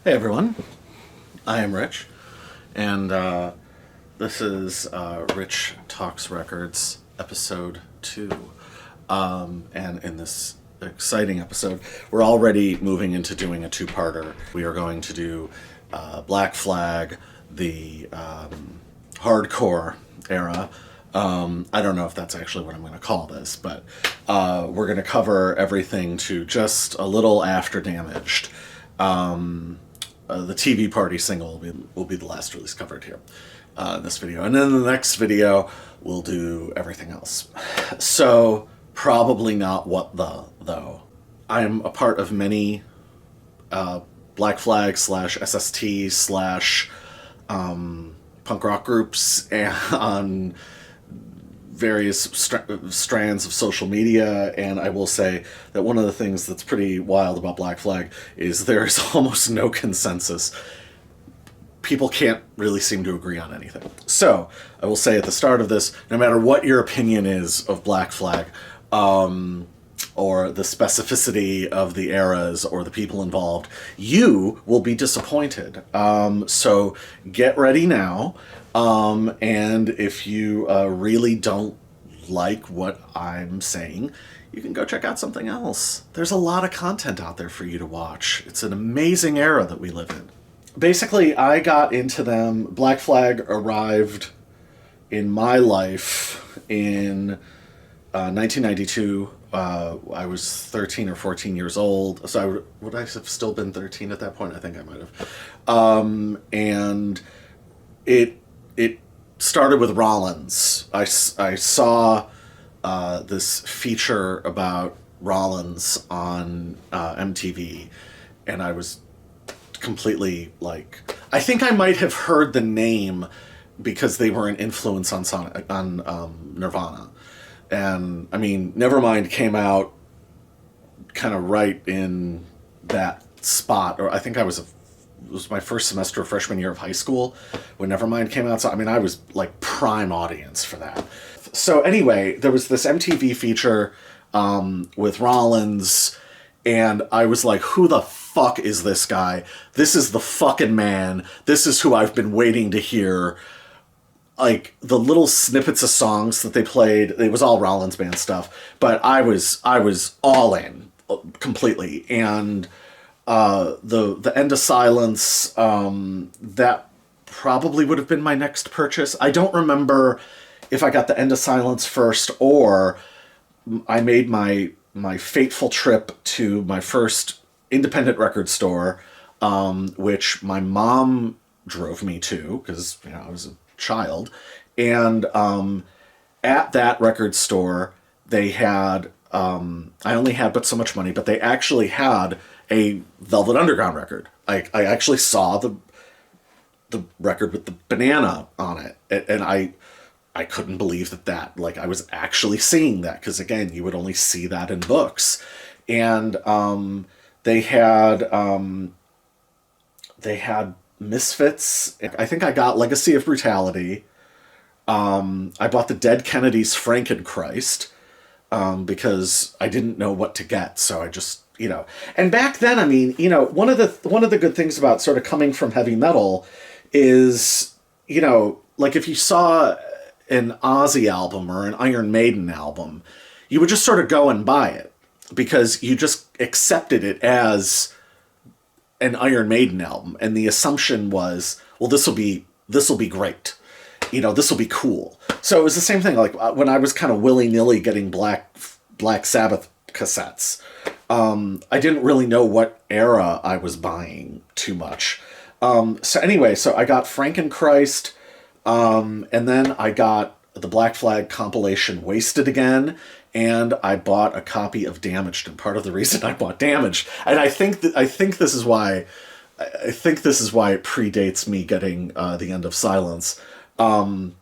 Hey everyone, I am Rich, and this is Rich Talks Records, episode 2. And in this exciting episode, we're already moving into doing a two-parter. We are going to do Black Flag, the hardcore era. I don't know if that's actually what I'm going to call this, but we're going to cover everything to just a little after Damaged. The TV Party single will be the last release covered here in this video. And then the next video, we'll do everything else. So, probably not what the, though. I'm a part of many Black Flag / SST / punk rock groups on various strands of social media, and I will say that one of the things that's pretty wild about Black Flag is there's almost no consensus. People can't really seem to agree on anything. So, I will say at the start of this, no matter what your opinion is of Black Flag, or the specificity of the eras or the people involved, you will be disappointed. So get ready now. And if you really don't like what I'm saying, you can go check out something else. There's a lot of content out there for you to watch. It's an amazing era that we live in. Basically, I got into them. Black Flag arrived in my life in 1992. I was 13 or 14 years old. So would I have still been 13 at that point? I think I might have. And it started with Rollins. I saw this feature about Rollins on MTV, and I was completely like, I think I might have heard the name because they were an influence on Nirvana. And, I mean, Nevermind came out kind of right in that spot. Or I think it was my first semester of freshman year of high school when Nevermind came out. So, I mean, I was, like, prime audience for that. So, anyway, there was this MTV feature with Rollins, and I was like, who the fuck is this guy? This is the fucking man. This is who I've been waiting to hear. Like, the little snippets of songs that they played, it was all Rollins band stuff, but I was all in completely. And the End of Silence, that probably would have been my next purchase. I don't remember if I got the End of Silence first or I made my fateful trip to my first independent record store, which my mom drove me to because I was a child. And at that record store, they had, I only had but so much money, but they actually had a Velvet Underground record. I actually saw the record with the banana on it, and I couldn't believe that like I was actually seeing that, because again, you would only see that in books. And they had Misfits. I think I got Legacy of Brutality. I bought the Dead Kennedys' Frankenchrist, because I didn't know what to get, so I just, And back then, I mean, one of the good things about sort of coming from heavy metal is, like if you saw an Ozzy album or an Iron Maiden album, you would just sort of go and buy it because you just accepted it as an Iron Maiden album, and the assumption was, well, this will be great, this will be cool. So it was the same thing. Like when I was kind of willy-nilly getting Black Sabbath cassettes, I didn't really know what era I was buying too much. So anyway, so I got Frankenchrist, and then I got the Black Flag compilation Wasted Again, and I bought a copy of Damaged. And part of the reason I bought Damaged, and I think this is why it predates me getting the End of Silence. On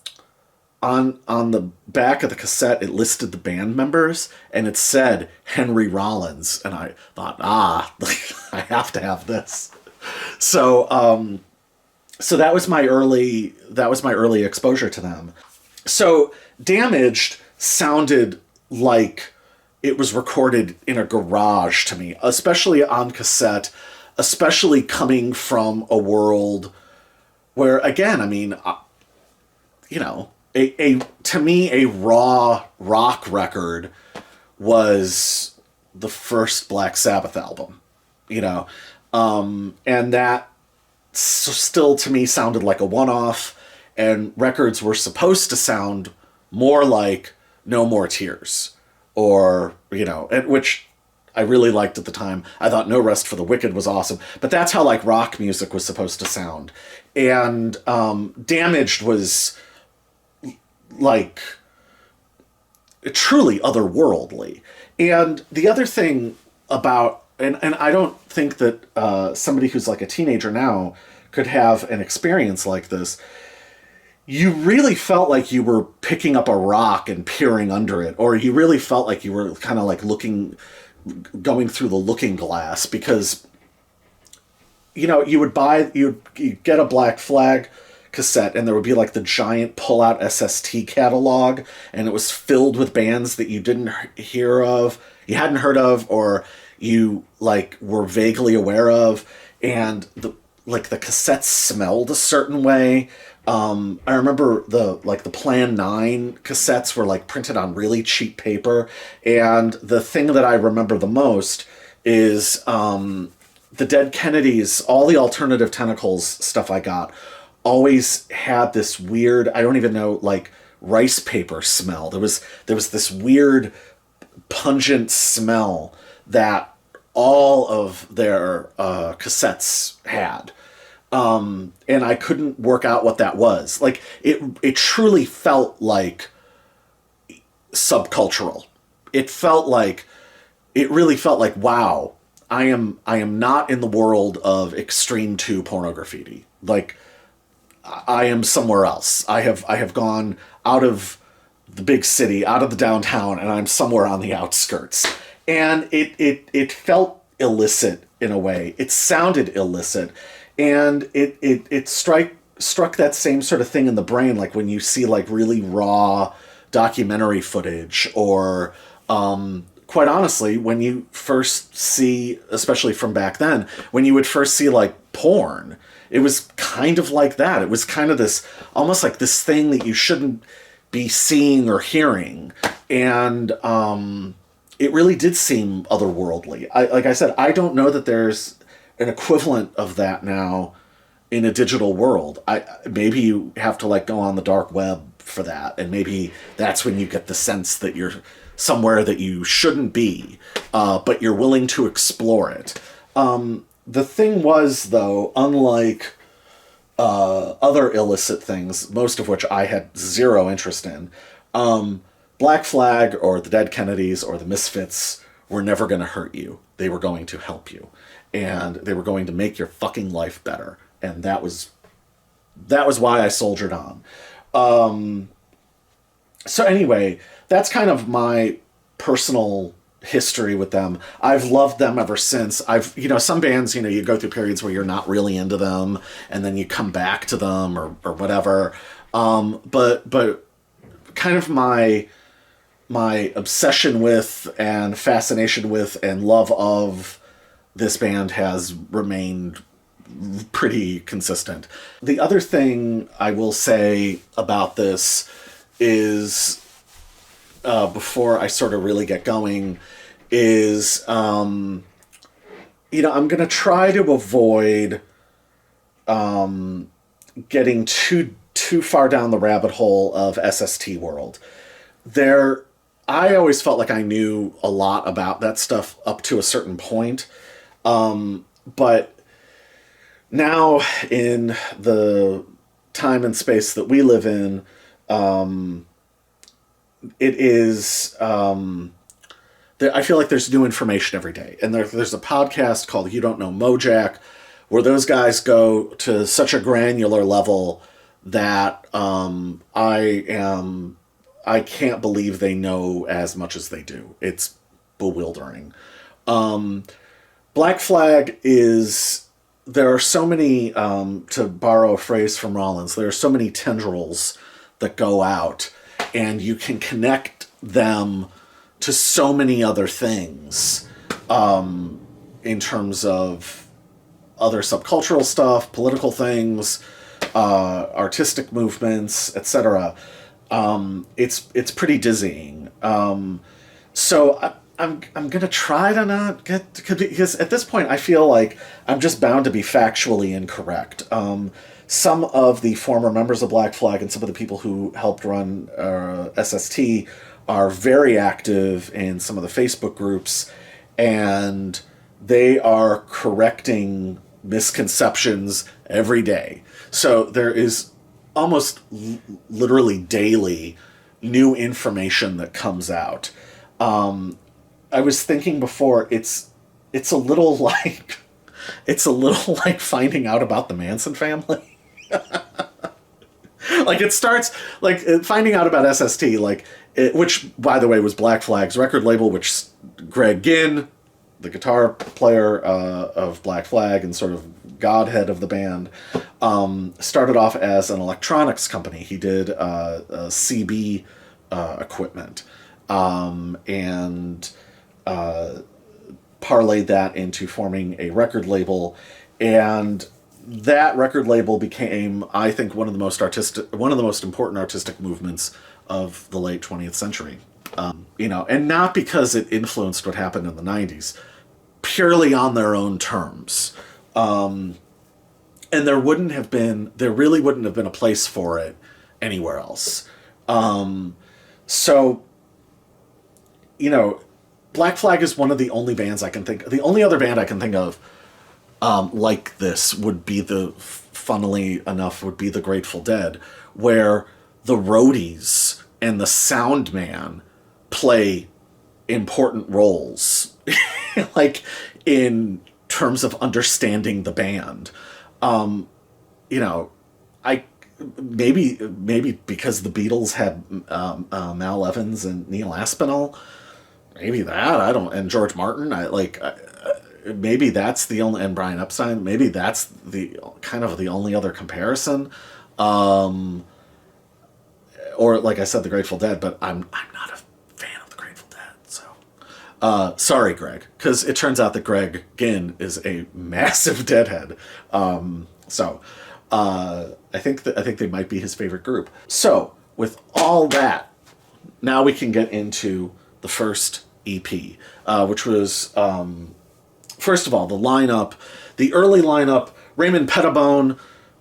the back of the cassette, it listed the band members, and it said Henry Rollins, and I thought, I have to have this. So so that was my early exposure to them. So Damaged sounded like it was recorded in a garage to me, especially on cassette. especially coming from a world where, again, I mean, you know, a to me, a raw rock record was the first Black Sabbath album, you know, and that still to me sounded like a one-off, and records were supposed to sound more like No More Tears, or, you know, and which I really liked at the time. I thought No Rest for the Wicked was awesome, but that's how like rock music was supposed to sound. And Damaged was like truly otherworldly. And the other thing about, and I don't think that somebody who's like a teenager now could have an experience like this. You really felt like you were picking up a rock and peering under it, or you really felt like you were kind of like going through the looking glass, because, you know, you'd get a Black Flag cassette, and there would be like the giant pull-out SST catalog, and it was filled with bands that you you hadn't heard of, or you like were vaguely aware of, and the cassettes smelled a certain way. I remember the Plan 9 cassettes were like printed on really cheap paper, and the thing that I remember the most is the Dead Kennedys, all the Alternative Tentacles stuff I got always had this weird, I don't even know, like rice paper smell. There was this weird pungent smell that all of their cassettes had. And I couldn't work out what that was. Like, it truly felt like subcultural. It really felt like, wow, I am not in the world of Extreme 2 pornography. Like, I am somewhere else. I have gone out of the big city, out of the downtown, and I'm somewhere on the outskirts. And it felt illicit in a way. It sounded illicit. And it struck that same sort of thing in the brain, like when you see like really raw documentary footage, or quite honestly, when you first see, especially from back then, when you would first see like porn, it was kind of like that. It was kind of this, almost like this thing that you shouldn't be seeing or hearing. And it really did seem otherworldly. Like I said, I don't know that there's an equivalent of that now in a digital world. Maybe you have to like go on the dark web for that, and maybe that's when you get the sense that you're somewhere that you shouldn't be, but you're willing to explore it. The thing was, though, unlike other illicit things, most of which I had zero interest in, Black Flag or the Dead Kennedys or the Misfits were never going to hurt you. They were going to help you. And they were going to make your fucking life better. And that was why I soldiered on. So anyway, that's kind of my personal history with them. I've loved them ever since. Some bands, you go through periods where you're not really into them, and then you come back to them or whatever. But kind of my obsession with and fascination with and love of this band has remained pretty consistent. The other thing I will say about this is, before I sort of really get going, is, I'm going to try to avoid getting too far down the rabbit hole of SST world. I always felt like I knew a lot about that stuff up to a certain point. But now, in the time and space that we live in, it is, I feel like there's new information every day. And there's a podcast called You Don't Know Mojack, where those guys go to such a granular level that I can't believe they know as much as they do. It's bewildering. Black Flag there are so many, to borrow a phrase from Rollins, there are so many tendrils that go out, and you can connect them to so many other things, in terms of other subcultural stuff, political things, artistic movements, etc. It's pretty dizzying. I'm gonna try to not get, because at this point I feel like I'm just bound to be factually incorrect. Some of the former members of Black Flag and some of the people who helped run SST are very active in some of the Facebook groups, and they are correcting misconceptions every day. So there is almost literally daily new information that comes out. I was thinking before, it's a little like it's a little like finding out about the Manson family. Like it starts like finding out about SST, which by the way was Black Flag's record label, which Greg Ginn, the guitar player of Black Flag and sort of godhead of the band, started off as an electronics company. He did CB equipment, and parlayed that into forming a record label, and that record label became, I think, one of the most important artistic movements of the late 20th century. And not because it influenced what happened in the 90s, purely on their own terms. And there really wouldn't have been a place for it anywhere else. So, Black Flag is one of the only bands I can think of. The only other band I can think of like this would be funnily enough, would be the Grateful Dead, where the roadies and the sound man play important roles, like in terms of understanding the band. I maybe because the Beatles had Mal Evans and Neil Aspinall, maybe that and George Martin. Maybe that's the only, and Brian Epstein. Maybe that's the kind of the only other comparison. Or like I said, the Grateful Dead, but I'm not a fan of the Grateful Dead. So, sorry, Greg, because it turns out that Greg Ginn is a massive Deadhead. I think they might be his favorite group. So, with all that, now we can get into the first EP, which was, first of all, the early lineup. Raymond Pettibone,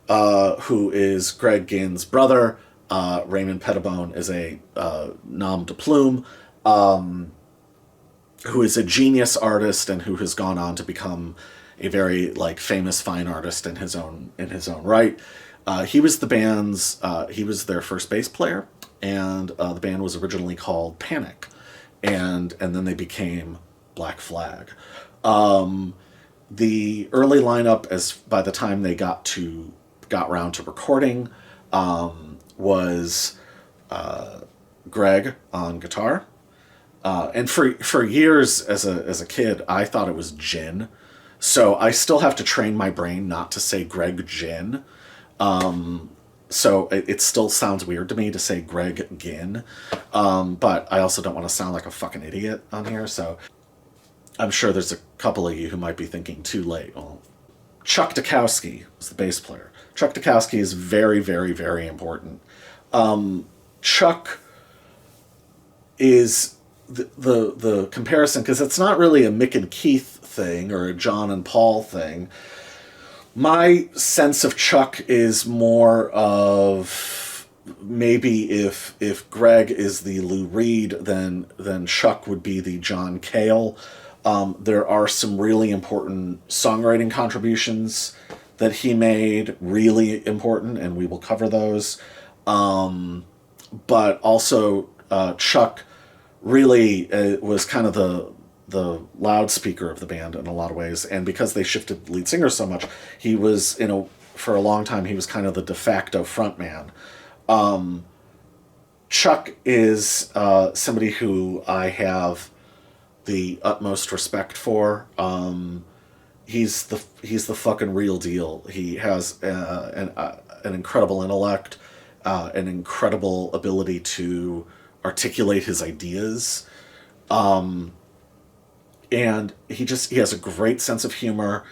who is Greg Ginn's brother. Raymond Pettibone is a nom de plume, who is a genius artist and who has gone on to become a very famous fine artist in his own right. He was their first bass player, and the band was originally called Panic, and then they became Black Flag. The early lineup, by the time they got round to recording, was Greg on guitar, and for years as a kid, I thought it was Gin, so I still have to train my brain not to say Greg Ginn. So it still sounds weird to me to say Greg Ginn, but I also don't want to sound like a fucking idiot on here, so I'm sure there's a couple of you who might be thinking too late. Well, Chuck Dukowski was the bass player. Chuck Dukowski is very, very, very important. Chuck is the comparison, because it's not really a Mick and Keith thing or a John and Paul thing. My sense of Chuck is more of maybe if Greg is the Lou Reed, then Chuck would be the John Cale. There are some really important songwriting contributions that he made, really important, and we will cover those. But also, Chuck really was kind of the loudspeaker of the band in a lot of ways, and because they shifted lead singers so much, he was for a long time he was kind of the de facto frontman. Chuck is somebody who I have the utmost respect for. He's the fucking real deal. He has an incredible intellect, an incredible ability to articulate his ideas, and he has a great sense of humor.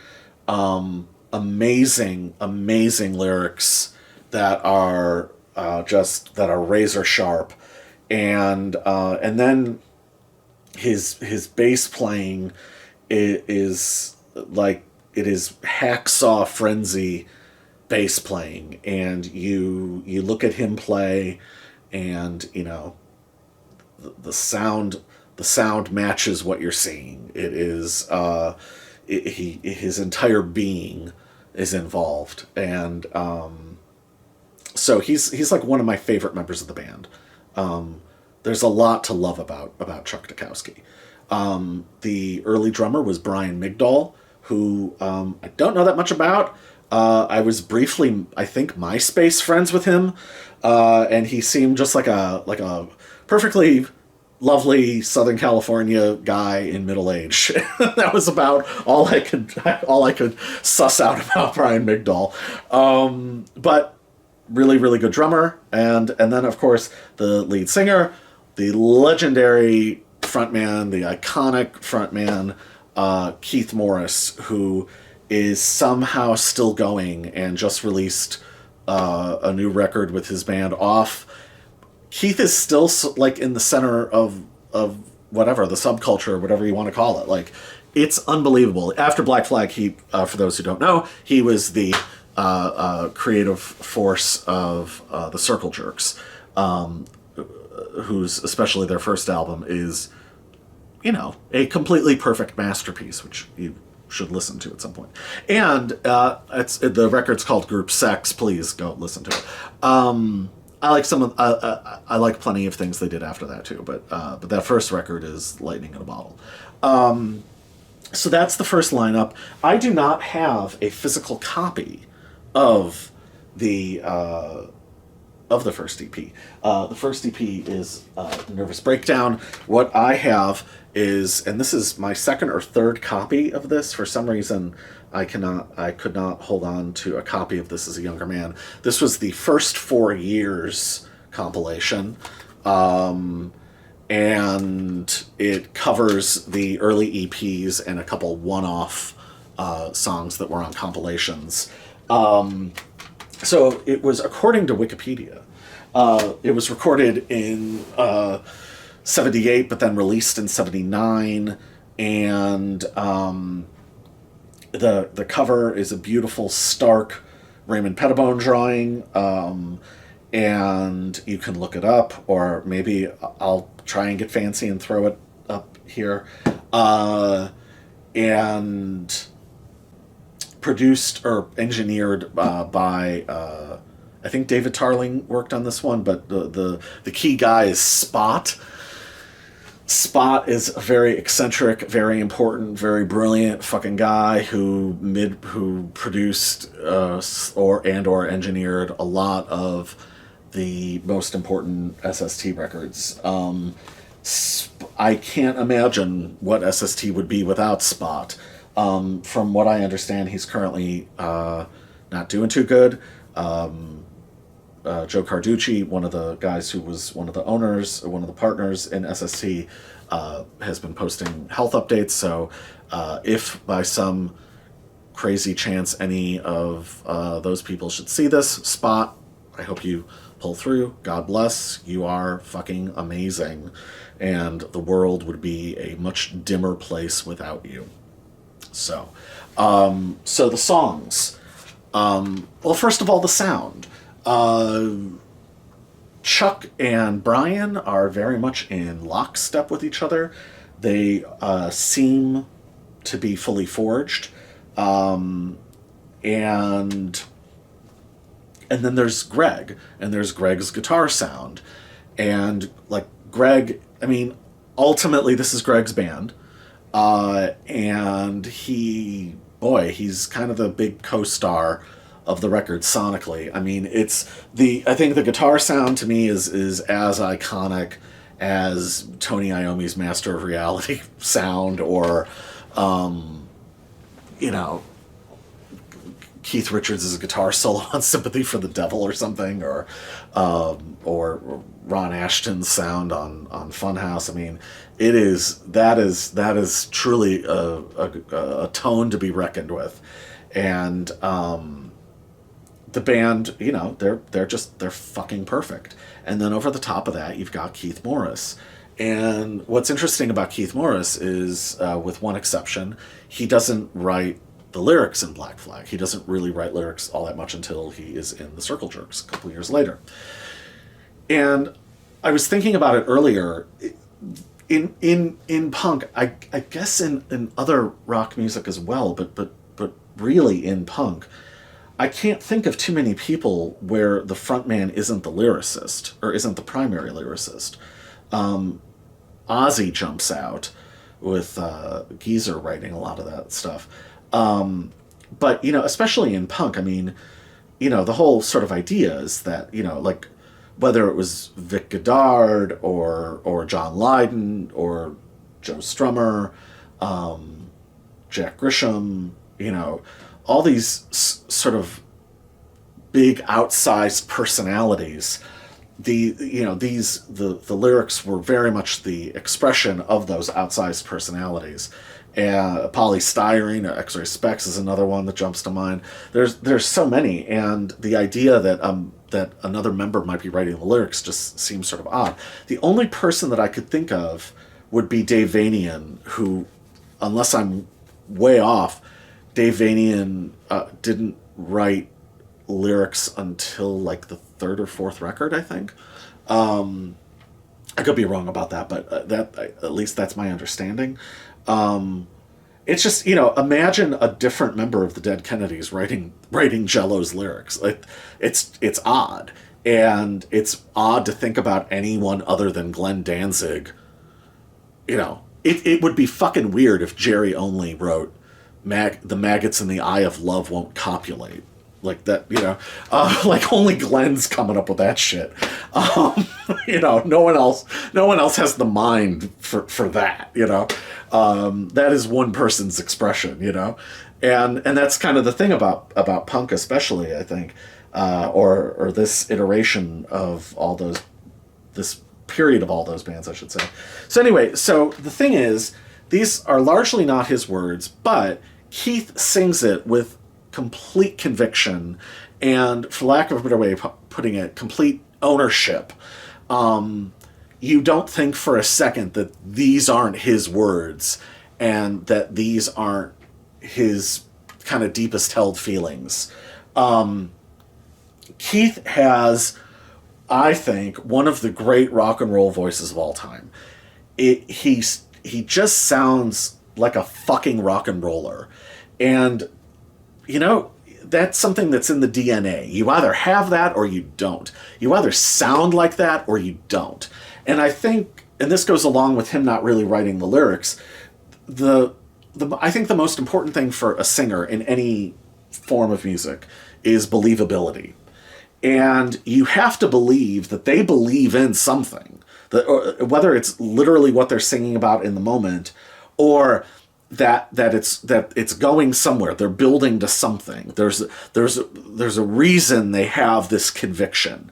amazing lyrics that are that are razor sharp, and then his bass playing is like it is hacksaw frenzy bass playing, and you look at him play, and the sound matches what you're seeing. It is his entire being is involved, and so he's like one of my favorite members of the band. There's a lot to love about Chuck Dukowski. The early drummer was Brian Migdal, who I don't know that much about. I was briefly, I think, MySpace friends with him, and he seemed just like a perfectly lovely Southern California guy in middle age. That was about all I could suss out about Brian Migdal. But really good drummer, and then of course the lead singer, the legendary frontman, the iconic frontman, Keith Morris, who is somehow still going and just released a new record with his band Off. Keith is still like in the center of whatever, the subculture, or whatever you want to call it. Like, it's unbelievable. After Black Flag, he, for those who don't know, he was the creative force of the Circle Jerks, whose, especially their first album, is, a completely perfect masterpiece, which you should listen to at some point. And the record's called Group Sex. Please go listen to it. I like I like plenty of things they did after that too, but that first record is lightning in a bottle. So that's the first lineup. I do not have a physical copy of the first EP. The first EP is Nervous Breakdown. What I have is, and this is my second or third copy of this. For some reason, I could not hold on to a copy of this as a younger man. This was the first 4 years compilation, and it covers the early EPs and a couple one-off songs that were on compilations. So it was, according to Wikipedia, it was recorded in 78, but then released in 79, and the cover is a beautiful, stark Raymond Pettibone drawing, and you can look it up, or maybe I'll try and get fancy and throw it up here. And produced or engineered by I think David Tarling worked on this one, but the key guy is Spot. Spot is a very eccentric, very important, very brilliant fucking guy who produced or engineered a lot of the most important SST records. I can't imagine what SST would be without Spot. From what I understand, he's currently not doing too good. Joe Carducci, one of the guys who was one of the owners, or one of the partners in SST, has been posting health updates. So if by some crazy chance any of those people should see this, Spot, I hope you pull through. God bless. You are fucking amazing. And the world would be a much dimmer place without you. So the songs. Well, first of all, the sound. Chuck and Brian are very much in lockstep with each other. They seem to be fully forged. And then there's Greg, and there's Greg's guitar sound. And, like, Greg, I mean, ultimately this is Greg's band. And he's kind of the big co-star of the record sonically. I mean, I think the guitar sound to me is as iconic as Tony Iommi's Master of Reality sound, or, Keith Richards' guitar solo on Sympathy for the Devil or something, or Ron Ashton's sound on Funhouse. I mean, that is truly a tone to be reckoned with. And the band, you know, they're fucking perfect. And then over the top of that, you've got Keith Morris. And what's interesting about Keith Morris is, with one exception, he doesn't write the lyrics in Black Flag. He doesn't really write lyrics all that much until he is in the Circle Jerks a couple years later. And I was thinking about it earlier. In punk, I guess in other rock music as well, but really in punk, I can't think of too many people where the frontman isn't the lyricist or isn't the primary lyricist. Ozzy jumps out with Geezer writing a lot of that stuff. But, you know, especially in punk, I mean, you know, the whole sort of idea is that, you know, like, whether it was Vic Godard or John Lydon or Joe Strummer, Jack Grisham, you know, all these sort of big outsized personalities, the lyrics were very much the expression of those outsized personalities. And Poly Styrene or X-Ray Specs is another one that jumps to mind. There's so many, and the idea that that another member might be writing the lyrics just seems sort of odd. The only person that I could think of would be Dave Vanian, who, unless I'm way off, Dave Vanian didn't write lyrics until like the third or fourth record, I think. I could be wrong about that, but at least that's my understanding. It's just, you know, imagine a different member of the Dead Kennedys writing Jello's lyrics. Like, it's odd, and it's odd to think about anyone other than Glenn Danzig. You know, it would be fucking weird if Jerry only wrote the maggots in the eye of love won't copulate. Like that, you know, like only Glenn's coming up with that shit. You know, no one else has the mind for that, you know. That is one person's expression, you know. And that's kind of the thing about punk, especially, I think, or this iteration of all those, this period of all those bands, I should say. So anyway, so the thing is, these are largely not his words, but Keith sings it with complete conviction and, for lack of a better way of putting it, complete ownership. You don't think for a second that these aren't his words and that these aren't his kind of deepest held feelings. Keith has, I think, one of the great rock and roll voices of all time. He just sounds like a fucking rock and roller. And, you know, that's something that's in the DNA. You either have that or you don't. You either sound like that or you don't. And I think, and this goes along with him not really writing the lyrics, I think the most important thing for a singer in any form of music is believability. And you have to believe that they believe in something, whether it's literally what they're singing about in the moment, or that it's going somewhere. They're building to something. There's a reason they have this conviction.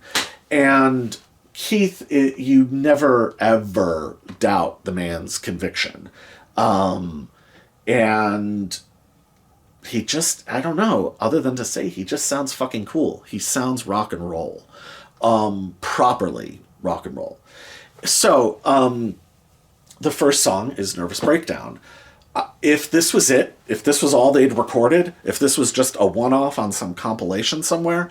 And Keith, you never ever doubt the man's conviction. And he just, I don't know, other than to say he just sounds fucking cool. He sounds rock and roll. Properly rock and roll. So, the first song is Nervous Breakdown. If this was it, if this was all they'd recorded, if this was just a one-off on some compilation somewhere,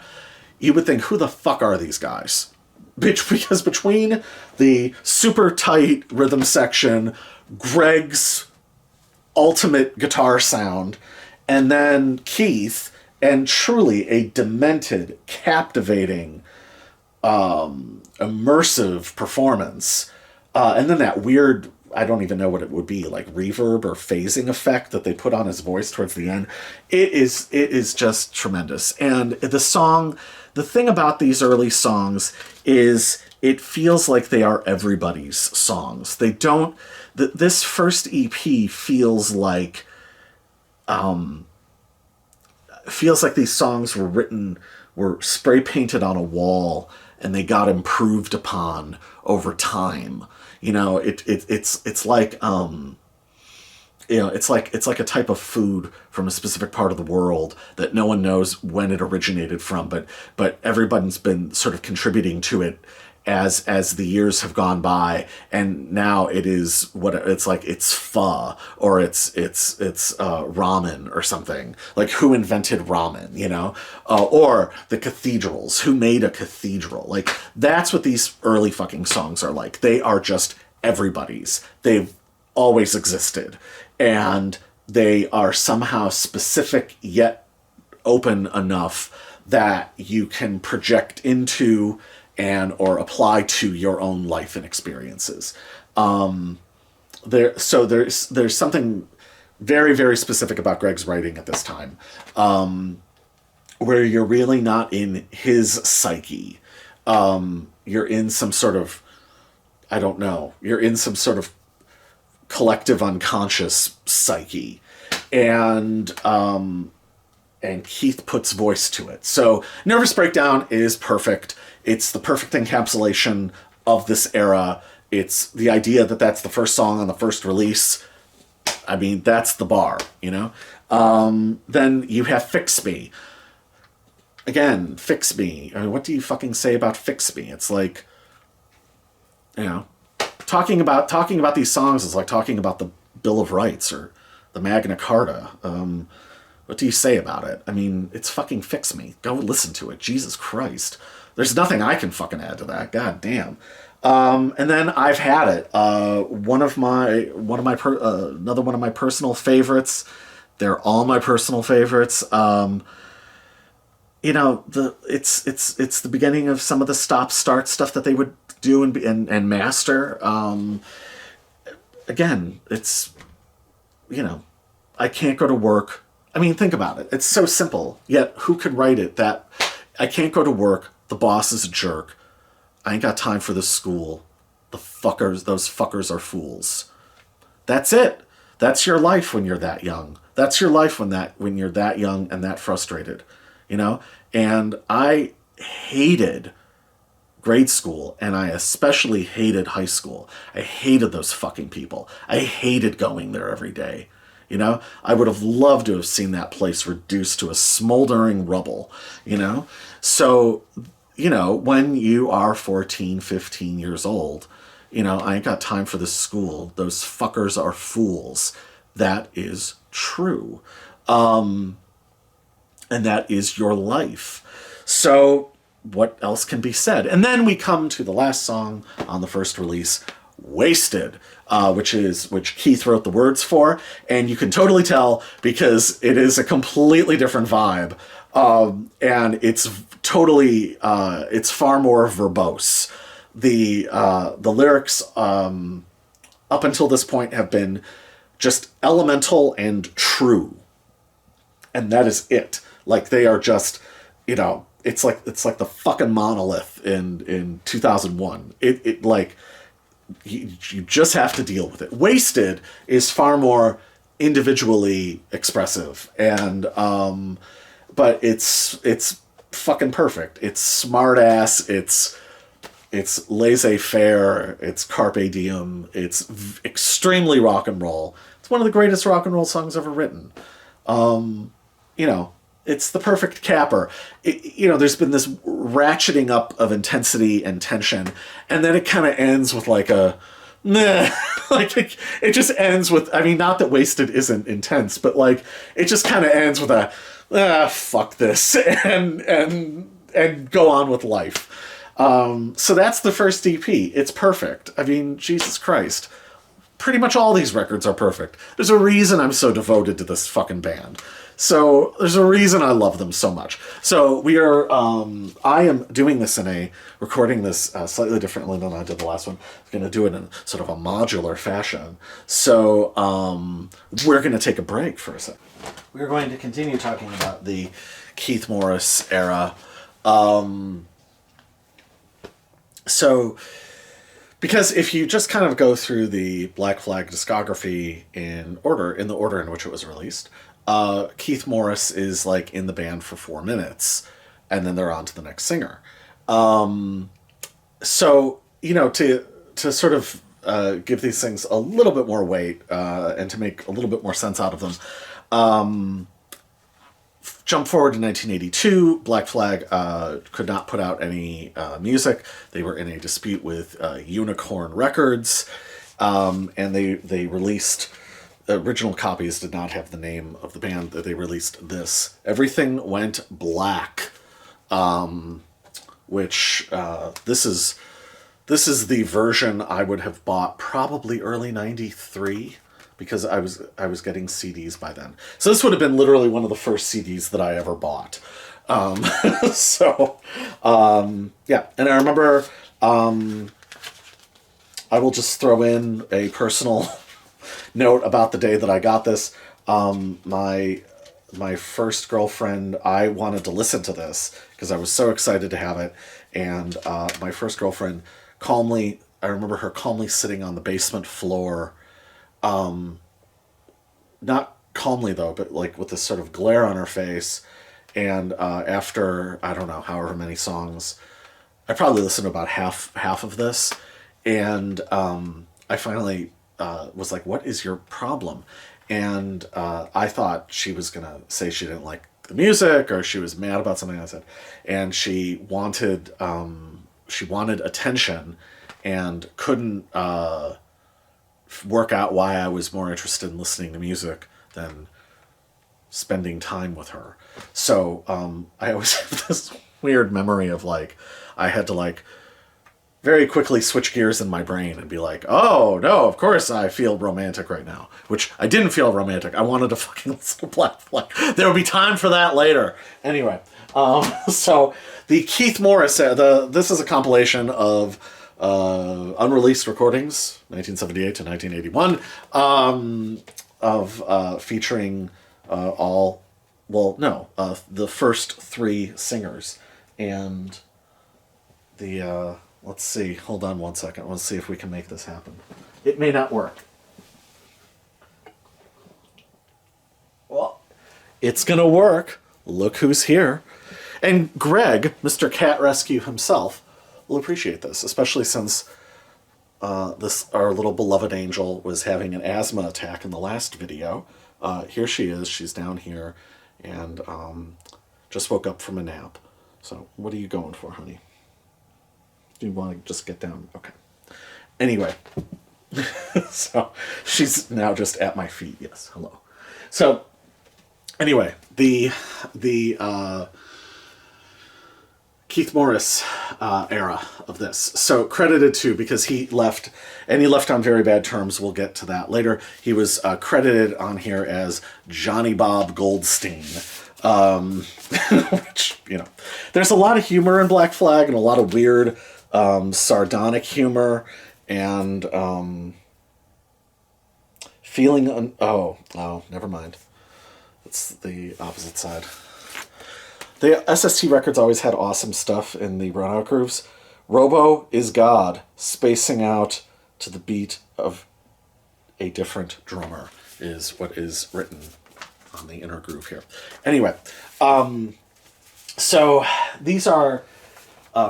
you would think, who the fuck are these guys? Because between the super tight rhythm section, Greg's ultimate guitar sound, and then Keith, and truly a demented, captivating, immersive performance, and then that weird, I don't even know what it would be, like reverb or phasing effect that they put on his voice towards the end. It is just tremendous. And the thing about these early songs is it feels like they are everybody's songs. They don't, this first EP feels like these songs were spray painted on a wall and they got improved upon over time. You know, it's like it's like a type of food from a specific part of the world that no one knows when it originated from, but everybody's been sort of contributing to it as the years have gone by, and now it is what it's like. It's pho, or it's ramen or something. Like, who invented ramen, or the cathedrals, who made a cathedral. Like, that's what these early fucking songs are like. They are just everybody's. They've always existed, and they are somehow specific yet open enough that you can project into and or apply to your own life and experiences. There's something very, very specific about Greg's writing at this time, where you're really not in his psyche. You're in some sort of, I don't know, you're in some sort of collective unconscious psyche, and Keith puts voice to it. So Nervous Breakdown is perfect. It's the perfect encapsulation of this era. It's the idea that that's the first song on the first release. I mean, that's the bar, Then you have Fix Me. Again, Fix Me. I mean, what do you fucking say about Fix Me? It's like, talking about these songs is like talking about the Bill of Rights or the Magna Carta. What do you say about it? I mean, it's fucking Fix Me. Go listen to it. Jesus Christ. There's nothing I can fucking add to that. God damn. And then I've Had It. Another one of my personal favorites. They're all my personal favorites. It's the beginning of some of the stop-start stuff that they would do and master. Again, it's, I can't go to work. I mean, think about it. It's so simple. Yet, who could write it? That I can't go to work. The boss is a jerk. I ain't got time for this school. Those fuckers are fools. That's it. That's your life when you're that young. That's your life when you're that young and that frustrated, And I hated grade school, and I especially hated high school. I hated those fucking people. I hated going there every day. I would have loved to have seen that place reduced to a smoldering rubble, So, when you are 14, 15 years old, I ain't got time for this school. Those fuckers are fools. That is true. And that is your life. So what else can be said? And then we come to the last song on the first release, Wasted, which Keith wrote the words for, and you can totally tell because it is a completely different vibe, and it's totally it's far more verbose. The lyrics up until this point have been just elemental and true, and that is it. Like, they are just, it's like the fucking monolith in 2001. It like. You just have to deal with it. Wasted is far more individually expressive, and but it's fucking perfect. It's smart ass. It's laissez-faire. It's carpe diem. It's extremely rock and roll. It's one of the greatest rock and roll songs ever written. It's the perfect capper. There's been this ratcheting up of intensity and tension, and then it kind of ends with like a, meh. Like, it just ends with, I mean, not that Wasted isn't intense, but like, it just kind of ends with a, fuck this, and go on with life. So that's the first EP. It's perfect. I mean, Jesus Christ. Pretty much all these records are perfect. There's a reason I'm so devoted to this fucking band. So there's a reason I love them so much. So we are, I am doing this recording this slightly differently than I did the last one. I'm going to do it in sort of a modular fashion. So we're going to take a break for a second. We're going to continue talking about the Keith Morris era. Because if you just kind of go through the Black Flag discography in the order in which it was released, Keith Morris is like in the band for 4 minutes, and then they're on to the next singer. To sort of give these things a little bit more weight and to make a little bit more sense out of them. Jump forward to 1982, Black Flag could not put out any music. They were in a dispute with Unicorn Records, and they released, original copies did not have the name of the band. They released this, Everything Went Black, which this is the version I would have bought probably early 93, because I was getting CDs by then. So this would have been literally one of the first CDs that I ever bought. Yeah, and I remember, I will just throw in a personal note about the day that I got this. My first girlfriend, I wanted to listen to this because I was so excited to have it, and my first girlfriend calmly, I remember her calmly sitting on the basement floor, not calmly though, but like with this sort of glare on her face. And after, I don't know, however many songs, I probably listened to about half of this. And I finally was like, what is your problem? And I thought she was going to say she didn't like the music, or she was mad about something I said. And she wanted attention and couldn't work out why I was more interested in listening to music than spending time with her. So I always have this weird memory of like, I had to like very quickly switch gears in my brain and be like, oh no, of course I feel romantic right now, which I didn't feel romantic. I wanted to fucking listen to Black Flag. There will be time for that later. Anyway, so the Keith Morris, this is a compilation of unreleased recordings, 1978 to 1981, of featuring the first three singers. And the, let's see, hold on one second. Let's see if we can make this happen. It may not work. Well, it's gonna work. Look who's here. And Greg, Mr. Cat Rescue himself, will appreciate this, especially since our little beloved angel was having an asthma attack in the last video. Here she is. She's down here, and just woke up from a nap. So what are you going for, honey? Do you want to just get down? Okay. Anyway, so she's now just at my feet. Yes, hello. So anyway, the Keith Morris era of this. So credited to, because he left, and he left on very bad terms. We'll get to that later. He was credited on here as Johnny Bob Goldstein. Which, you know, there's a lot of humor in Black Flag and a lot of weird sardonic humor and never mind. It's the opposite side. The SST records always had awesome stuff in the runout grooves. Robo is God, spacing out to the beat of a different drummer is what is written on the inner groove here. Anyway, so these are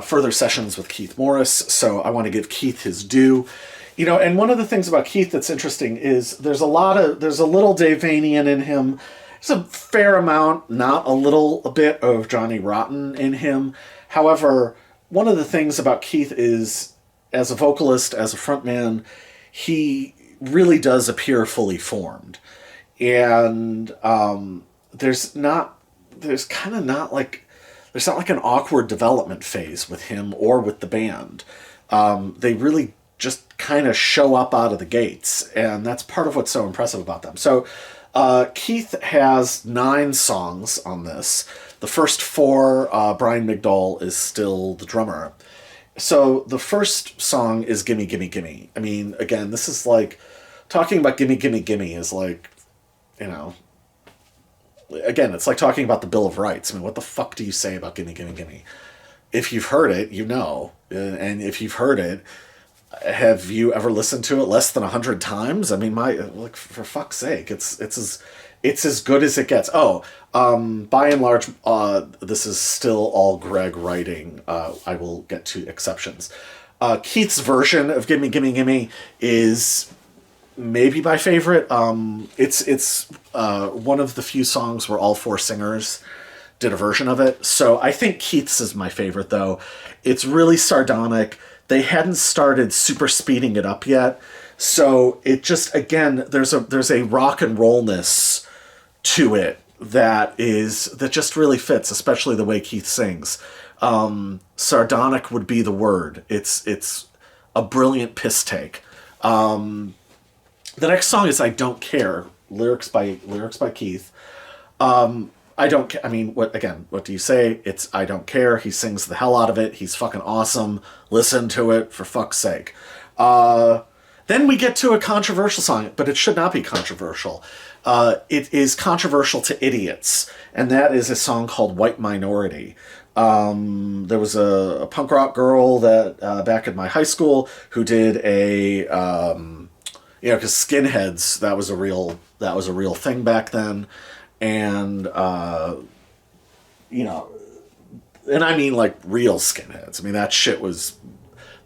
further sessions with Keith Morris, so I want to give Keith his due. You know, and one of the things about Keith that's interesting is there's a little Dave Vanian in him. There's a fair amount, not a bit of Johnny Rotten in him. However, one of the things about Keith is, as a vocalist, as a frontman, he really does appear fully formed. And there's not like an awkward development phase with him or with the band. They really just kind of show up out of the gates, and that's part of what's so impressive about them. So Keith has 9 songs on this. The first 4, Brian Migdal is still the drummer. So the first song is Gimme Gimme Gimme. I mean, again, this is like, talking about Gimme Gimme Gimme is like, you know, again, it's like talking about the Bill of Rights. I mean, what the fuck do you say about Gimme Gimme Gimme? If you've heard it, you know. And if you've heard it, have you ever listened to it less than 100 times? I mean, like, for fuck's sake, it's as good as it gets. By and large, this is still all Greg writing. I will get to exceptions. Keith's version of "Gimme Gimme Gimme" is maybe my favorite. It's one of the few songs where all four singers did a version of it. So I think Keith's is my favorite, though. It's really sardonic. They hadn't started super speeding it up yet, so it just, again, there's a rock and rollness to it that just really fits, especially the way Keith sings. Sardonic would be the word. It's a brilliant piss take. The next song is "I Don't Care," lyrics by Keith. I don't care. I mean, what do you say? It's "I Don't Care." He sings the hell out of it. He's fucking awesome. Listen to it, for fuck's sake. Then we get to a controversial song, but it should not be controversial. It is controversial to idiots, and that is a song called "White Minority." There was a punk rock girl that back in my high school who did because skinheads, that was a real thing back then, and and I mean like real skinheads. I mean that shit was,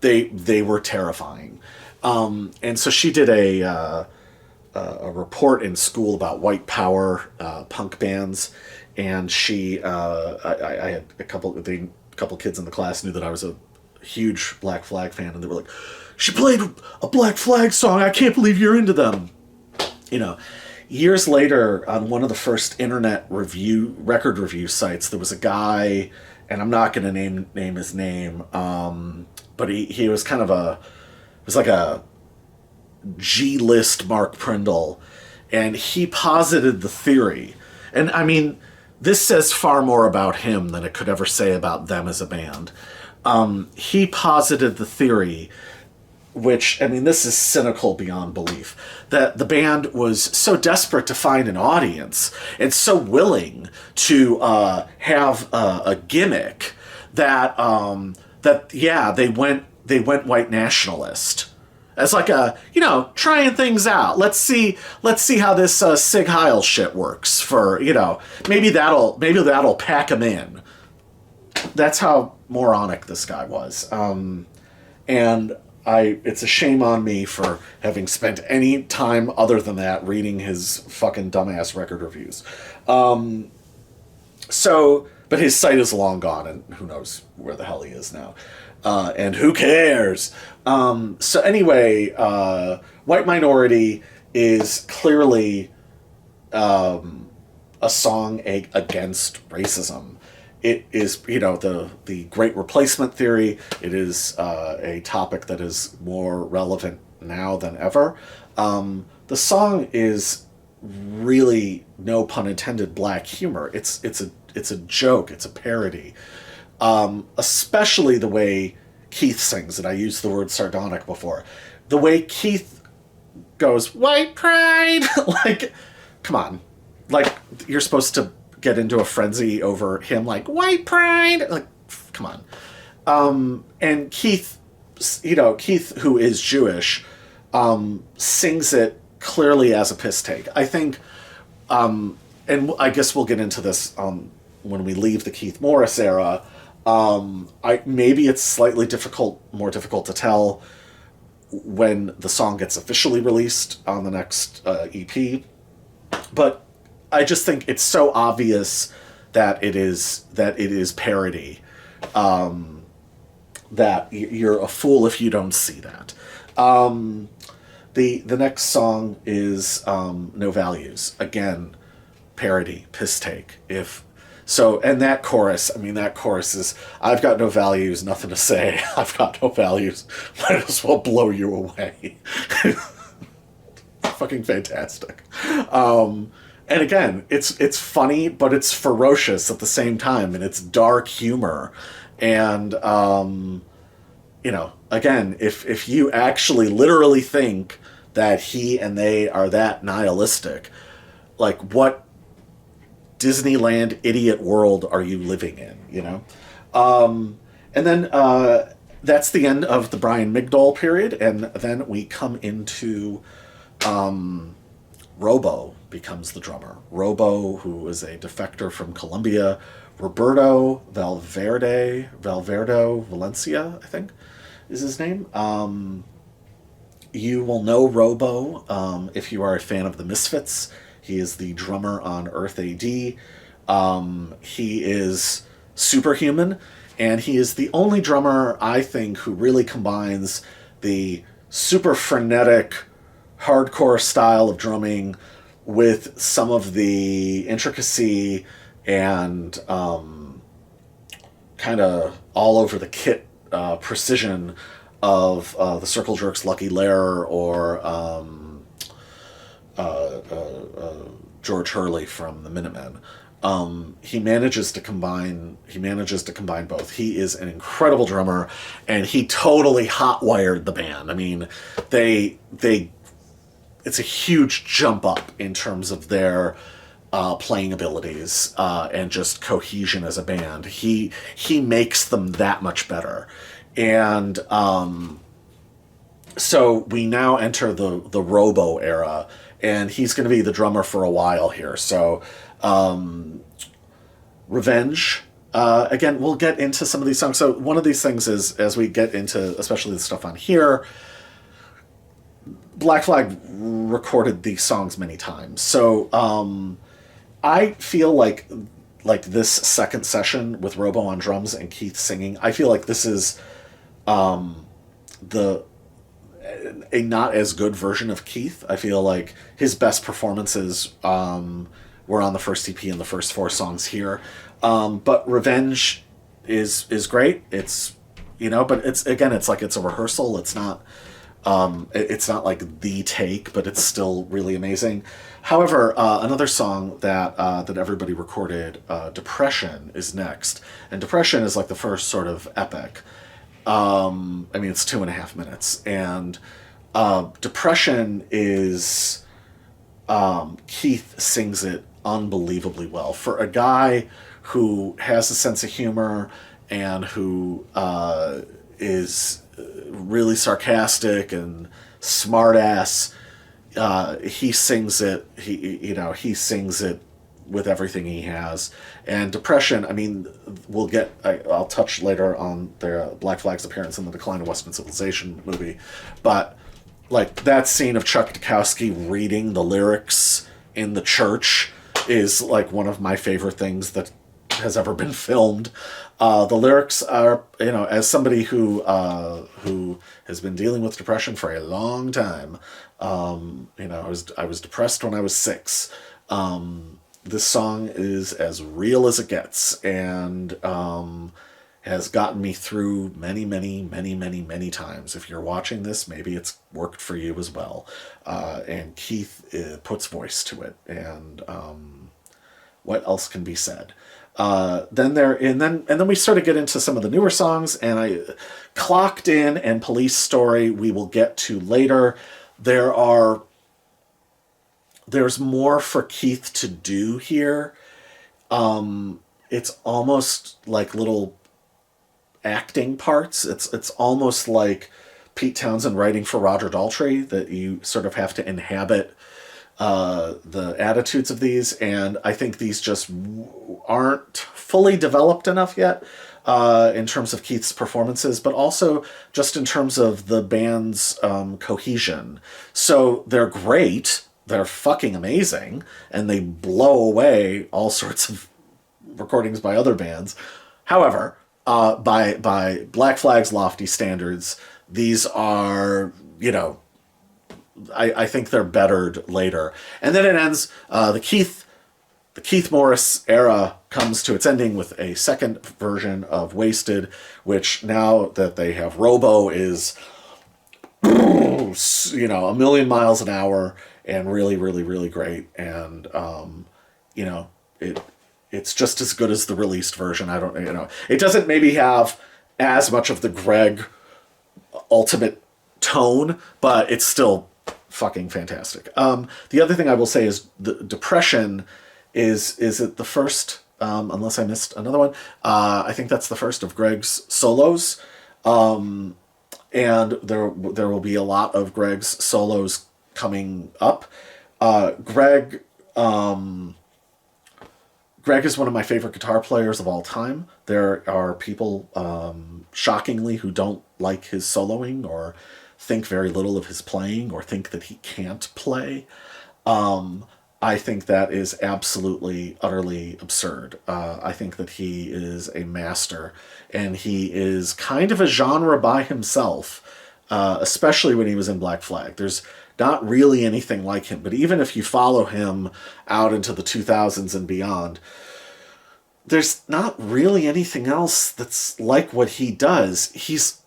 they were terrifying. And so she did a report in school about white power punk bands, and I had a couple kids in the class knew that I was a huge Black Flag fan, and they were like, "She played a Black Flag song. I can't believe you're into them." Years later, on one of the first internet record review sites, there was a guy, and I'm not going to name his name, but he was kind of like a G-list Mark Prindle, and he posited the theory. And I mean, this says far more about him than it could ever say about them as a band. He posited the theory, which, I mean, this is cynical beyond belief, that the band was so desperate to find an audience and so willing to have a gimmick that they went white nationalist. As like trying things out. Let's see how this Sig Heil shit works for, maybe that'll pack him in. That's how moronic this guy was. And it's a shame on me for having spent any time other than that reading his fucking dumbass record reviews. But his site is long gone, and who knows where the hell he is now. And who cares? So anyway, White Minority is clearly a song against racism. It is, the Great Replacement theory. It is a topic that is more relevant now than ever. The song is really, no pun intended, black humor. It's a joke. It's a parody. Especially the way Keith sings, and I used the word sardonic before. The way Keith goes, "White pride," like, come on, like you're supposed to get into a frenzy over him, like "white pride," like, come on. And Keith, who is Jewish, sings it clearly as a piss take. I think, and I guess we'll get into this when we leave the Keith Morris era. Maybe it's slightly more difficult to tell when the song gets officially released on the next EP, but I just think it's so obvious that it is parody, that you're a fool if you don't see that. The next song is "No Values." Again, parody, piss take. And that chorus is, "I've got no values, nothing to say. I've got no values, might as well blow you away." Fucking fantastic. And again, it's funny, but it's ferocious at the same time, and it's dark humor. And, again, if you actually literally think that he and they are that nihilistic, like, what Disneyland idiot world are you living in, And then that's the end of the Brian Migdol period, and then we come into Robo becomes the drummer. Robo, who is a defector from Colombia, Roberto Valverde Valencia, I think. is his name. You will know Robo if you are a fan of the Misfits. He is the drummer on Earth AD. He is superhuman, and he is the only drummer, I think, who really combines the super frenetic, hardcore style of drumming with some of the intricacy and kind of all over the kit precision of the Circle Jerks' Lucky Lair or George Hurley from the Minutemen. He manages to combine. He manages to combine both. He is an incredible drummer, and he totally hot-wired the band. I mean, they it's a huge jump up in terms of their playing abilities and just cohesion as a band. He makes them that much better, and so we now enter the Robo era, and he's going to be the drummer for a while here. So Revenge. Again, we'll get into some of these songs. So one of these things is, as we get into especially the stuff on here, Black Flag recorded these songs many times. So I feel like this second session with Robo on drums and Keith singing, I feel like this is the a not as good version of Keith. I feel like his best performances were on the first EP and the first four songs here. But Revenge is great. It's, but it's like it's a rehearsal. It's not like the take, but it's still really amazing. However, another song that everybody recorded, Depression, is next, and Depression is like the first sort of epic. It's 2.5 minutes, and Depression is Keith sings it unbelievably well for a guy who has a sense of humor and who is really sarcastic and smart ass. He sings it. He sings it with everything he has. And Depression, I'll touch later on the Black Flag's appearance in the Decline of Western Civilization movie, but like that scene of Chuck Dukowski reading the lyrics in the church is like one of my favorite things that has ever been filmed. The lyrics are, as somebody who has been dealing with depression for a long time, I was depressed when I was 6. This song is as real as it gets, and has gotten me through many, many, many, many, many times. If you're watching this, maybe it's worked for you as well. And Keith puts voice to it, and what else can be said? Then we sort of get into some of the newer songs, and I Clocked In and Police Story we will get to later. There's more for Keith to do here. It's almost like little acting parts. It's almost like Pete Townsend writing for Roger Daltrey, that you sort of have to inhabit the attitudes of these, and I think these just aren't fully developed enough yet in terms of Keith's performances, but also just in terms of the band's cohesion. So they're great, they're fucking amazing, and they blow away all sorts of recordings by other bands. However, by Black Flag's lofty standards, these are, I think they're bettered later. And then it ends, the Keith Morris era comes to its ending with a second version of Wasted, which now that they have Robo is, a million miles an hour and really, really, really great. And, it's just as good as the released version. It doesn't maybe have as much of the Greg ultimate tone, but it's still fucking fantastic. The other thing I will say is the Depression is it the first, unless I missed another one, I think that's the first of Greg's solos. And there will be a lot of Greg's solos coming up. Greg is one of my favorite guitar players of all time. There are people, shockingly, who don't like his soloing or think very little of his playing or think that he can't play. I think that is absolutely, utterly absurd. I think that he is a master, and he is kind of a genre by himself, especially when he was in Black Flag. There's not really anything like him, but even if you follow him out into the 2000s and beyond, there's not really anything else that's like what he does. He's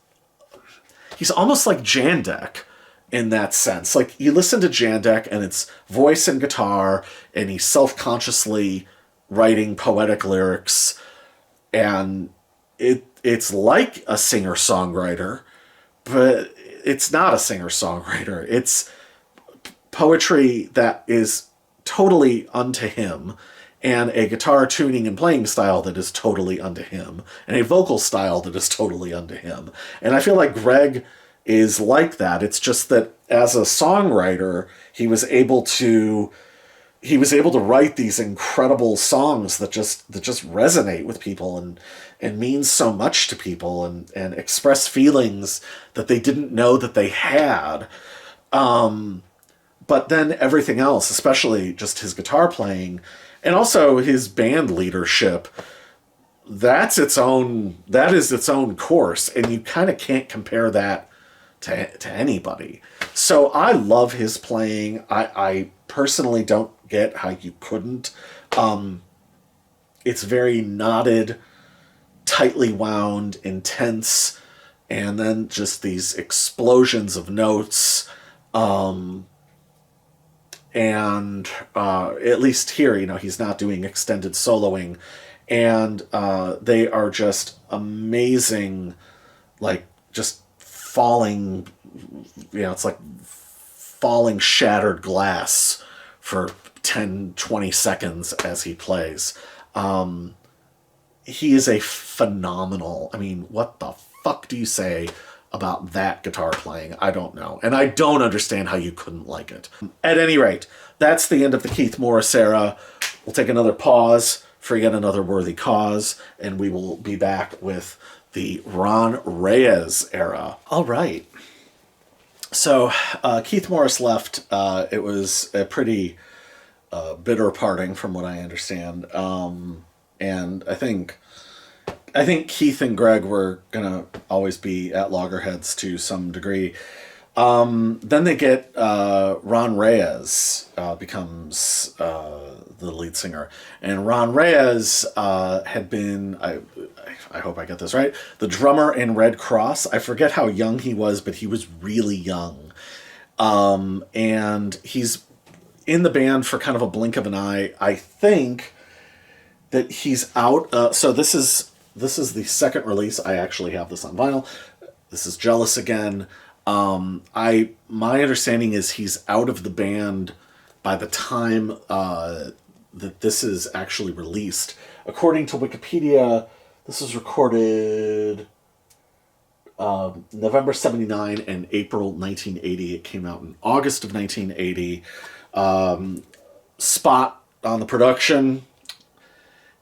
almost like Jandek in that sense. Like, you listen to Jandek and it's voice and guitar, and he's self-consciously writing poetic lyrics, and it's like a singer-songwriter, but it's not a singer-songwriter. It's poetry that is totally unto him, and a guitar tuning and playing style that is totally unto him, and a vocal style that is totally unto him. And I feel like Greg is like that. It's just that as a songwriter, he was able to write these incredible songs that just resonate with people and mean so much to people, and express feelings that they didn't know that they had. But then everything else, especially just his guitar playing and also his band leadership, that is its own course, and you kind of can't compare that to anybody. So I love his playing. I personally don't get how you couldn't. It's very knotted, tightly wound, intense, and then just these explosions of notes. And at least here, he's not doing extended soloing, and they are just amazing, like just falling, it's like falling shattered glass for 10, 20 seconds as he plays. He is a phenomenal, what the fuck do you say about that guitar playing? I don't know. And I don't understand how you couldn't like it. At any rate, that's the end of the Keith Morris era. We'll take another pause for yet another worthy cause, and we will be back with the Ron Reyes era. All right. So Keith Morris left. It was a pretty bitter parting from what I understand. And I think Keith and Greg were gonna always be at loggerheads to some degree. Then they get Ron Reyes becomes the lead singer, and Ron Reyes had been, I hope I get this right, the drummer in Red Cross. I forget how young he was, but he was really young, and he's in the band for kind of a blink of an eye. I think that he's out. So this is the second release. I actually have this on vinyl. This is Jealous Again. My understanding is he's out of the band by the time that this is actually released. According to Wikipedia, this was recorded November 79 and April 1980. It came out in August of 1980. Spot on the production,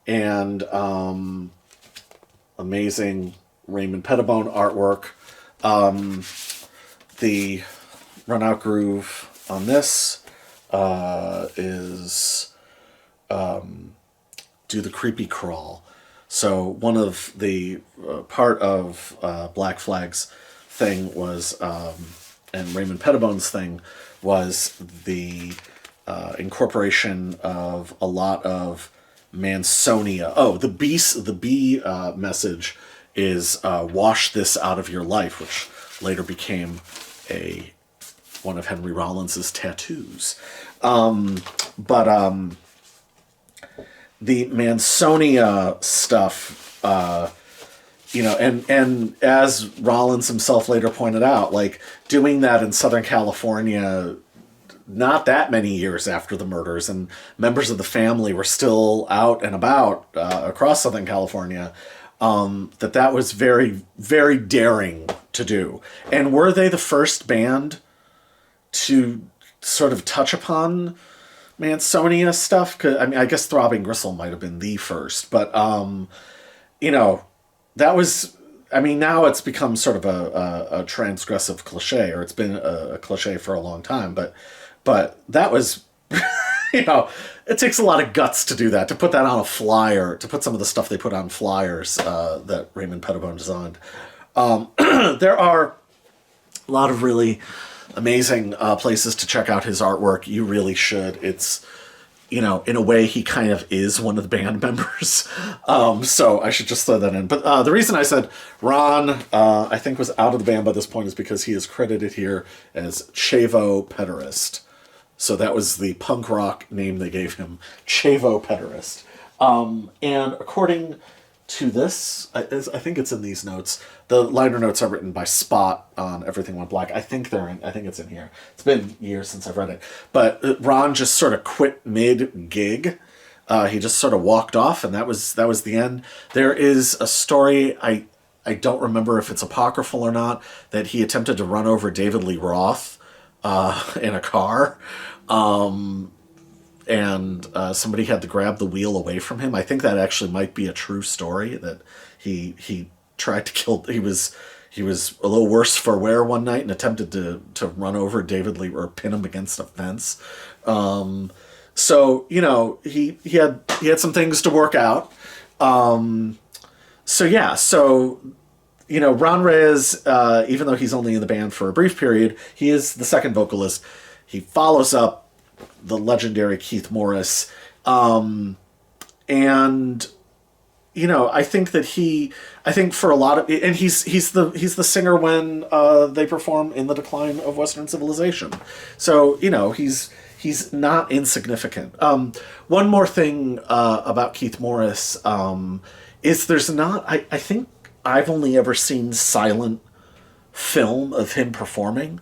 and amazing Raymond Pettibone artwork. The run out groove on this is Do the Creepy Crawl. So one of the part of Black Flag's thing was, and Raymond Pettibone's thing was the incorporation of a lot of Mansonia. Oh, the B message is wash this out of your life, which later became one of Henry Rollins's tattoos. But the Mansonia stuff, and as Rollins himself later pointed out, like doing that in Southern California not that many years after the murders, and members of the family were still out and about across Southern California, that was very, very daring to do. And were they the first band to sort of touch upon Mansonia stuff? 'Cause, I guess Throbbing Gristle might have been the first, but you know, that was. I mean, now it's become sort of a transgressive cliche, or it's been a cliche for a long time. But that was, you know, it takes a lot of guts to do that, to put that on a flyer, to put some of the stuff they put on flyers that Raymond Pettibone designed. There are a lot of really amazing places to check out his artwork. You really should. It's, you know, in a way, he kind of is one of the band members. So I should just throw that in. But the reason I said Ron, I think, was out of the band by this point is because he is credited here as Chavo Pederast. So that was the punk rock name they gave him, Chavo Pederast. And according to this, I think it's in these notes. The liner notes are written by Spot on Everything Went Black. I think it's in here. It's been years since I've read it. But Ron just sort of quit mid-gig. He just sort of walked off, and that was the end. There is a story, I don't remember if it's apocryphal or not, that he attempted to run over David Lee Roth in a car. And somebody had to grab the wheel away from him. I think that actually might be a true story, that he tried to kill. He was a little worse for wear one night and attempted to run over David Lee or pin him against a fence. So you know, he had some things to work out. So yeah, so you know, Ron Reyes, even though he's only in the band for a brief period, he is the second vocalist. He follows up the legendary Keith Morris. And, you know, I think for a lot of, and he's the singer when they perform In the Decline of Western Civilization. So, you know, he's not insignificant. One more thing about Keith Morris is there's not, I think I've only ever seen silent film of him performing.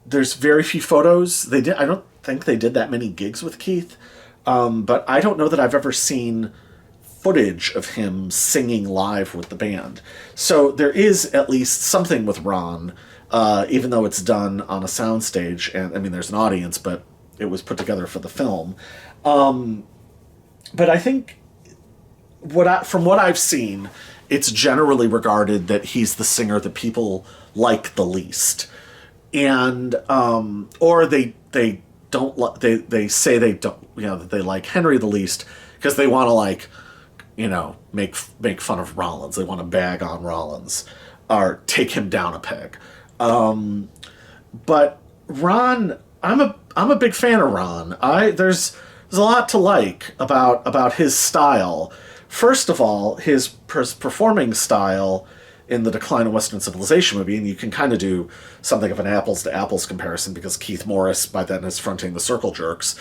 There's very few photos. I don't think they did that many gigs with Keith. But I don't know that I've ever seen footage of him singing live with the band. So there is at least something with Ron, even though it's done on a soundstage. And I mean, there's an audience, but it was put together for the film. But I think from what I've seen, it's generally regarded that he's the singer that people like the least. And or they don't, they say they don't, you know, that they like Henry the least because they want to, like, you know, make fun of Rollins. They want to bag on Rollins or take him down a peg. But Ron, I'm a big fan of Ron. There's a lot to like about his style. First of all, his performing style in the Decline of Western Civilization movie, and you can kind of do something of an apples to apples comparison because Keith Morris by then is fronting the Circle Jerks.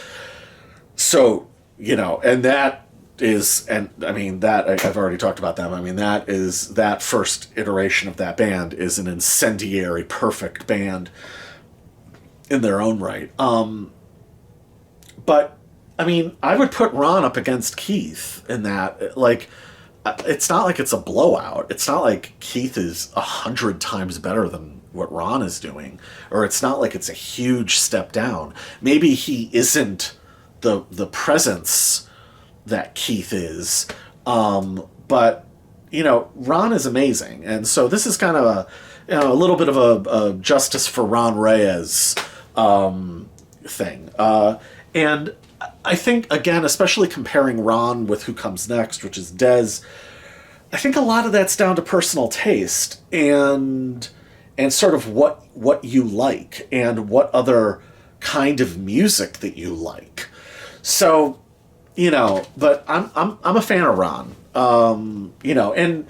So, you know, and that is, and I mean, that, I've already talked about them. I mean, that first iteration of that band is an incendiary, perfect band in their own right. But, I mean, I would put Ron up against Keith in that, like, it's not like it's a blowout. It's not like Keith is 100 times better than what Ron is doing, or it's not like it's a huge step down. Maybe he isn't the presence that Keith is, but you know, Ron is amazing, and so this is kind of a little bit of a justice for Ron Reyes thing, and I think, again, especially comparing Ron with who comes next, which is Dez, I think a lot of that's down to personal taste and sort of what you like and what other kind of music that you like. So, you know, but I'm a fan of Ron. You know, and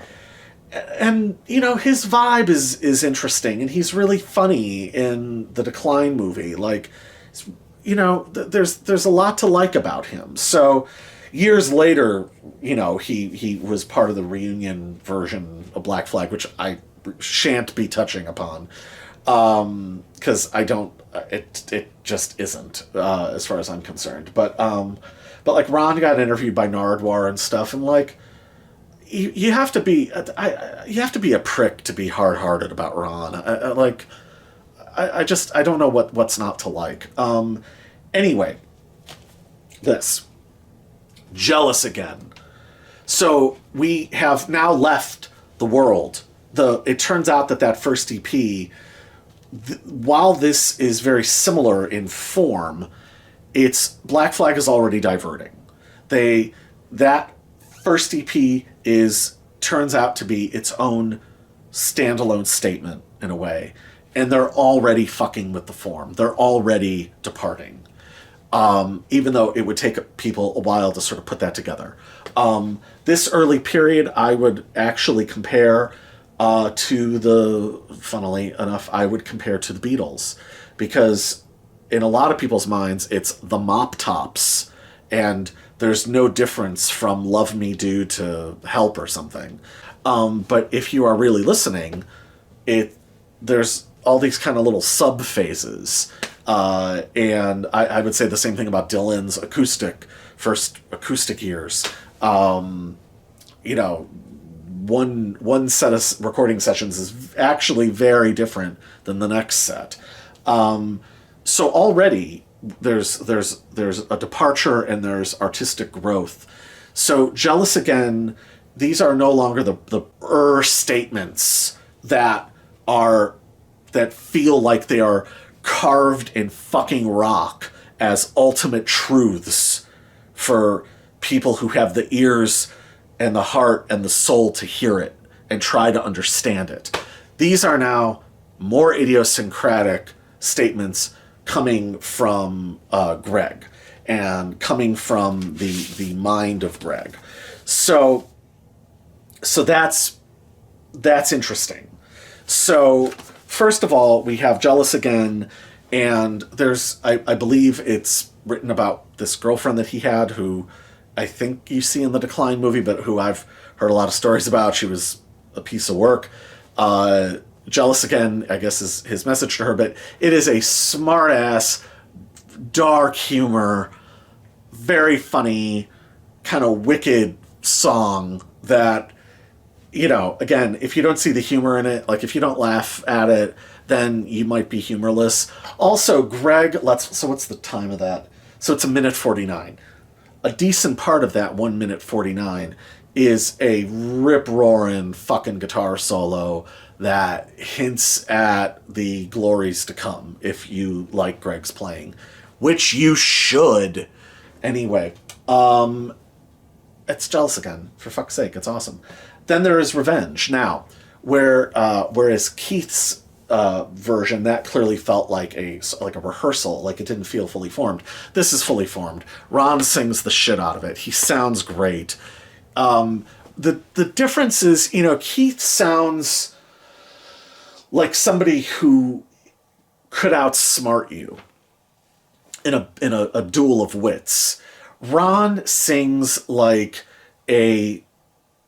you know, his vibe is interesting, and he's really funny in the Decline movie. Like, you know, there's a lot to like about him. So years later, you know, he was part of the reunion version of Black Flag, which I shan't be touching upon, because it just isn't, as far as I'm concerned. But like, Ron got interviewed by Nardwuar and stuff, and like, you have to be a prick to be hard-hearted about Ron. I don't know what's not to like. Anyway, this. Jealous Again. So we have now left the world. It turns out that first EP, while this is very similar in form, it's Black Flag is already diverting. That first EP turns out to be its own standalone statement in a way, and they're already fucking with the form. They're already departing. Even though it would take people a while to sort of put that together. This early period I would actually compare funnily enough, I would compare to the Beatles. Because in a lot of people's minds, it's the Mop Tops, and there's no difference from Love Me Do to Help or something. But if you are really listening, there's all these kind of little sub-phases. And I would say the same thing about Dylan's first acoustic years. One set of recording sessions is actually very different than the next set. So already there's a departure and there's artistic growth. So Jealous Again, these are no longer the statements that feel like they are carved in fucking rock as ultimate truths for people who have the ears and the heart and the soul to hear it and try to understand it. These are now more idiosyncratic statements coming from Greg and coming from the mind of Greg. So that's interesting. So first of all, we have Jealous Again, and there's, I believe it's written about this girlfriend that he had who I think you see in the Decline movie, but who I've heard a lot of stories about. She was a piece of work. Jealous Again, I guess, is his message to her, but it is a smart-ass, dark humor, very funny, kind of wicked song that, again, if you don't see the humor in it, like if you don't laugh at it, then you might be humorless. Also, Greg, so what's the time of that? So it's 1:49. A decent part of that 1:49 is a rip-roaring fucking guitar solo that hints at the glories to come if you like Greg's playing, which you should. Anyway, it's Jealous Again, for fuck's sake, it's awesome. Then there is Revenge. Now, whereas Keith's version, that clearly felt like a rehearsal, like it didn't feel fully formed. This is fully formed. Ron sings the shit out of it. He sounds great. The difference is, Keith sounds like somebody who could outsmart you in a duel of wits. Ron sings like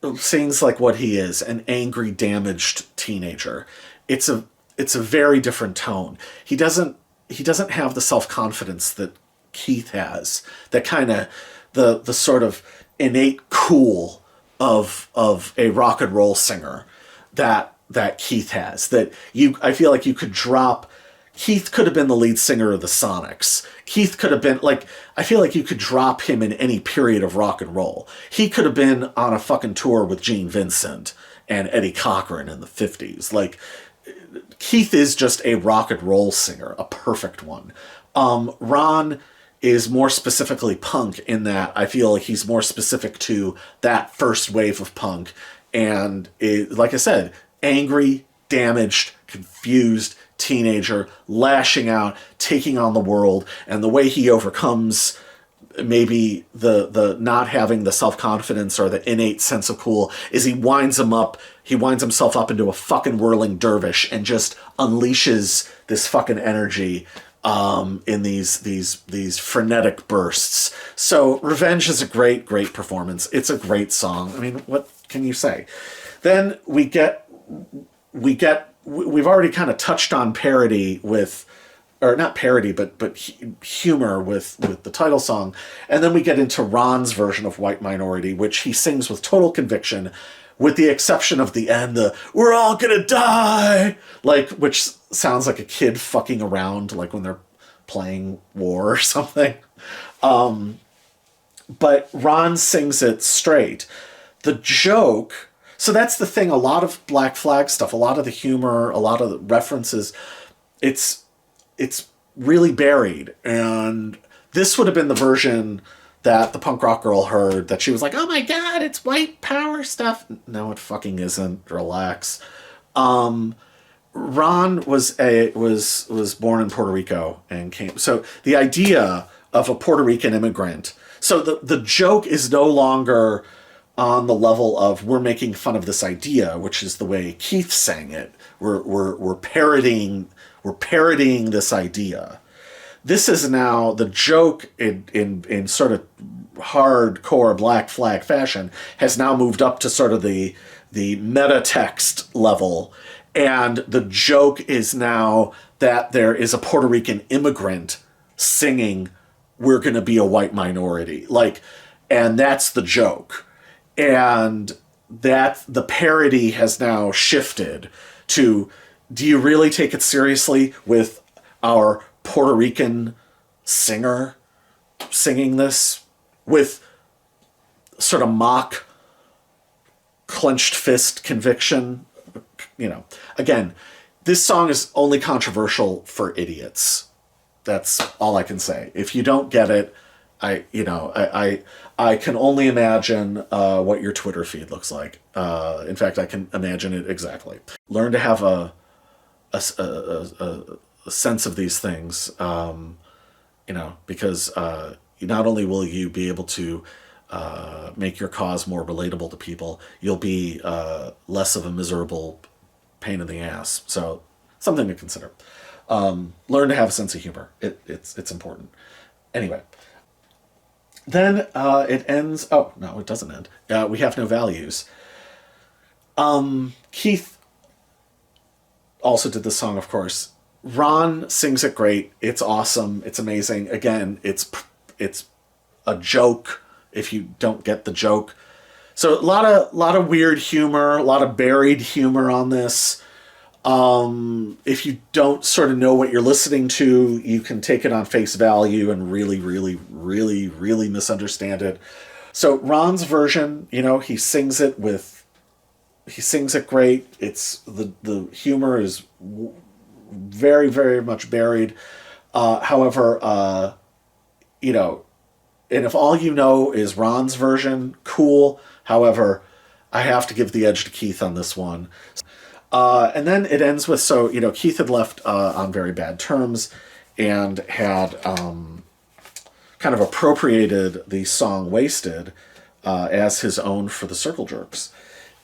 what he is, an angry, damaged teenager. It's a very different tone. He doesn't have the self-confidence that Keith has, that kind of the sort of innate cool of a rock and roll singer that Keith has. I feel like you could drop. Keith could have been the lead singer of the Sonics. Keith could have been, I feel like you could drop him in any period of rock and roll. He could have been on a fucking tour with Gene Vincent and Eddie Cochran in the 50s. Keith is just a rock and roll singer, a perfect one. Ron is more specifically punk in that I feel like he's more specific to that first wave of punk. And like I said, angry, damaged, confused teenager, lashing out, taking on the world, and the way he overcomes maybe the not having the self-confidence or the innate sense of cool is he winds himself up into a fucking whirling dervish and just unleashes this fucking energy in these frenetic bursts. So Revenge is a great performance. It's a great song. I mean, what can you say? Then we've already kind of touched on parody or not parody, but humor with the title song. And then we get into Ron's version of White Minority, which he sings with total conviction, with the exception of the end, we're all gonna die, which sounds like a kid fucking around, like when they're playing war or something. but Ron sings it straight. The joke, so that's the thing, a lot of Black Flag stuff, a lot of the humor, a lot of the references, it's it's really buried. And this would have been the version that the punk rock girl heard, that she was like, oh my god, it's white power stuff. No, it fucking isn't. Relax. Ron was born in Puerto Rico and came. So the idea of a Puerto Rican immigrant. So the joke is no longer on the level of we're making fun of this idea, which is the way Keith sang it. We're parodying this idea. This is now the joke in sort of hardcore Black Flag fashion has now moved up to sort of the meta text level. And the joke is now that there is a Puerto Rican immigrant singing, we're going to be a white minority. Like, and that's the joke. And that the parody has now shifted to, do you really take it seriously with our Puerto Rican singer singing this with sort of mock clenched fist conviction? You know, again, this song is only controversial for idiots. That's all I can say. If you don't get it, I can only imagine what your Twitter feed looks like. In fact, I can imagine it exactly. Learn to have a sense of these things, because not only will you be able to make your cause more relatable to people, you'll be less of a miserable pain in the ass. So something to consider. Learn to have a sense of humor. It's important. Anyway, then it ends. Oh no, it doesn't end. We have no values. Keith also did this song, of course. Ron sings it great. It's awesome. It's amazing. Again, it's a joke if you don't get the joke. So a lot of weird humor, a lot of buried humor on this. If you don't sort of know what you're listening to, you can take it on face value and really, really, really, really misunderstand it. So Ron's version, he sings it great. It's the humor is very, very much buried. However, and if all you know is Ron's version, cool. However, I have to give the edge to Keith on this one. And then it ends with, Keith had left on very bad terms and had kind of appropriated the song Wasted as his own for the Circle Jerks.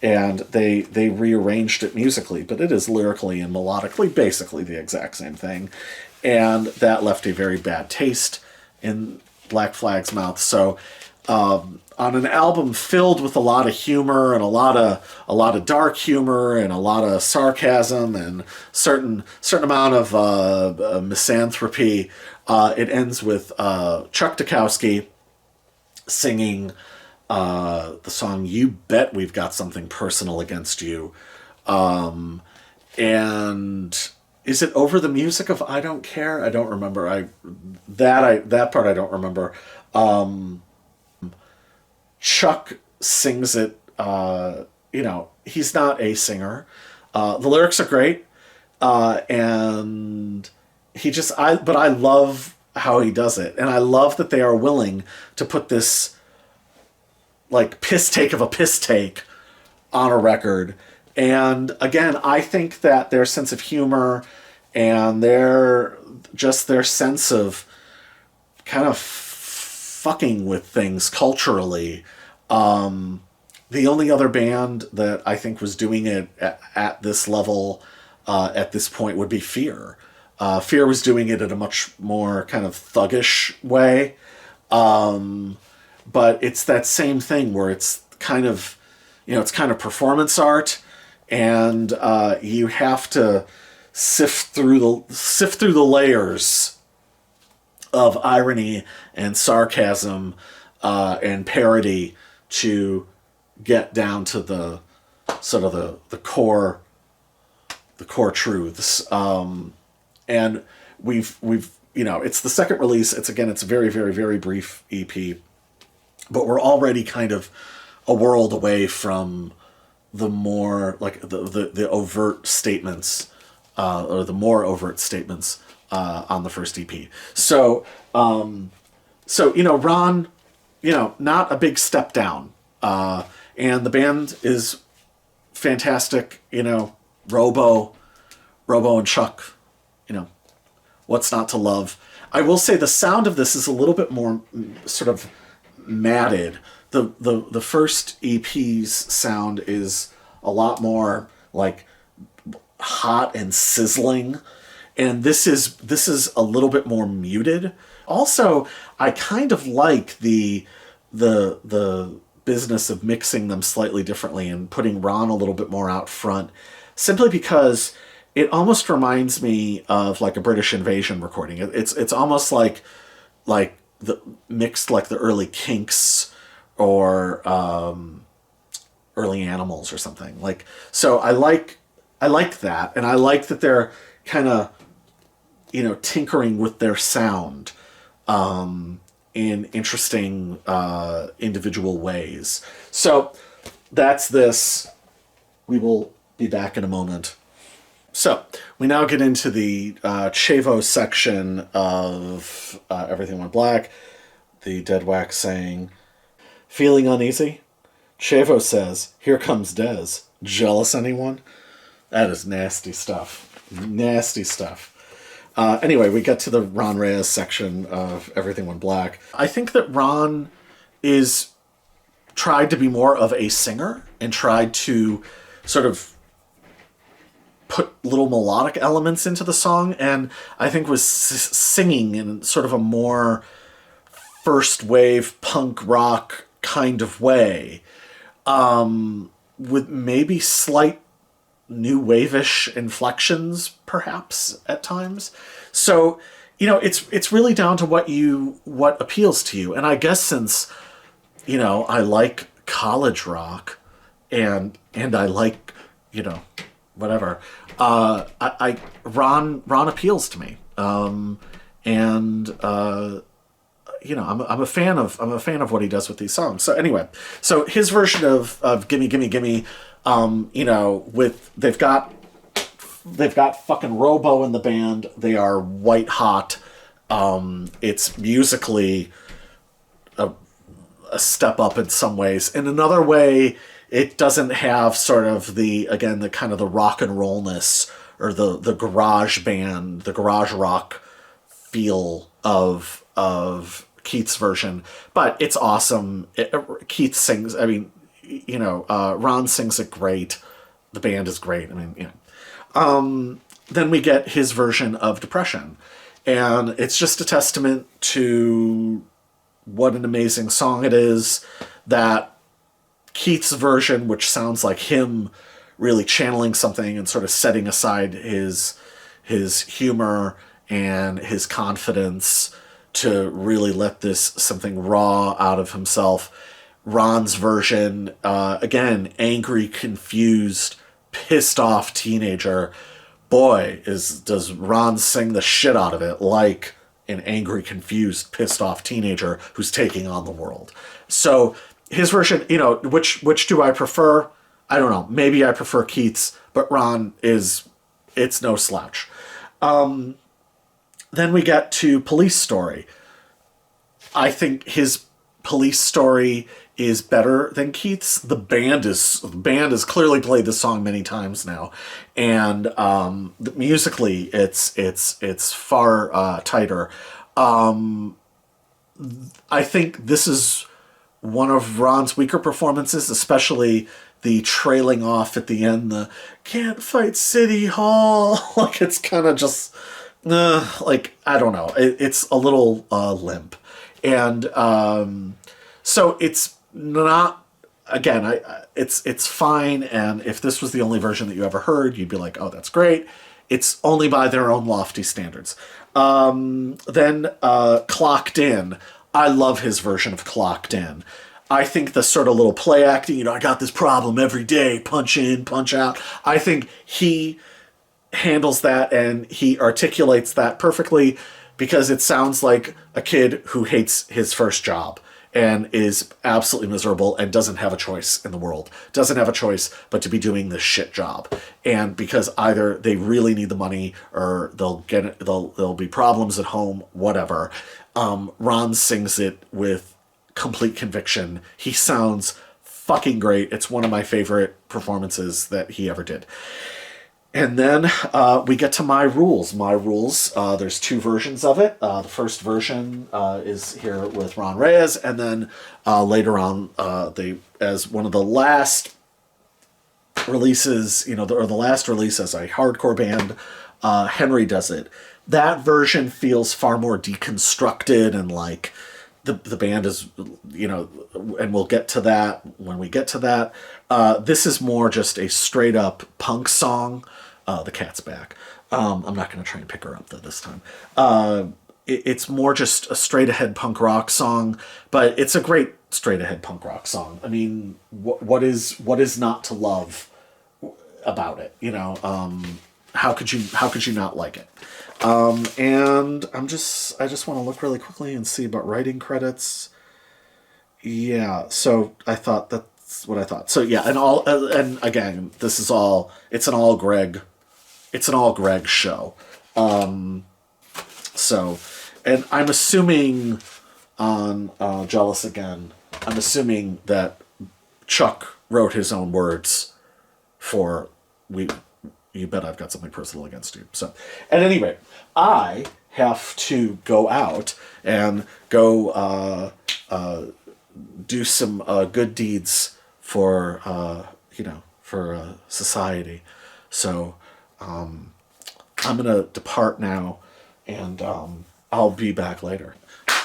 And they rearranged it musically, but it is lyrically and melodically basically the exact same thing. And that left a very bad taste in Black Flag's mouth. So on an album filled with a lot of humor and a lot of dark humor and a lot of sarcasm and certain amount of misanthropy, it ends with Chuck Dukowski singing the song "You Bet We've Got Something Personal Against You," and is it over the music of "I Don't Care"? I don't remember. That part I don't remember. Chuck sings it. He's not a singer. The lyrics are great, and but I love how he does it, and I love that they are willing to put this like piss take of a piss take on a record. And again, I think that their sense of humor and their sense of kind of fucking with things culturally. The only other band that I think was doing it at this level at this point would be Fear. Fear was doing it in a much more kind of thuggish way. But it's that same thing where it's kind of, it's kind of performance art, and you have to sift through the layers of irony and sarcasm and parody to get down to the sort of the core truths. And we've it's the second release. It's a very, very, very brief EP. but we're already kind of a world away from the more like the overt statements, or the more overt statements on the first EP. So Ron, not a big step down, and the band is fantastic. Robo and Chuck, what's not to love. I will say the sound of this is a little bit more sort of matted. The first EP's sound is a lot more like hot and sizzling, and this is a little bit more muted. Also, I kind of like the business of mixing them slightly differently and putting Ron a little bit more out front, simply because it almost reminds me of like a British Invasion recording. It's almost like the mixed like the early Kinks or early Animals or something. Like, so I like that, and I like that they're kind of tinkering with their sound in interesting individual ways. So that's this. We will be back in a moment. So we now get into the Chavo section of Everything Went Black. The Dead Wax saying, "Feeling uneasy?" Chavo says, "Here comes Dez. Jealous anyone?" That is nasty stuff. Nasty stuff. Anyway, we get to the Ron Reyes section of Everything Went Black. I think that Ron is tried to be more of a singer and tried to sort of put little melodic elements into the song, and I think was singing in sort of a more first wave punk rock kind of way, with maybe slight new wave-ish inflections perhaps at times. So it's really down to what appeals to you. And I guess since I like college rock and I like whatever, Ron appeals to me, and I'm a fan of what he does with these songs. So anyway, so his version of Gimme Gimme Gimme, with they've got fucking Robo in the band. They are white hot. It's musically a step up in some ways. In another way, it doesn't have sort of the kind of the rock and rollness or the garage band, the garage rock feel of Keith's version, but it's awesome. Keith sings. I mean, Ron sings it great. The band is great. I mean, then we get his version of Depression, and it's just a testament to what an amazing song it is. That Keith's version, which sounds like him really channeling something and sort of setting aside his humor and his confidence to really let this something raw out of himself. Ron's version, again, angry, confused, pissed off teenager. Boy, does Ron sing the shit out of it like an angry, confused, pissed off teenager who's taking on the world. So his version, which do I prefer? I don't know. Maybe I prefer Keith's, but Ron it's no slouch. Then we get to Police Story. I think his Police Story is better than Keith's. The band has clearly played this song many times now, and musically it's far tighter. I think this is one of Ron's weaker performances, especially the trailing off at the end. The "Can't Fight City Hall," like it's kind of just. I don't know. It's a little limp. And so it's not, again, it's fine. And if this was the only version that you ever heard, you'd be like, oh, that's great. It's only by their own lofty standards. Then Clocked In. I love his version of Clocked In. I think the sort of little play acting, I got this problem every day, punch in, punch out. I think he handles that and he articulates that perfectly, because it sounds like a kid who hates his first job and is absolutely miserable and doesn't have a choice in the world. Doesn't have a choice but to be doing this shit job. And because either they really need the money or there'll be problems at home, whatever. Ron sings it with complete conviction. He sounds fucking great. It's one of my favorite performances that he ever did. And then we get to My Rules. My Rules, there's two versions of it. The first version is here with Ron Reyes, and then later on, as one of the last releases, or the last release as a hardcore band, Henry does it. That version feels far more deconstructed and like the band is, and we'll get to that when we get to that. This is more just a straight up punk song. The cat's back. I'm not going to try and pick her up this time. It's more just a straight ahead punk rock song, but it's a great straight ahead punk rock song. I mean, what is not to love about it? How could you not like it? And I just want to look really quickly and see about writing credits. Yeah, so I thought that's what I thought. So yeah, and again, it's an all Greg show. So, and I'm assuming on Jealous Again, I'm assuming that Chuck wrote his own words for You Bet I've Got Something Personal Against You. So, at any rate, I have to go out and go do some good deeds for society. So I'm gonna depart now, and I'll be back later.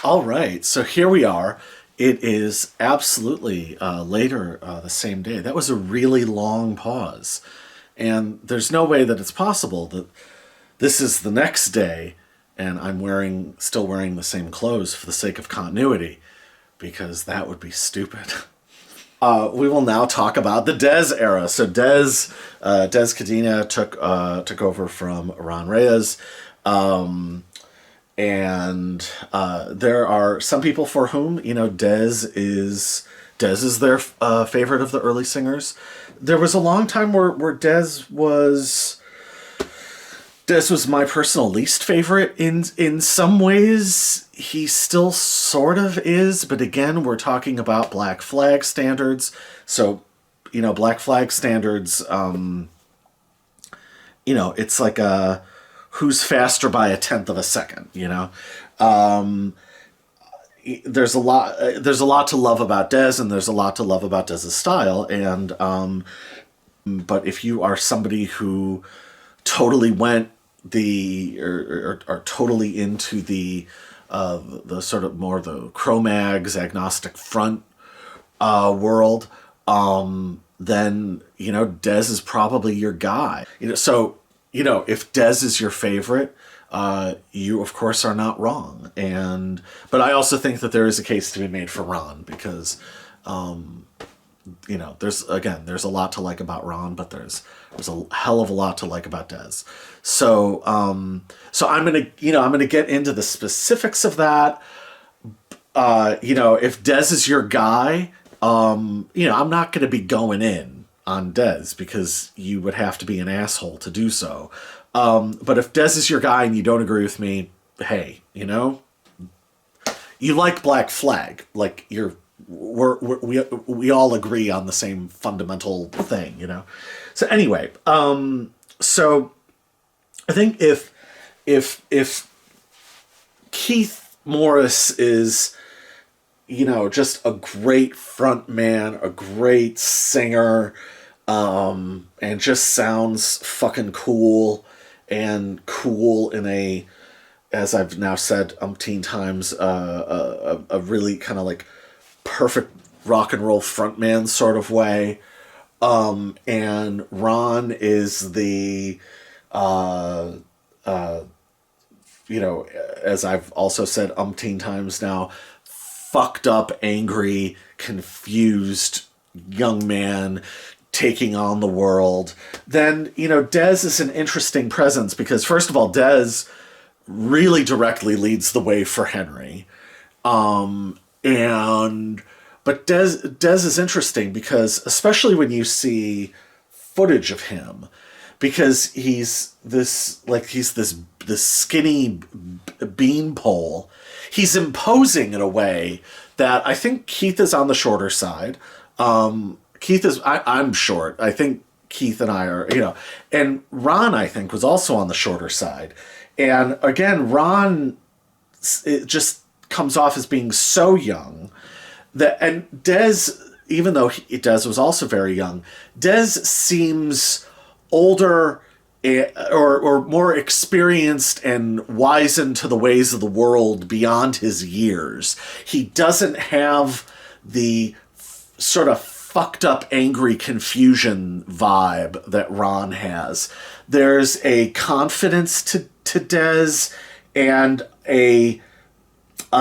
All right, so here we are. It is absolutely later the same day. That was a really long pause, and there's no way that it's possible that this is the next day and I'm still wearing the same clothes for the sake of continuity, because that would be stupid. We will now talk about the Dez era. So Dez Cadena took over from Ron Reyes, and there are some people for whom Dez is their favorite of the early singers. There was a long time where Dez was my personal least favorite. In some ways, he still sort of is, but again, we're talking about Black Flag standards. So, Black Flag standards, it's like who's faster by a tenth of a second, There's a lot to love about Dez, and there's a lot to love about Dez's style, and but if you are somebody who totally went are totally into the sort of more the Cro-Mags agnostic front world, then Dez is probably your guy. So if Dez is your favorite, you of course are not wrong. But I also think that there is a case to be made for Ron, because there's a lot to like about Ron, but there's a hell of a lot to like about Dez. So I'm gonna get into the specifics of that. If Dez is your guy, I'm not gonna be going in on Dez, because you would have to be an asshole to do so. But if Dez is your guy and you don't agree with me, hey, you like Black Flag, like we all agree on the same fundamental thing, So anyway, so I think if Keith Morris is, just a great front man, a great singer, and just sounds fucking cool, and cool in a, as I've now said umpteen times, a really kind of like perfect rock and roll frontman sort of way. And Ron is the, as I've also said umpteen times now, fucked up, angry, confused young man taking on the world. Then, Dez is an interesting presence, because first of all, Dez really directly leads the way for Henry. And but Des is interesting because especially when you see footage of him, because he's this skinny beanpole. He's imposing in a way that I think Keith is on the shorter side. Keith is I'm short. I think Keith and I are, and Ron I think was also on the shorter side. And again, Ron, it just comes off as being so young that, and Des, even though Des was also very young, Des seems older, or more experienced and wizened to the ways of the world beyond his years. He doesn't have the sort of fucked up, angry confusion vibe that Ron has. There's a confidence to Des and a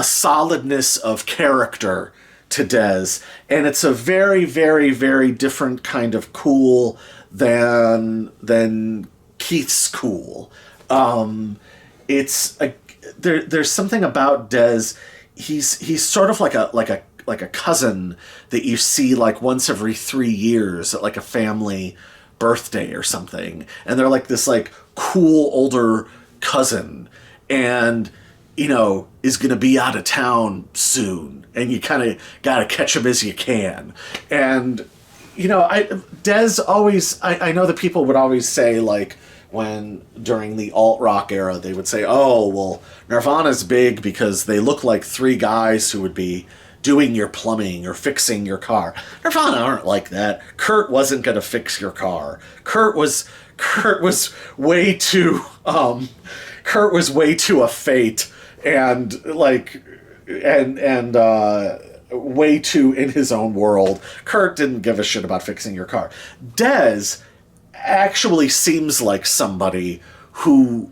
solidness of character to Des, and it's a very, very, very different kind of cool than Keith's cool. There's something about Des. He's sort of like a cousin that you see like once every 3 years at like a family birthday or something, and they're like this like cool older cousin, and is going to be out of town soon, and you kind of got to catch him as you can. And Des always, I know that people would always say, like, when during the alt rock era they would say, oh well, Nirvana's big because they look like 3 guys who would be doing your plumbing or fixing your car. Nirvana aren't like that. Kurt wasn't going to fix your car. Kurt was way too a fate, and like and way too in his own world. Kurt didn't give a shit about fixing your car. Des actually seems like somebody who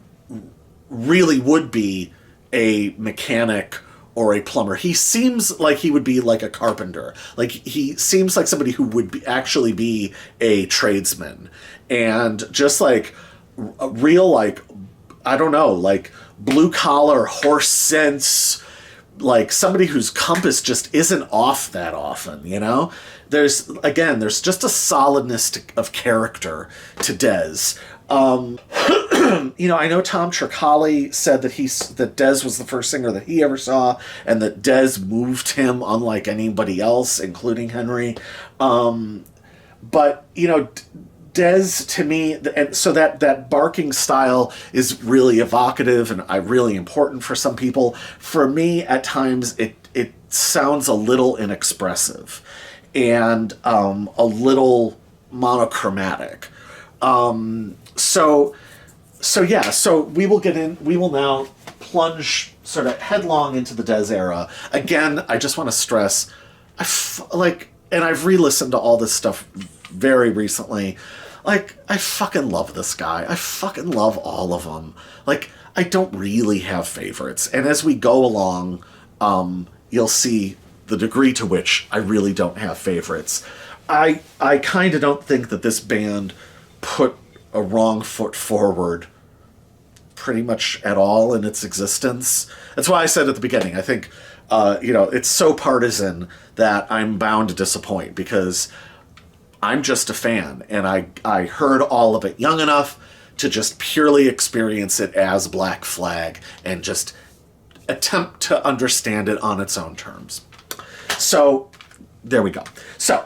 really would be a mechanic or a plumber. He seems like he would be like a carpenter. Like, he seems like somebody who would actually be a tradesman. And just like a real, like, I don't know, like blue collar horse sense, like somebody whose compass just isn't off that often, There's just a solidness of character to Des. I know Tom Tricali said that Des was the first singer that he ever saw, and that Des moved him unlike anybody else, including Henry. But Des, to me, and so that barking style is really evocative and really important for some people. For me, at times, it sounds a little inexpressive and a little monochromatic. So we will now plunge sort of headlong into the Des era. Again, I just want to stress, and I've re-listened to all this stuff very recently. Like, I fucking love this guy. I fucking love all of them. Like, I don't really have favorites. And as we go along, you'll see the degree to which I really don't have favorites. I kind of don't think that this band put a wrong foot forward pretty much at all in its existence. That's why I said at the beginning, I think, it's so partisan that I'm bound to disappoint, because I'm just a fan, and I heard all of it young enough to just purely experience it as Black Flag and just attempt to understand it on its own terms. So, there we go. So,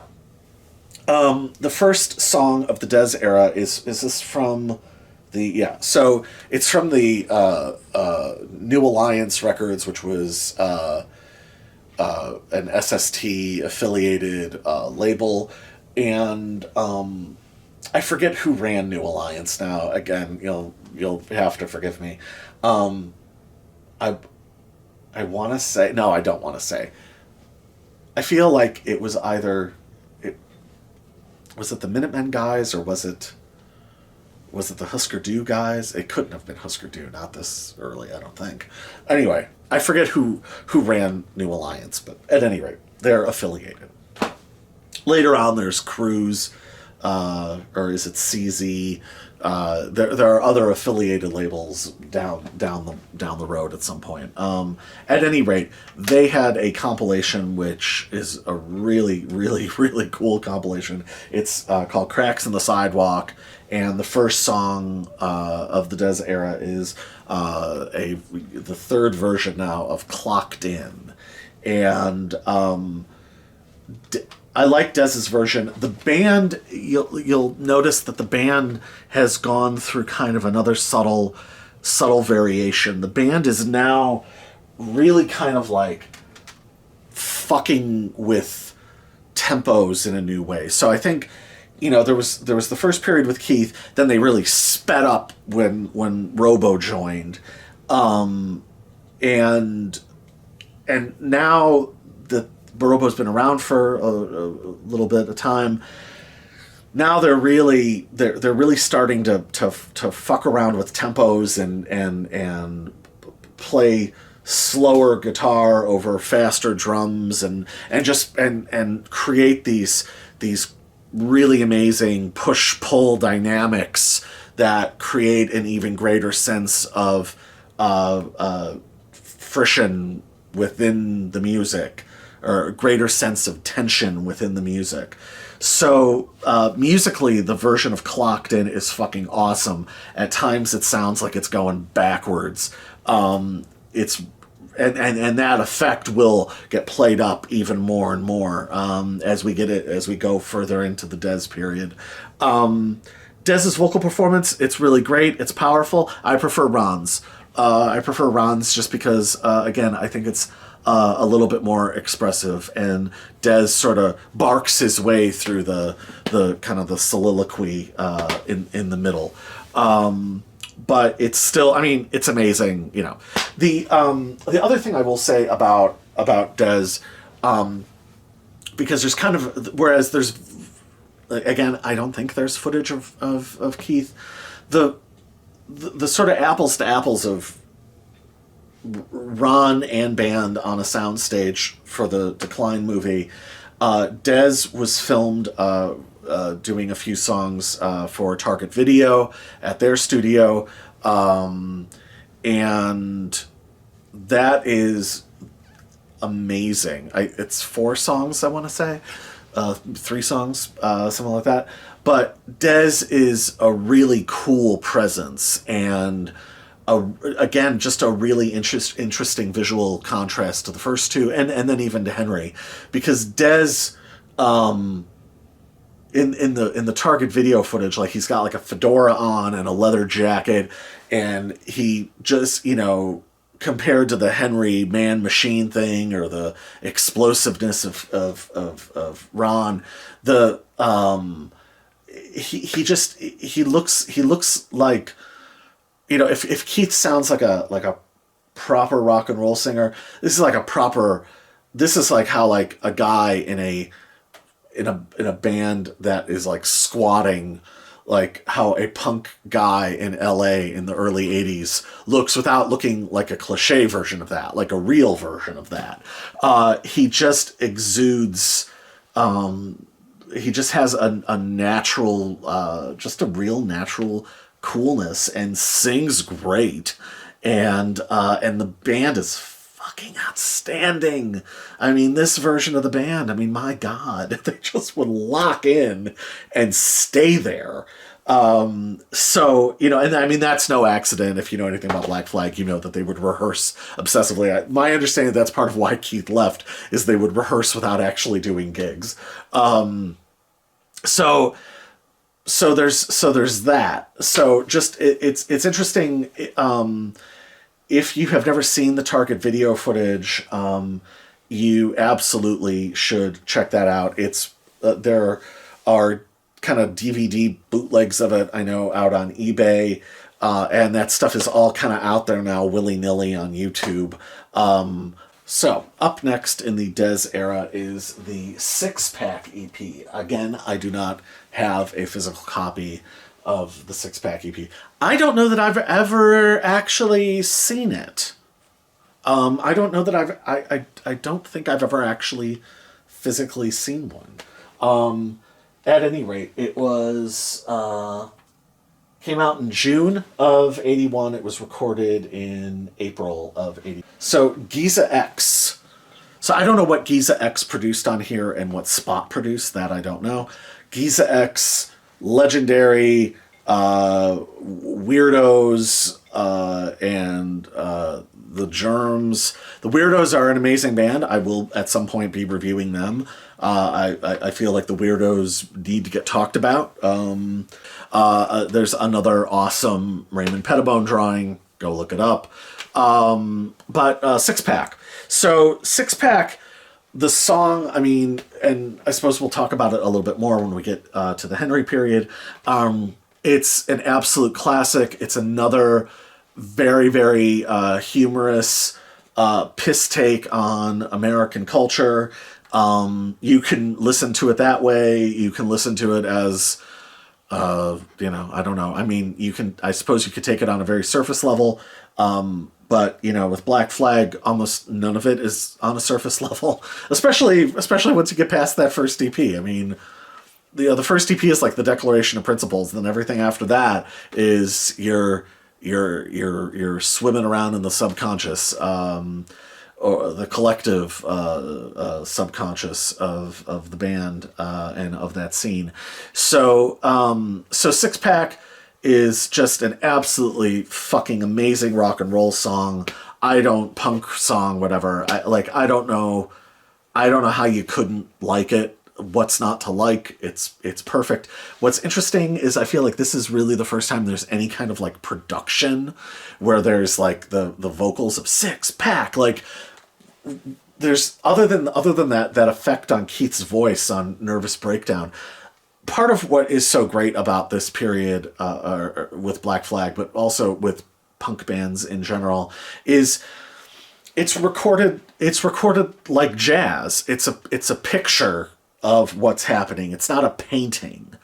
the first song of the Des era is this from so it's from the New Alliance Records, which was an SST affiliated label. And I forget who ran New Alliance now. Again, you'll have to forgive me. I want to say, no, I don't want to say. I feel like it was was it the Minutemen guys, or was it the Husker Du guys? It couldn't have been Husker Du, not this early, I don't think. Anyway, I forget who ran New Alliance, but at any rate, they're affiliated. Later on, there's Cruz, or is it CZ? There are other affiliated labels down the road at some point. At any rate, they had a compilation which is a really really really cool compilation. It's called "Cracks in the Sidewalk," and the first song of the Des era is the third version now of "Clocked In," and I like Dez's version. The band, you'll notice that the band has gone through kind of another subtle variation. The band is now really kind of like fucking with tempos in a new way. So I think, there was the first period with Keith, then they really sped up when Robo joined, and now the Robo's been around for a little bit of time. Now they're really starting to fuck around with tempos and play slower guitar over faster drums and create these really amazing push-pull dynamics that create an even greater sense of friction within the music, or a greater sense of tension within the music. So musically, the version of "Clocked In" is fucking awesome. At times it sounds like it's going backwards. It's and that effect will get played up even more and more as we go further into the Dez period. Dez's vocal performance, it's really great. It's powerful. I prefer Ron's. Just because, again, I think it's a little bit more expressive, and Dez sort of barks his way through the kind of the soliloquy in the middle. But it's still, it's amazing. The other thing I will say about Dez, because there's kind of, whereas there's, again, I don't think there's footage of Keith, the sort of apples to apples of Ron and band on a soundstage for the Decline movie. Dez was filmed doing a few songs for Target Video at their studio, and that is amazing. It's 4 songs, I want to say, 3 songs, something like that. But Dez is a really cool presence, and again, just a really interesting visual contrast to the first two, and then even to Henry, because Dez, in the Target Video footage, like, he's got like a fedora on and a leather jacket, and he just, compared to the Henry man-machine thing or the explosiveness of Ron, he looks like, if Keith sounds like a proper rock and roll singer, this is like how like a guy in a band that is like squatting, like how a punk guy in LA in the early 80s looks, without looking like a cliche version of that, like a real version of that. He just exudes, he just has a natural, just a real natural coolness, and sings great, and the band is fucking outstanding. This version of the band, my God, they just would lock in and stay there. So, and that's no accident. If you know anything about Black Flag, you know that they would rehearse obsessively. My understanding, that's part of why Keith left, is they would rehearse without actually doing gigs. So there's that. So just it's interesting. If you have never seen the Target Video footage, you absolutely should check that out. It's there are kind of DVD bootlegs of it, I know, out on eBay, and that stuff is all kind of out there now willy-nilly on YouTube. So, up next in the Dez era is the 6-pack EP. Again, I do not have a physical copy of the 6-pack EP. I don't know that I've ever actually seen it. I don't know that I don't think I've ever actually physically seen one. at any rate, it was came out in June of '81. It was recorded in April of '80. So Giza X. So I don't know what Giza X produced on here and what Spot produced. That I don't know. Giza X, legendary Weirdos, and the Germs. The Weirdos are an amazing band. I will at some point be reviewing them. I feel like the Weirdos need to get talked about. There's another awesome Raymond Pettibone drawing. Go look it up. But Six Pack. So Six Pack, the song, I mean, and I suppose we'll talk about it a little bit more when we get to the Henry period. It's an absolute classic. It's another very, very humorous piss take on American culture. You can listen to it that way. You can listen to it as, I don't know. I mean, I suppose you could take it on a very surface level. But, with Black Flag, almost none of it is on a surface level, especially once you get past that first EP. I mean, the first EP is like the Declaration of Principles, and then everything after that is you're swimming around in the subconscious, or the collective subconscious of the band and of that scene. So Six Pack is just an absolutely fucking amazing rock and roll song. Punk song, whatever. I don't know how you couldn't like it. What's not to like? It's perfect. What's interesting is I feel like this is really the first time there's any kind of like production where there's like the vocals of Six Pack. Like there's other than that effect on Keith's voice on Nervous Breakdown. Part of what is so great about this period with Black Flag, but also with punk bands in general, is it's recorded like jazz. It's a picture of what's happening. It's not a painting,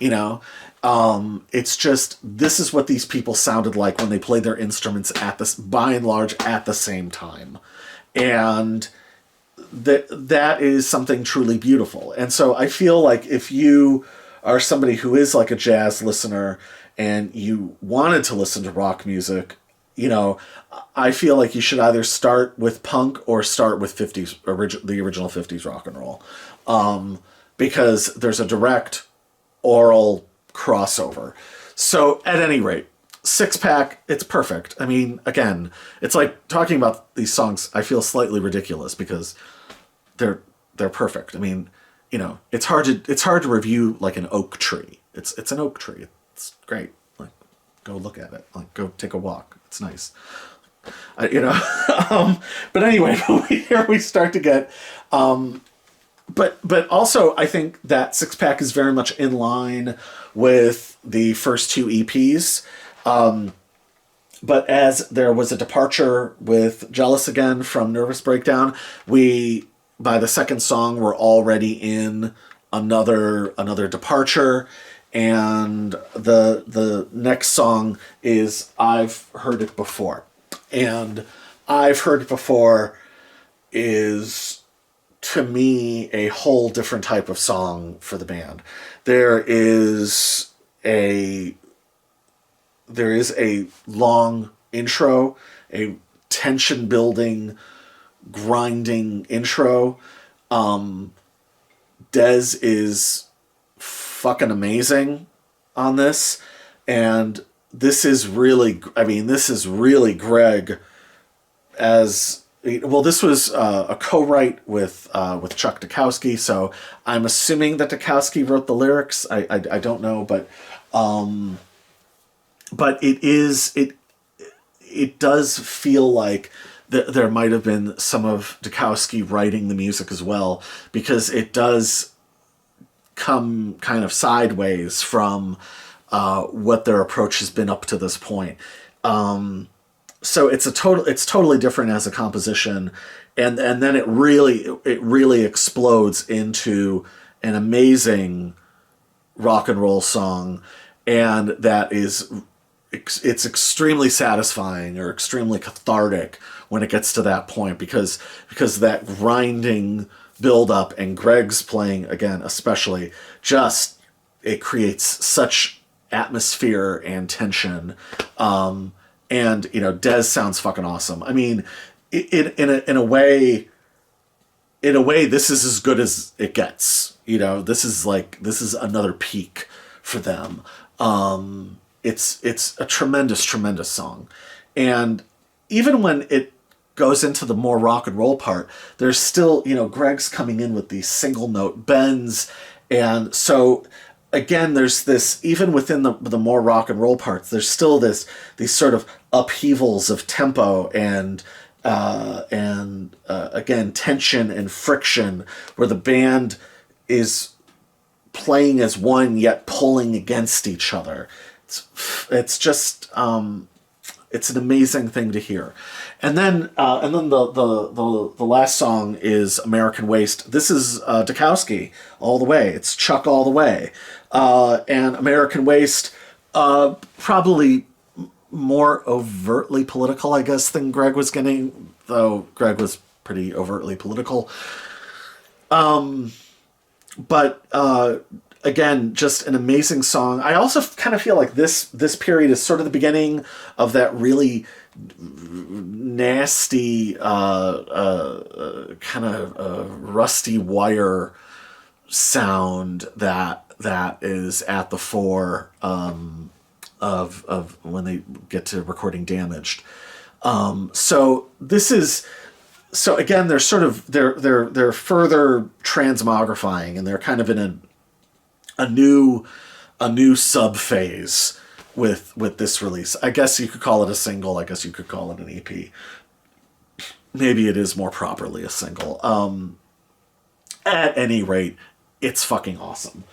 It's just, this is what these people sounded like when they played their instruments by and large at the same time. And that is something truly beautiful. And so I feel like if you are somebody who is like a jazz listener and you wanted to listen to rock music, I feel like you should either start with punk or start with the original 50s rock and roll. Because there's a direct oral crossover. So at any rate, Six Pack, it's perfect. I mean, again, it's like talking about these songs, I feel slightly ridiculous because they're perfect. I mean, it's hard to review like an oak tree. It's an oak tree. It's great. Like, go look at it. Like, go take a walk. It's nice. But anyway, here we start to get, but also I think that Six Pack is very much in line with the first two EPs. But as there was a departure with Jealous Again from Nervous Breakdown, by the second song, we're already in another departure, and the next song is I've Heard It Before. And I've Heard It Before is, to me, a whole different type of song for the band. There is a long intro, a tension building, grinding intro. Dez is fucking amazing on this, and this is really Greg as well. This was a co-write with Chuck Dukowski, so I'm assuming that Dukowski wrote the lyrics. I don't know, but it does feel like there might have been some of Dukowski writing the music as well, because it does come kind of sideways from what their approach has been up to this point. So it's totally different as a composition, and then it really explodes into an amazing rock and roll song, and that is, it's extremely satisfying or extremely cathartic when it gets to that point, because that grinding build up, and Greg's playing again, especially, just it creates such atmosphere and tension. And Dez sounds fucking awesome. I mean, in a way, this is as good as it gets. This is another peak for them. It's a tremendous song, and even when it goes into the more rock and roll part, there's still Greg's coming in with these single note bends, and so again there's this, even within the more rock and roll parts, there's still these sort of upheavals of tempo and again tension and friction, where the band is playing as one yet pulling against each other. It's just it's an amazing thing to hear. And then the last song is American Waste. This is Dukowski all the way. It's Chuck all the way. And American Waste, probably more overtly political, I guess, than Greg was getting, though Greg was pretty overtly political. But again, just an amazing song. I also kind of feel like this period is sort of the beginning of that really nasty kind of rusty wire sound that is at the fore of when they get to recording Damaged. So again, they're sort of they're further transmogrifying, and they're kind of in a new sub phase with this release. I guess you could call it a single. I guess you could call it an EP. Maybe it is more properly a single. At any rate, it's fucking awesome.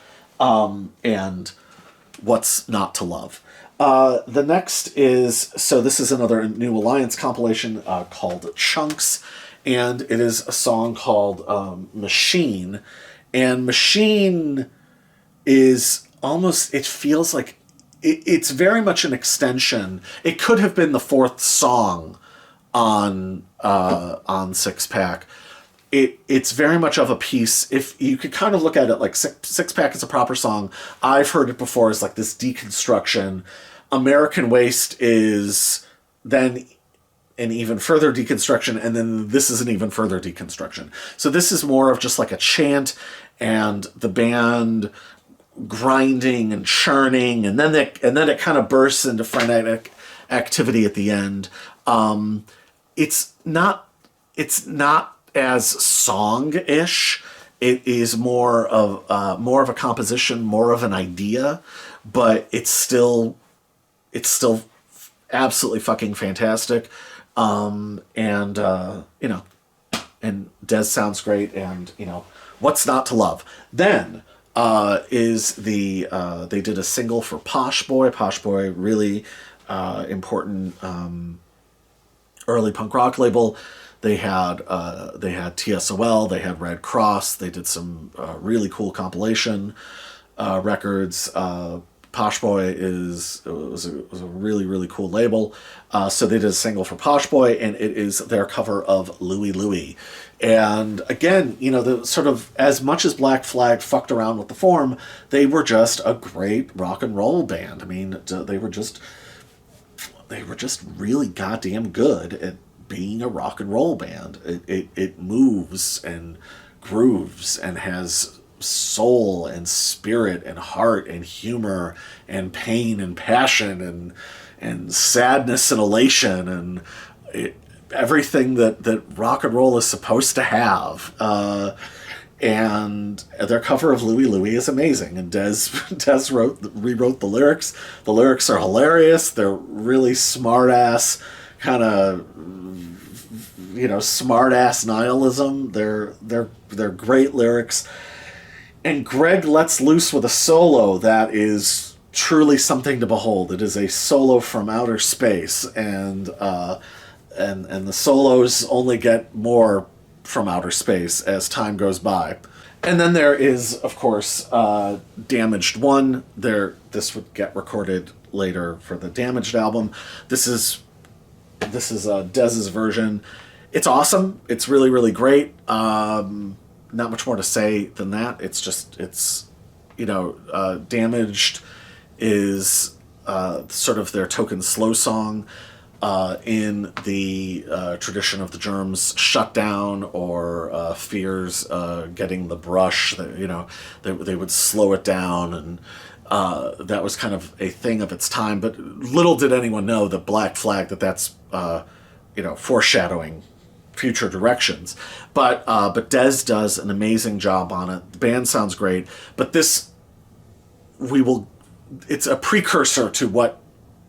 And what's not to love? The next is, this is another New Alliance compilation called Chunks, and it is a song called Machine. And Machine is almost, it feels like it's very much an extension. It could have been the fourth song on Six Pack. It's very much of a piece. If you could kind of look at it like Six Pack is a proper song. I've heard it before as like this deconstruction. American Waste is then an even further deconstruction, and then this is an even further deconstruction. So this is more of just like a chant and the band grinding and churning, and then it kind of bursts into frenetic activity at the end. It's not as song-ish. It is more of a composition, more of an idea, but it's still absolutely fucking fantastic. And Dez sounds great, and what's not to love? Then is they did a single for Posh Boy. Posh Boy, really important early punk rock label. They had TSOL, they had Red Cross, they did some really cool compilation records. Posh Boy was a really, really cool label. So they did a single for Posh Boy, and it is their cover of Louie Louie. And again, the sort of, as much as Black Flag fucked around with the form, they were just a great rock and roll band. I mean, they were just really goddamn good at being a rock and roll band. It moves and grooves and has soul and spirit and heart and humor and pain and passion and sadness and elation and everything that rock and roll is supposed to have. And their cover of Louie Louie is amazing. And Dez rewrote the lyrics. The lyrics are hilarious. They're really smart ass, kind of smart ass nihilism. They're great lyrics. And Greg lets loose with a solo that is truly something to behold. It is a solo from outer space, and the solos only get more from outer space as time goes by. And then there is, of course, Damaged 1. This would get recorded later for the Damaged album. This is Dez's version. It's awesome. It's really, really great. not much more to say than that. It's Damaged is sort of their token slow song in the tradition of the Germs. Shut Down or Fears getting the brush. They would slow it down, and that was kind of a thing of its time. But little did anyone know that Black Flag, that's foreshadowing future directions. But Dez does an amazing job on it. The band sounds great, but it's a precursor to what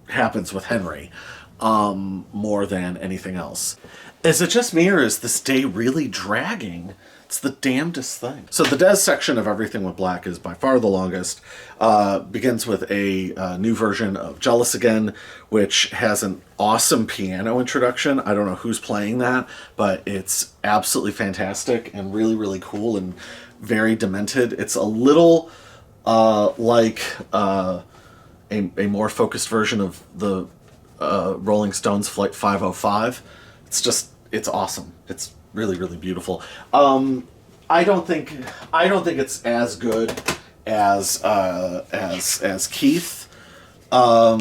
happens with Henry, more than anything else. Is it just me, or is this day really dragging? It's the damnedest thing. So the Dez section of Everything Went Black is by far the longest. Begins with a new version of Jealous Again, which has an awesome piano introduction. I don't know who's playing that, but it's absolutely fantastic and really, really cool and very demented. It's a little like a more focused version of the Rolling Stones' Flight 505. It's awesome. It's really, really beautiful. I don't think it's as good as Keith, or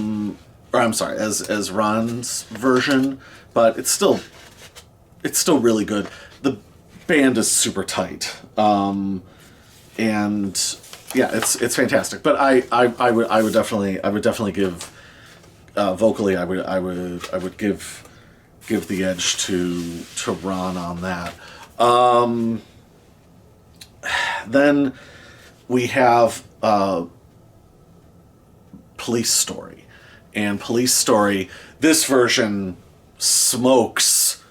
I'm sorry, as Ron's version, but it's still really good. The band is super tight, and yeah, it's fantastic. But I would definitely give vocally I would give the edge to Ron on that. Then we have Police Story. And Police Story, this version smokes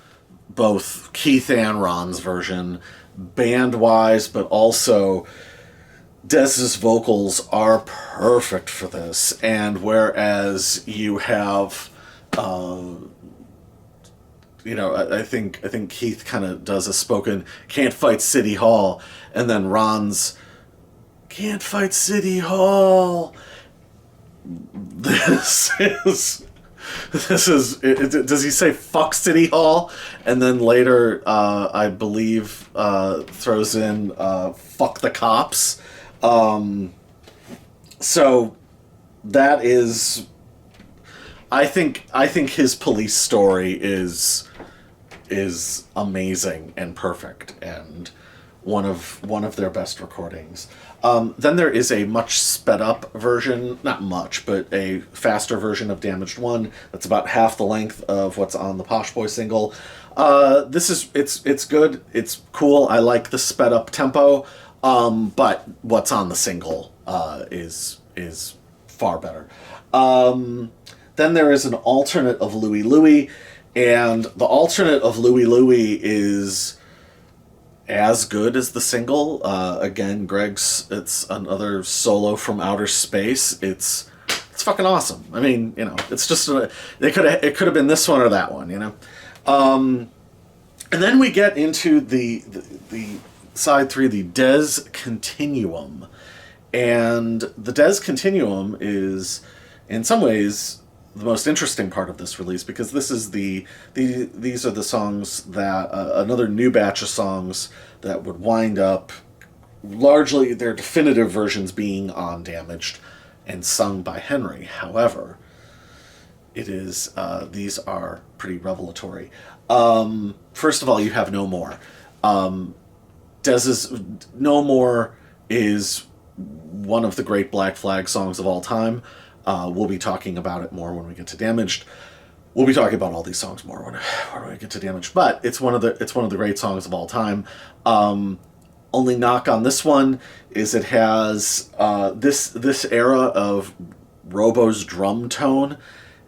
both Keith and Ron's version, band-wise, but also Dez's vocals are perfect for this. And whereas you have I think Keith kind of does a spoken "Can't Fight City Hall," and then Ron's "Can't Fight City Hall." This is. Does he say "fuck City Hall"? And then later, I believe, throws in "fuck the cops." So that is. I think his Police Story is amazing and perfect, and one of their best recordings. Then there is a much sped up version, not much, but a faster version of Damaged One that's about half the length of what's on the Posh Boy single. It's good, it's cool. I like the sped up tempo, but what's on the single is far better. Then there is an alternate of Louie Louie, and the alternate of Louie Louie is as good as the single. Again, it's another solo from outer space. It's fucking awesome. I mean, it's just it could have been this one or that one, And then we get into the side 3, the Dez Continuum, and the Dez Continuum is in some ways the most interesting part of this release, because this is these are the songs that another new batch of songs that would wind up largely their definitive versions being on Damaged and sung by Henry. However, it is these are pretty revelatory. First of all, you have No More. Dez's No More is one of the great Black Flag songs of all time. We'll be talking about it more when we get to Damaged. We'll be talking about all these songs more when we get to Damaged. But it's one of the great songs of all time. Only knock on this one is it has this era of Robo's drum tone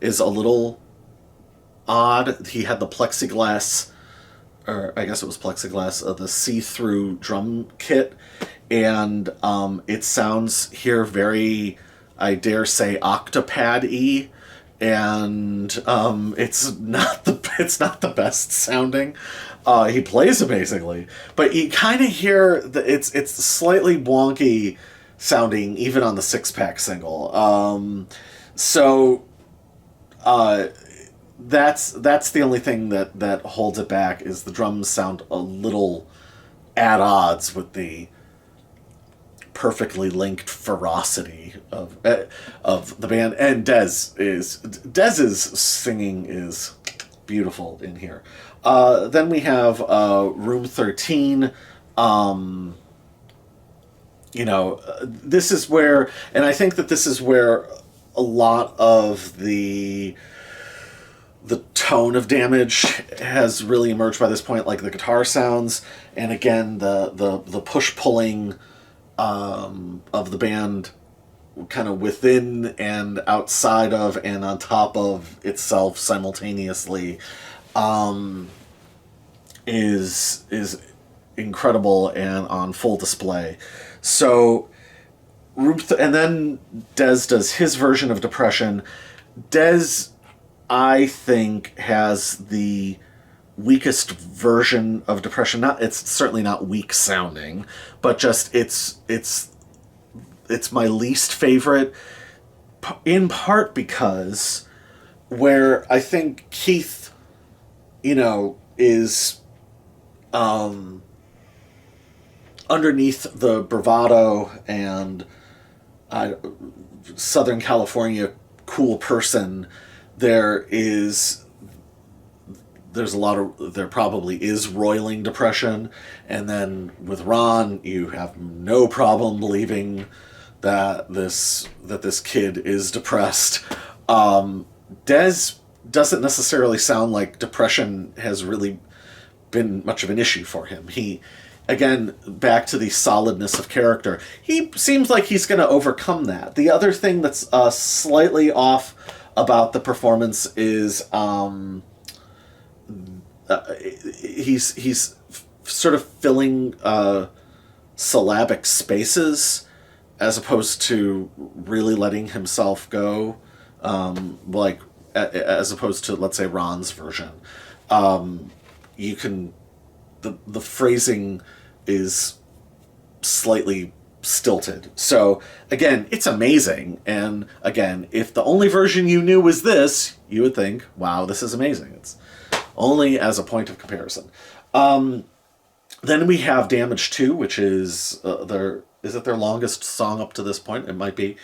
is a little odd. He had the plexiglass, or I guess it was plexiglass, the see-through drum kit, and it sounds here very, I dare say, Octopad-y, and it's not the best sounding. He plays amazingly, but you kind of hear that it's slightly wonky sounding even on the Six Pack single. That's the only thing that holds it back, is the drums sound a little at odds with the perfectly linked ferocity of the band. And Dez's singing is beautiful in here. Then we have Room 13. This is where, and I think that this is where a lot of the tone of Damage has really emerged by this point, like the guitar sounds, and again the push pulling of the band, kind of within and outside of and on top of itself simultaneously, is incredible and on full display. So and then Dez does his version of Depression. Dez, I think, has the weakest version of Depression. Not, it's certainly not weak sounding, but just it's my least favorite, in part because where I think Keith, is underneath the bravado and Southern California cool person, there probably is roiling depression, and then with Ron, you have no problem believing that this kid is depressed. Dez doesn't necessarily sound like depression has really been much of an issue for him. He, again, back to the solidness of character, he seems like he's going to overcome that. The other thing that's slightly off about the performance is he's sort of filling syllabic spaces as opposed to really letting himself go, like as opposed to, let's say, Ron's version. You can the phrasing is slightly stilted. So again, it's amazing. And again, if the only version you knew was this, you would think, wow, this is amazing. It's only as a point of comparison. Then we have Damage 2, which is their longest song up to this point? It might be.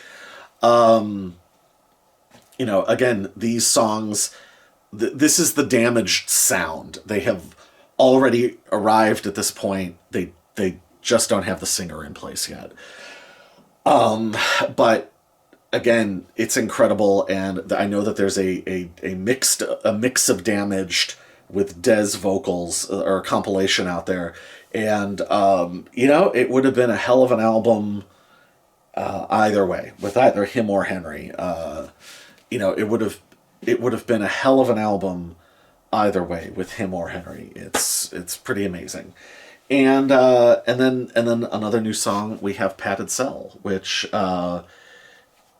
Again, these songs, this is the Damaged sound. They have already arrived at this point. They just don't have the singer in place yet. But again, it's incredible, and I know that there's a mix of Damaged with Dez vocals, or a compilation out there, and it would have been a hell of an album either way, with either him or Henry. It would have been a hell of an album either way with him or Henry. It's pretty amazing. And then another new song, we have Padded Cell, which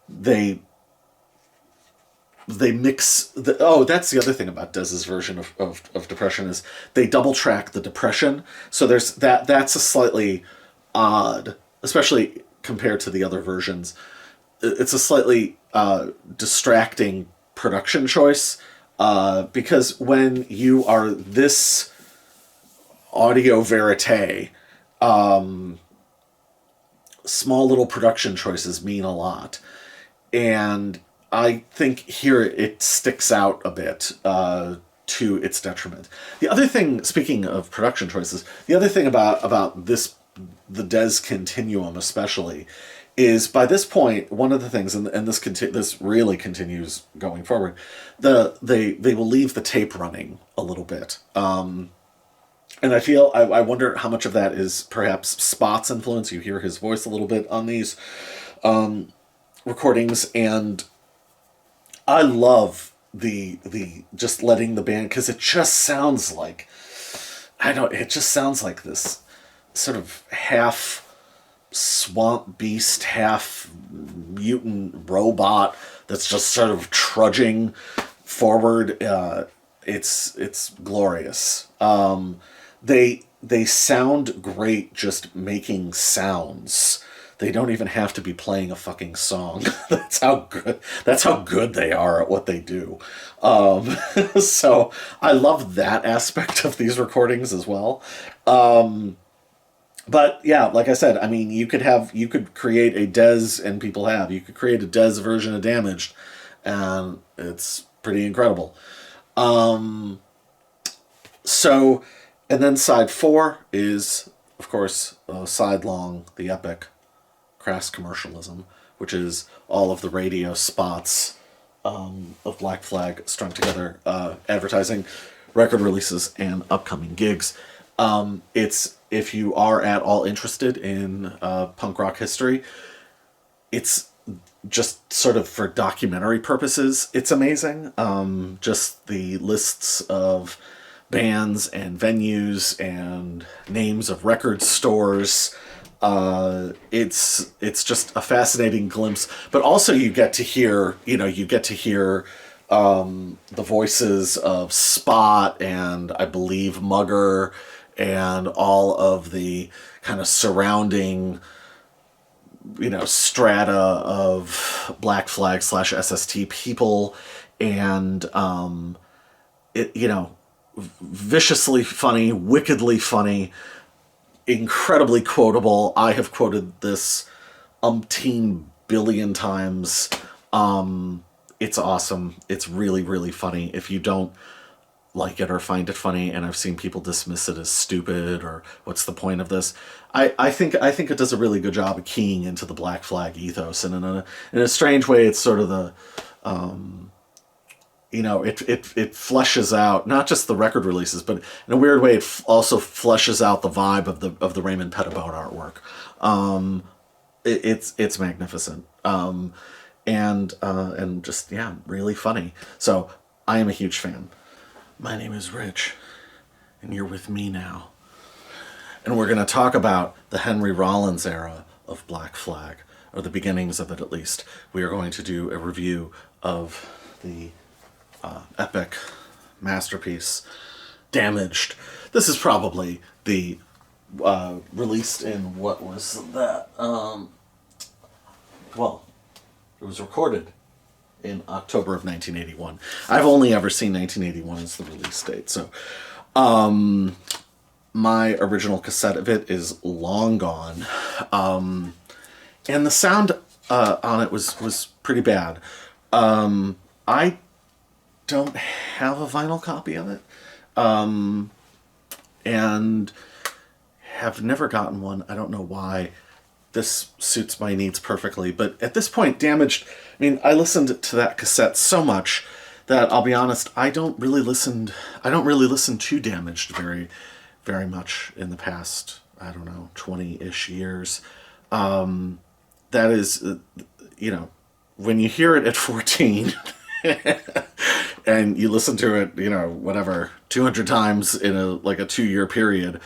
they mix that's the other thing about Dez's version of Depression, is they double track the Depression. So there's that's a slightly odd, especially compared to the other versions. It's a slightly distracting production choice, because when you are this audio verite, small little production choices mean a lot. And I think here it sticks out a bit to its detriment. The other thing, speaking of production choices, the other thing about this, the Dez continuum especially, is by this point, one of the things, and this really continues going forward, they will leave the tape running a little bit. And I wonder how much of that is perhaps Spot's influence. You hear his voice a little bit on these recordings, and I love the just letting the band, because it just sounds like, it just sounds like this sort of half swamp beast, half mutant robot that's just sort of trudging forward. It's glorious. They sound great just making sounds. They don't even have to be playing a fucking song. That's how good they are at what they do. So I love that aspect of these recordings as well. But yeah, like I said, I mean, you could create a Dez, and people have. You could create a Dez version of Damaged, and it's pretty incredible. So, and then side four is, of course, sidelong, the epic, crass commercialism, which is all of the radio spots of Black Flag strung together, advertising record releases and upcoming gigs. It's if you are at all interested in punk rock history, it's just sort of for documentary purposes, it's amazing. Just the lists of bands and venues and names of record stores. It's just a fascinating glimpse, but also you get to hear the voices of Spot and I believe Mugger and all of the kind of surrounding strata of Black Flag / SST people, and it viciously funny, wickedly funny, incredibly quotable. I have quoted this umpteen billion times. It's awesome. It's really, really funny. If you don't like it or find it funny, and I've seen people dismiss it as stupid or what's the point of this, I think it does a really good job of keying into the Black Flag ethos, and in a strange way, it's sort of the it fleshes out not just the record releases, but in a weird way, it also fleshes out the vibe of the Raymond Pettibone artwork. It's magnificent, and just really funny. So I am a huge fan. My name is Rich, and you're with me now, and we're going to talk about the Henry Rollins era of Black Flag, or the beginnings of it at least. We are going to do a review of the epic masterpiece, Damaged. This is probably the released in what was that? Well, it was recorded in October of 1981. I've only ever seen 1981 as the release date, so my original cassette of it is long gone, and the sound on it was pretty bad. I don't have a vinyl copy of it, and have never gotten one. I don't know why. This suits my needs perfectly, but at this point, Damaged, I mean, I listened to that cassette so much that I'll be honest, I don't really listen to Damaged very, very much in the past, I don't know, 20-ish years. That is, when you hear it at 14, and you listen to it, whatever, 200 times in a 2-year period,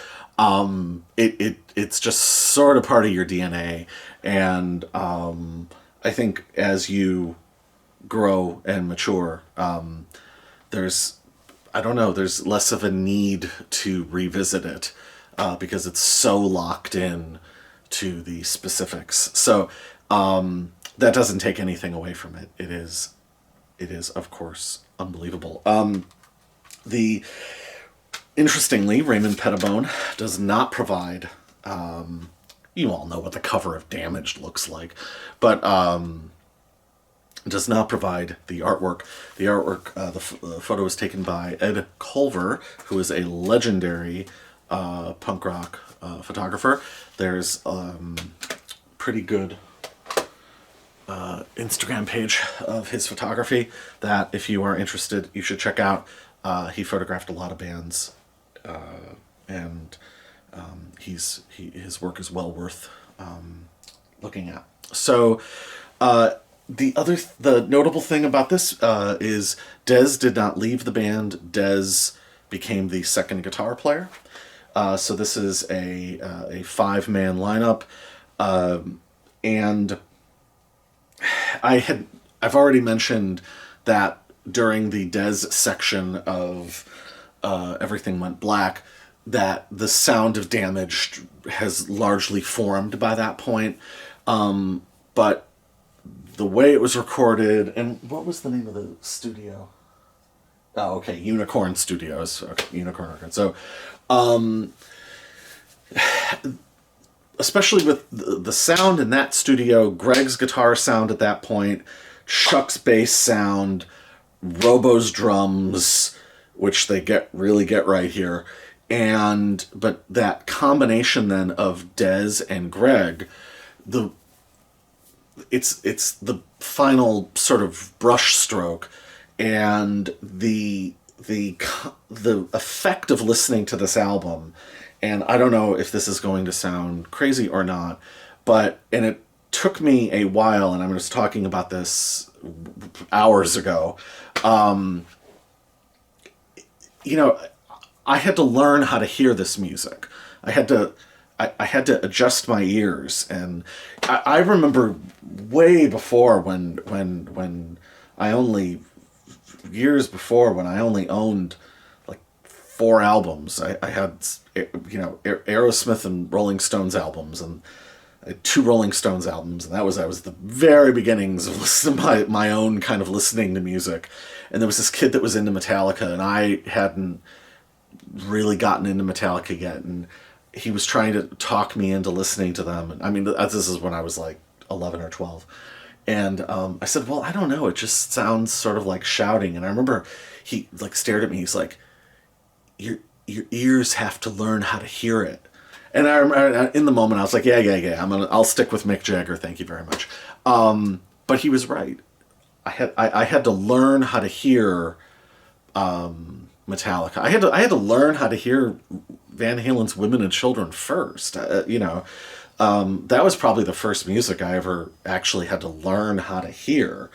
it's just sort of part of your DNA. And I think as you grow and mature, there's less of a need to revisit it, because it's so locked in to the specifics. So that doesn't take anything away from it. It is of course unbelievable. Interestingly, Raymond Pettibone does not provide, you all know what the cover of Damaged looks like, but does not provide the artwork. The artwork, the photo was taken by Ed Culver, who is a legendary punk rock photographer. There's pretty good Instagram page of his photography that, if you are interested, you should check out. He photographed a lot of bands, and his work is well worth looking at. So the notable thing about this is Dez did not leave the band. Dez became the second guitar player. So this is a 5-man lineup, and I've already mentioned that during the Dez section of Everything Went Black, that the sound of Damaged has largely formed by that point. But the way it was recorded, and what was the name of the studio? Oh, okay, Unicorn Studios. Okay, Unicorn Records. So, especially with the sound in that studio, Greg's guitar sound at that point, Chuck's bass sound, Robo's drums, which they really get right here, and but that combination then of Dez and Greg, the it's the final sort of brush stroke, and the effect of listening to this album, and I don't know if this is going to sound crazy or not, but and it took me a while, and I was talking about this hours ago. Um, you know, I had to learn how to hear this music. I had to I had to adjust my ears, and I remember way before when I only years before when I only owned like four albums. I had Aerosmith and Rolling Stones albums, and I had two Rolling Stones albums, and I was the very beginnings of listening my own kind of listening to music. And there was this kid that was into Metallica, and I hadn't really gotten into Metallica yet, and he was trying to talk me into listening to them. And I mean, this is when I was like 11 or 12. And I said, well, I don't know. It just sounds sort of like shouting. And I remember he like stared at me. He's like, your ears have to learn how to hear it. And I remember in the moment I was like, yeah. I'll stick with Mick Jagger. Thank you very much. But he was right. I had to learn how to hear Metallica. I had to learn how to hear Van Halen's Women and Children first. That was probably the first music I ever actually had to learn how to hear.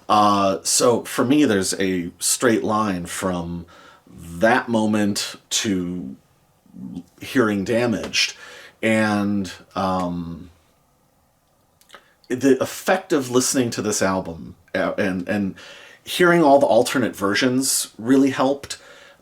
So for me, there's a straight line from that moment to hearing Damaged, and the effect of listening to this album and hearing all the alternate versions really helped.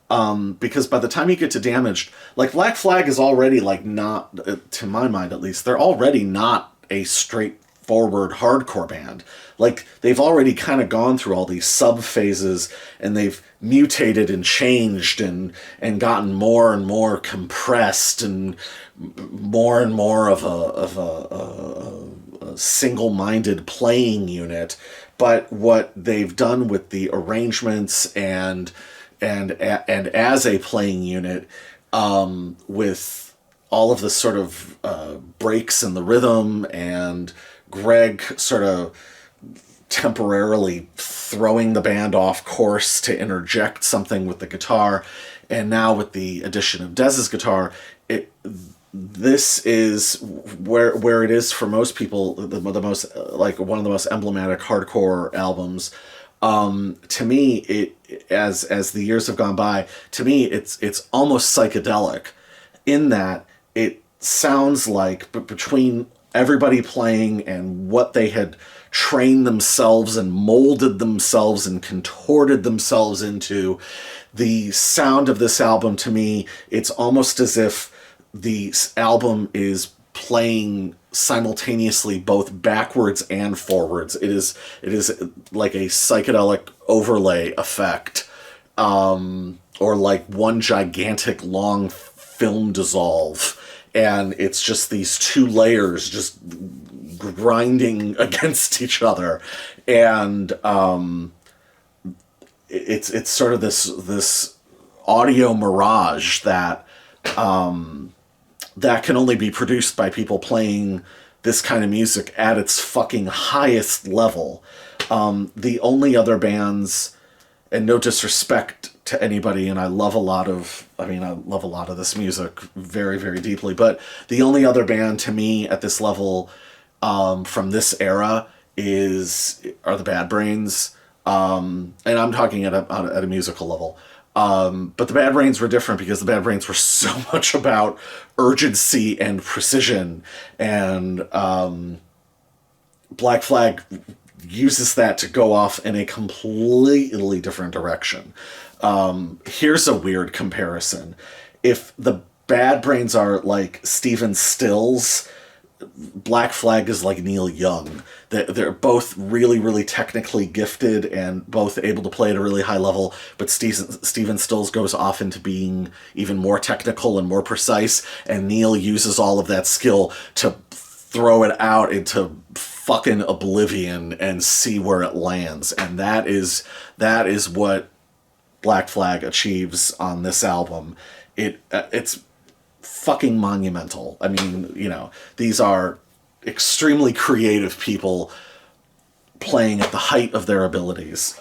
Because by the time you get to Damaged, like Black Flag is already like not, to my mind at least, they're already not a straightforward hardcore band. Like they've already kind of gone through all these sub phases, and they've mutated and changed and gotten more and more compressed and more of a single-minded playing unit. But what they've done with the arrangements and as a playing unit, with all of the sort of breaks in the rhythm, and Greg sort of temporarily throwing the band off course to interject something with the guitar, and now with the addition of Dez's guitar, this is where it is for most people the most like one of the most emblematic hardcore albums. To me, as the years have gone by, to me it's almost psychedelic, in that it sounds like between everybody playing and what they had trained themselves and molded themselves and contorted themselves into, the sound of this album, to me, it's almost as if the album is playing simultaneously both backwards and forwards. It is like a psychedelic overlay effect, or like one gigantic long film dissolve, and it's just these two layers just grinding against each other, and it's sort of this audio mirage that that can only be produced by people playing this kind of music at its fucking highest level. The only other bands, and no disrespect to anybody, and I love a lot of this music very, very deeply, but the only other band to me at this level, from this era, are the Bad Brains, and I'm talking at a musical level. But the Bad Brains were different because the Bad Brains were so much about urgency and precision, and Black Flag uses that to go off in a completely different direction. Here's a weird comparison. If the Bad Brains are like Stephen Stills Black Flag is like Neil Young. They're both really, really technically gifted and both able to play at a really high level, but Steven Stills goes off into being even more technical and more precise, and Neil uses all of that skill to throw it out into fucking oblivion and see where it lands. And that is what Black Flag achieves on this album. It's fucking monumental. I mean, these are extremely creative people playing at the height of their abilities.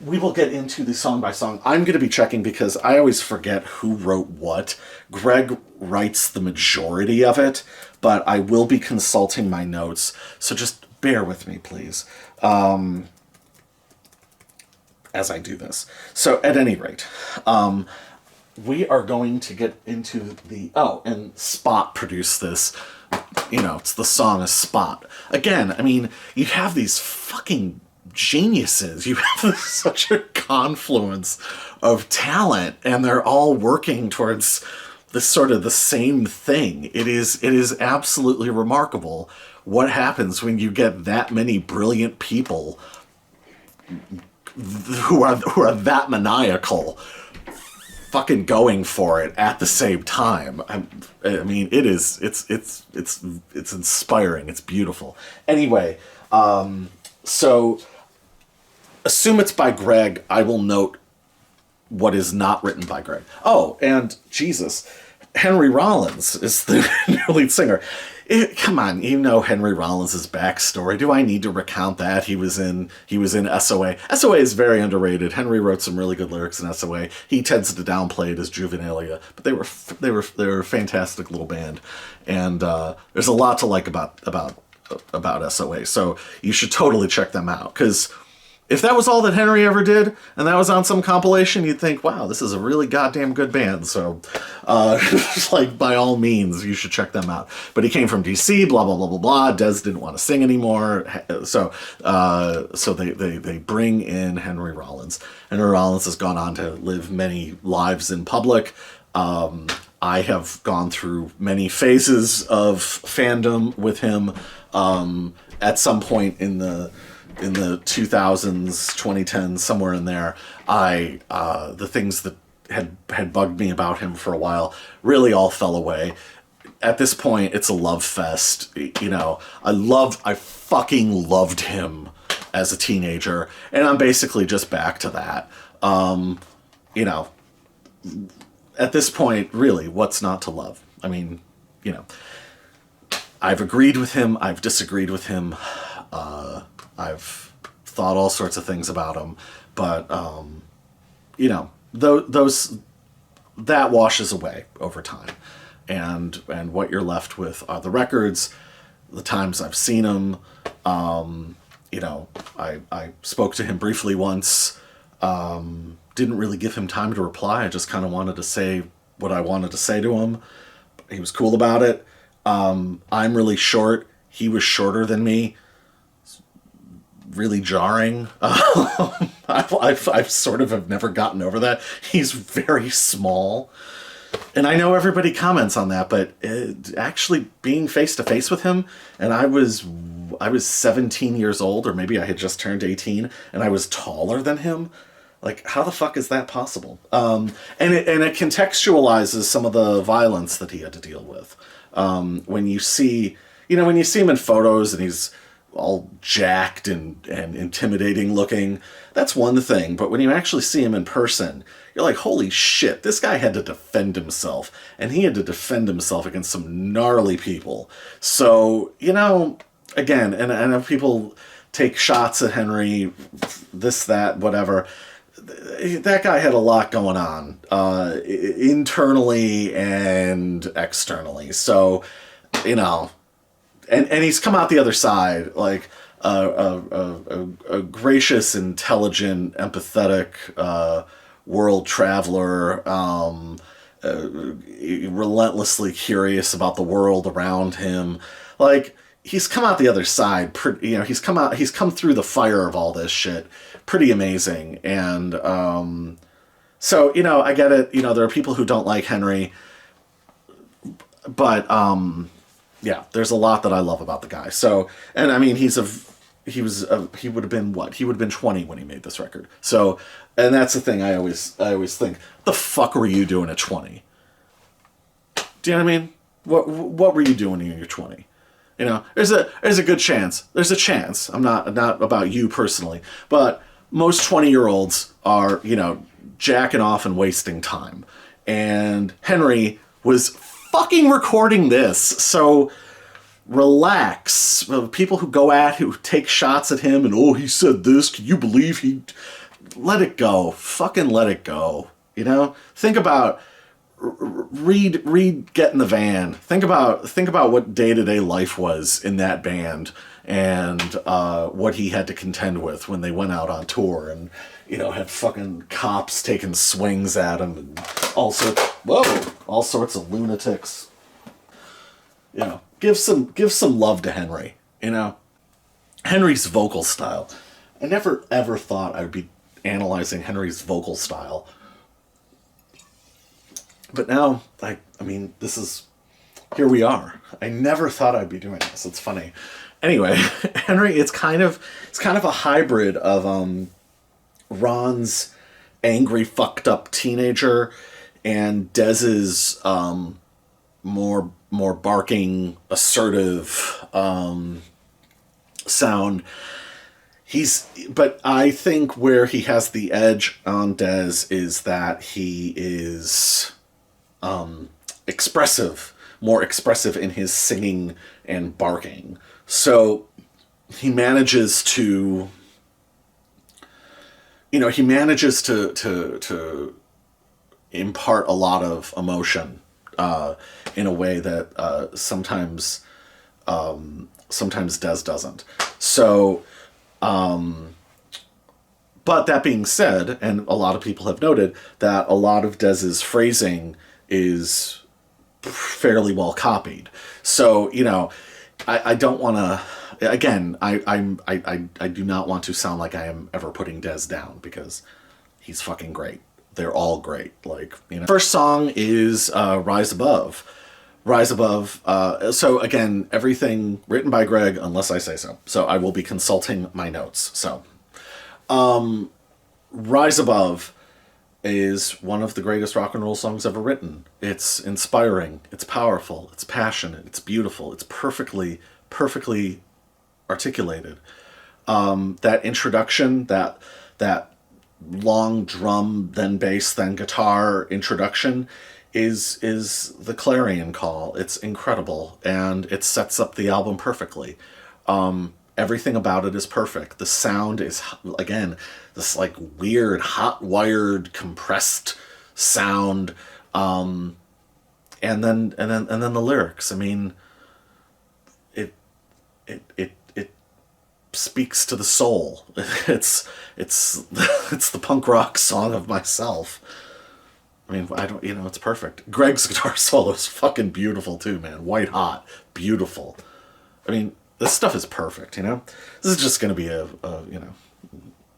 We will get into the song by song. I'm going to be checking because I always forget who wrote what. Greg writes the majority of it, but I will be consulting my notes. So just bear with me, please, as I do this. So at any rate, we are going to get into and Spot produced this. It's the song of Spot. Again, I mean, you have these fucking geniuses. You have such a confluence of talent, and they're all working towards this sort of the same thing. It is absolutely remarkable what happens when you get that many brilliant people who are that maniacal fucking going for it at the same time. I mean, it's inspiring. It's beautiful. Anyway, so assume it's by Greg. I will note what is not written by Greg. Oh, and Jesus, Henry Rollins is the new lead singer. Come on, Henry Rollins' backstory. Do I need to recount that? He was in SOA. SOA is very underrated. Henry wrote some really good lyrics in SOA. He tends to downplay it as Juvenilia, but they were a fantastic little band, and there's a lot to like about SOA. So you should totally check them out, because if that was all that Henry ever did, and that was on some compilation, you'd think, wow, this is a really goddamn good band. So, by all means, you should check them out. But he came from DC, blah, blah, blah, blah, blah. Dez didn't want to sing anymore. So they bring in Henry Rollins. Henry Rollins has gone on to live many lives in public. I have gone through many phases of fandom with him. At some point in the 2000s, 2010s, somewhere in there, the things that had bugged me about him for a while really all fell away. At this point, it's a love fest. I fucking loved him as a teenager, and I'm basically just back to that. At this point, really, what's not to love? I mean, I've agreed with him, I've disagreed with him, I've thought all sorts of things about him, but that washes away over time, and what you're left with are the records, the times I've seen him. I spoke to him briefly once. Didn't really give him time to reply. I just kind of wanted to say what I wanted to say to him. He was cool about it. I'm really short. He was shorter than me. Really jarring. I've sort of have never gotten over that. He's very small. And I know everybody comments on that, but actually being face to face with him, and I was 17 years old, or maybe I had just turned 18, and I was taller than him. Like, how the fuck is that possible? And it contextualizes some of the violence that he had to deal with. When you see him in photos and he's all jacked and intimidating looking, that's one thing. But when you actually see him in person, you're like, holy shit, this guy had to defend himself. And he had to defend himself against some gnarly people. So, again, and I know people take shots at Henry, this, that, whatever. That guy had a lot going on, internally and externally. So, and he's come out the other side, like a gracious, intelligent, empathetic world traveler, relentlessly curious about the world around him. Like, he's come out the other side. He's come through the fire of all this shit. Pretty amazing. And so I get it. There are people who don't like Henry. but yeah, there's a lot that I love about the guy. So, and I mean, he would have been what? He would have been 20 when he made this record. So, and that's the thing I always think, the fuck were you doing at 20? Do you know what I mean? What were you doing when you're 20? You know, there's a good chance. There's a chance. I'm not about you personally, but most 20-year-olds are, you know, jacking off and wasting time. And Henry was fucking recording this. So relax. People who take shots at him and, oh, he said this, can you believe he... Let it go. Fucking let it go. You know? Think about... Read Get in the Van. Think about what day-to-day life was in that band, and what he had to contend with when they went out on tour, and, you know, had fucking cops taking swings at him, and all sorts of lunatics. You know, give some love to Henry. You know, Henry's vocal style. I never ever thought I would be analyzing Henry's vocal style. But now, I mean, here we are. I never thought I'd be doing this. It's funny. Anyway, Henry, it's kind of a hybrid of Ron's angry, fucked up teenager and Dez's more barking, assertive sound. But I think where he has the edge on Dez is that he is more expressive in his singing and barking. So he manages to, you know, to impart a lot of emotion in a way that sometimes Dez doesn't. So, but that being said, and a lot of people have noted that a lot of Dez's phrasing is fairly well copied. So, you know, I don't want to, again, I do not want to sound like I am ever putting Dez down, because he's fucking great. They're all great. Like, you know, first song is Rise Above. Rise Above. So again, everything written by Greg, unless I say so. So I will be consulting my notes. So, Rise Above is one of the greatest rock and roll songs ever written. It's inspiring, it's powerful, it's passionate, it's beautiful, it's perfectly articulated. That introduction, that long drum, then bass, then guitar introduction is the clarion call. It's incredible, and it sets up the album perfectly. Everything about it is perfect. The sound is, again, this like weird hot wired compressed sound, and then the lyrics. I mean, it speaks to the soul. It's the punk rock song of myself. I mean, it's perfect. Greg's guitar solo is fucking beautiful too, man. White hot, beautiful. I mean, this stuff is perfect, you know? This is just going to be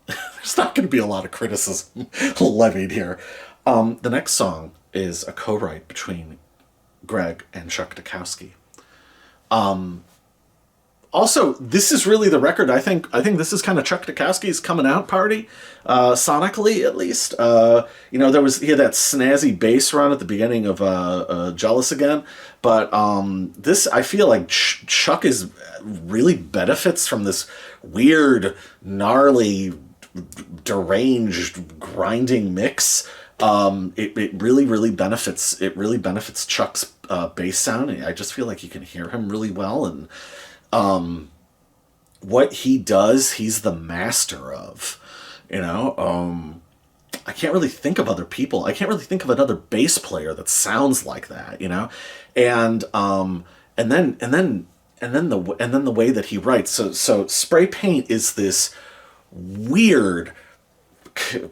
there's not going to be a lot of criticism levied here. The next song is a co-write between Greg and Chuck Dukowski. Also, this is really the record. I think this is kind of Chuck Dukowski's coming out party, sonically at least. You know, he had that snazzy bass run at the beginning of Jealous Again, but this, I feel like Chuck really benefits from this weird, gnarly, deranged, grinding mix. It really benefits. It really benefits Chuck's bass sound. I just feel like you can hear him really well, and what he does, he's the master of, you know. I can't really think of other people. I can't really think of another bass player that sounds like that, you know. And then the way that he writes. So Spray Paint is this weird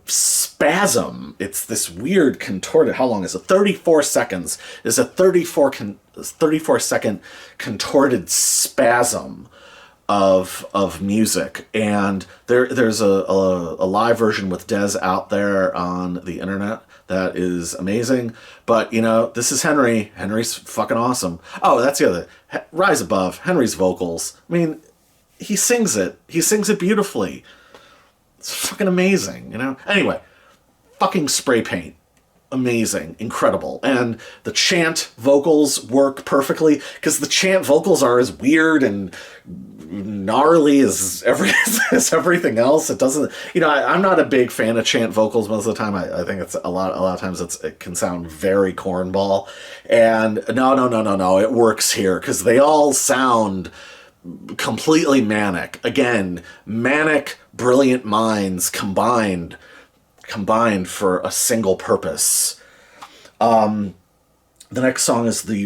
spasm. It's this weird contorted, how long is it? 34 seconds. Is a 34 second contorted spasm of music, and there's a live version with Dez out there on the internet that is amazing. But you know, this is Henry. Henry's fucking awesome. Oh, that's the other Rise Above. Henry's vocals. I mean, he sings it. He sings it beautifully. It's fucking amazing. You know. Anyway, fucking Spray Paint. Amazing, incredible, and the chant vocals work perfectly because the chant vocals are as weird and gnarly as as everything else. It doesn't, you know, I'm not a big fan of chant vocals most of the time. I think it's a lot of times it can sound very cornball, and no, it works here because they all sound completely manic. Again, manic, brilliant minds combined for a single purpose. The next song is a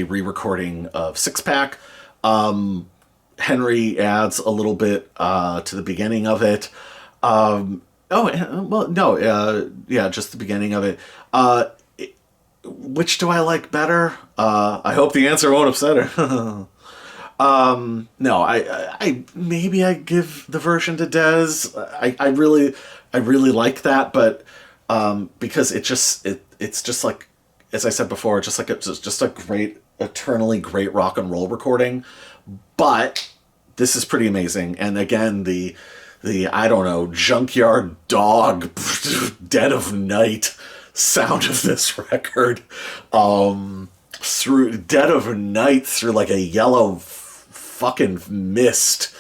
re-recording of Six Pack. Henry adds a little bit to the beginning of it. Just the beginning of it. Which do I like better? I hope the answer won't upset her. No, I maybe I give the version to Dez. I really like that, but because it's just like, as I said before, it's just a great, eternally great rock and roll recording. But this is pretty amazing, and again, the I don't know, junkyard dog, dead of night sound of this record, through dead of night through like a yellow fucking mist.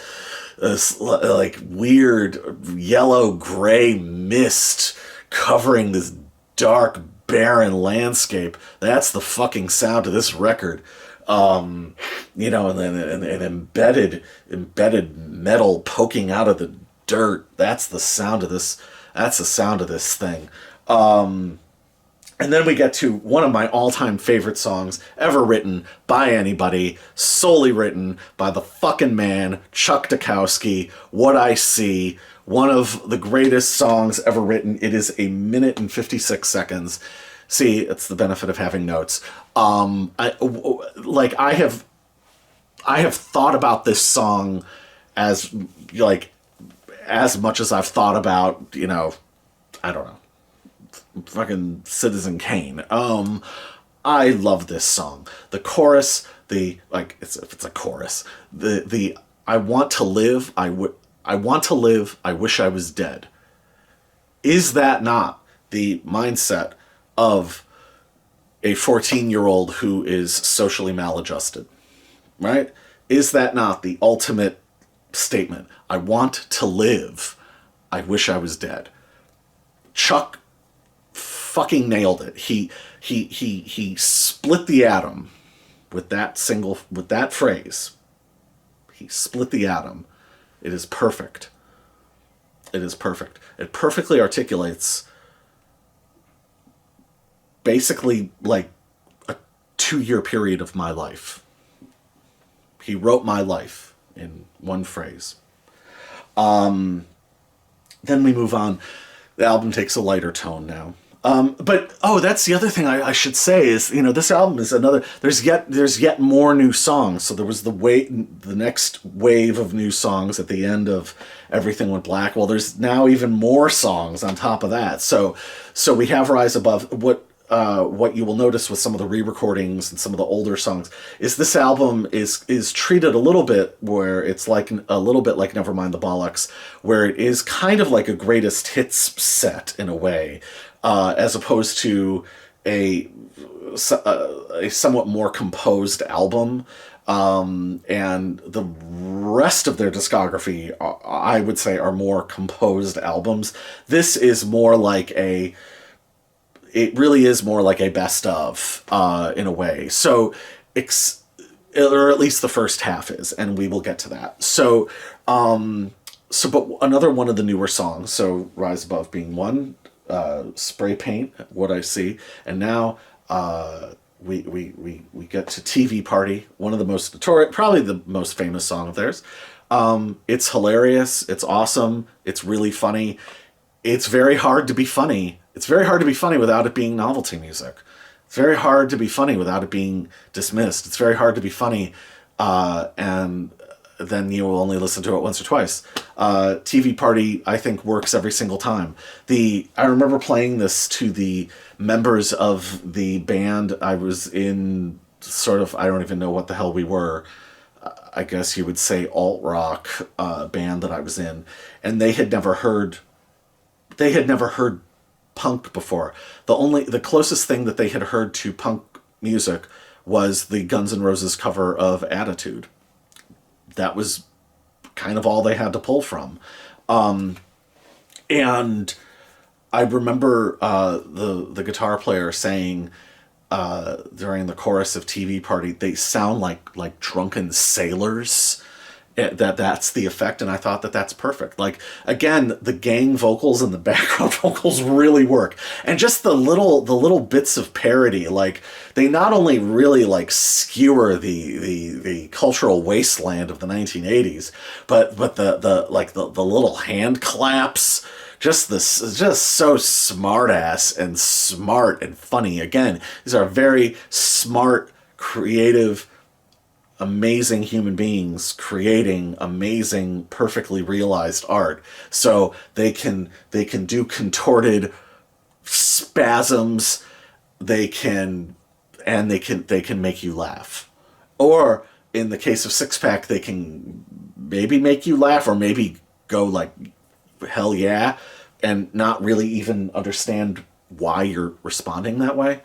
Like weird yellow gray mist covering this dark barren landscape. That's the fucking sound of this record. You know, and then an embedded metal poking out of the dirt. That's the sound of this. That's the sound of this thing. And then we get to one of my all-time favorite songs ever written by anybody, solely written by the fucking man, Chuck Dukowski, What I See, one of the greatest songs ever written. It is 1 minute and 56 seconds. See, it's the benefit of having notes. I have thought about this song as much as I've thought about, you know, I don't know, fucking Citizen Kane. I love this song. The chorus, it's a chorus. The I want to live, I want to live, I wish I was dead. Is that not the mindset of a 14-year-old who is socially maladjusted? Right? Is that not the ultimate statement? I want to live, I wish I was dead. Chuck fucking nailed it. He split the atom with that phrase. He split the atom. It is perfect. It is perfect. It perfectly articulates basically like a 2-year period of my life. He wrote my life in one phrase. Then we move on. The album takes a lighter tone now. That's the other thing I should say is, you know, this album is another, there's yet more new songs. So there was the next wave of new songs at the end of Everything Went Black. Well, there's now even more songs on top of that. So we have Rise Above. What you will notice with some of the re-recordings and some of the older songs is this album is treated a little bit where it's like a little bit like Nevermind the Bollocks, where it is kind of like a greatest hits set in a way, as opposed to a somewhat more composed album. And the rest of their discography, I would say, are more composed albums. This is more like it really is more like a best of, in a way. So, or at least the first half is, and we will get to that. But another one of the newer songs, so Rise Above being one, Spray Paint, What I See, and now we get to TV Party, one of the most notorious, probably the most famous song of theirs. It's hilarious, it's awesome, it's really funny. It's very hard to be funny. It's very hard to be funny without it being novelty music. It's very hard to be funny without it being dismissed. It's very hard to be funny, and then you will only listen to it once or twice. TV Party, I think, works every single time. I remember playing this to the members of the band I was in, sort of, I don't even know what the hell we were. I guess you would say alt rock band that I was in, and they had never heard punk before. The closest thing that they had heard to punk music was the Guns N' Roses cover of Attitude. That was kind of all they had to pull from. And I remember the guitar player saying during the chorus of TV Party, they sound like drunken sailors. That's the effect, and I thought that's perfect. Like, again, the gang vocals and the background vocals really work, and just the little bits of parody, like, they not only really like skewer the cultural wasteland of the 1980s, but the little hand claps, just so smart ass and smart and funny. Again, these are very smart, creative, amazing human beings creating amazing, perfectly realized art. So they can do contorted spasms. They can make you laugh. Or in the case of Six Pack, they can maybe make you laugh, or maybe go like, hell yeah, and not really even understand why you're responding that way.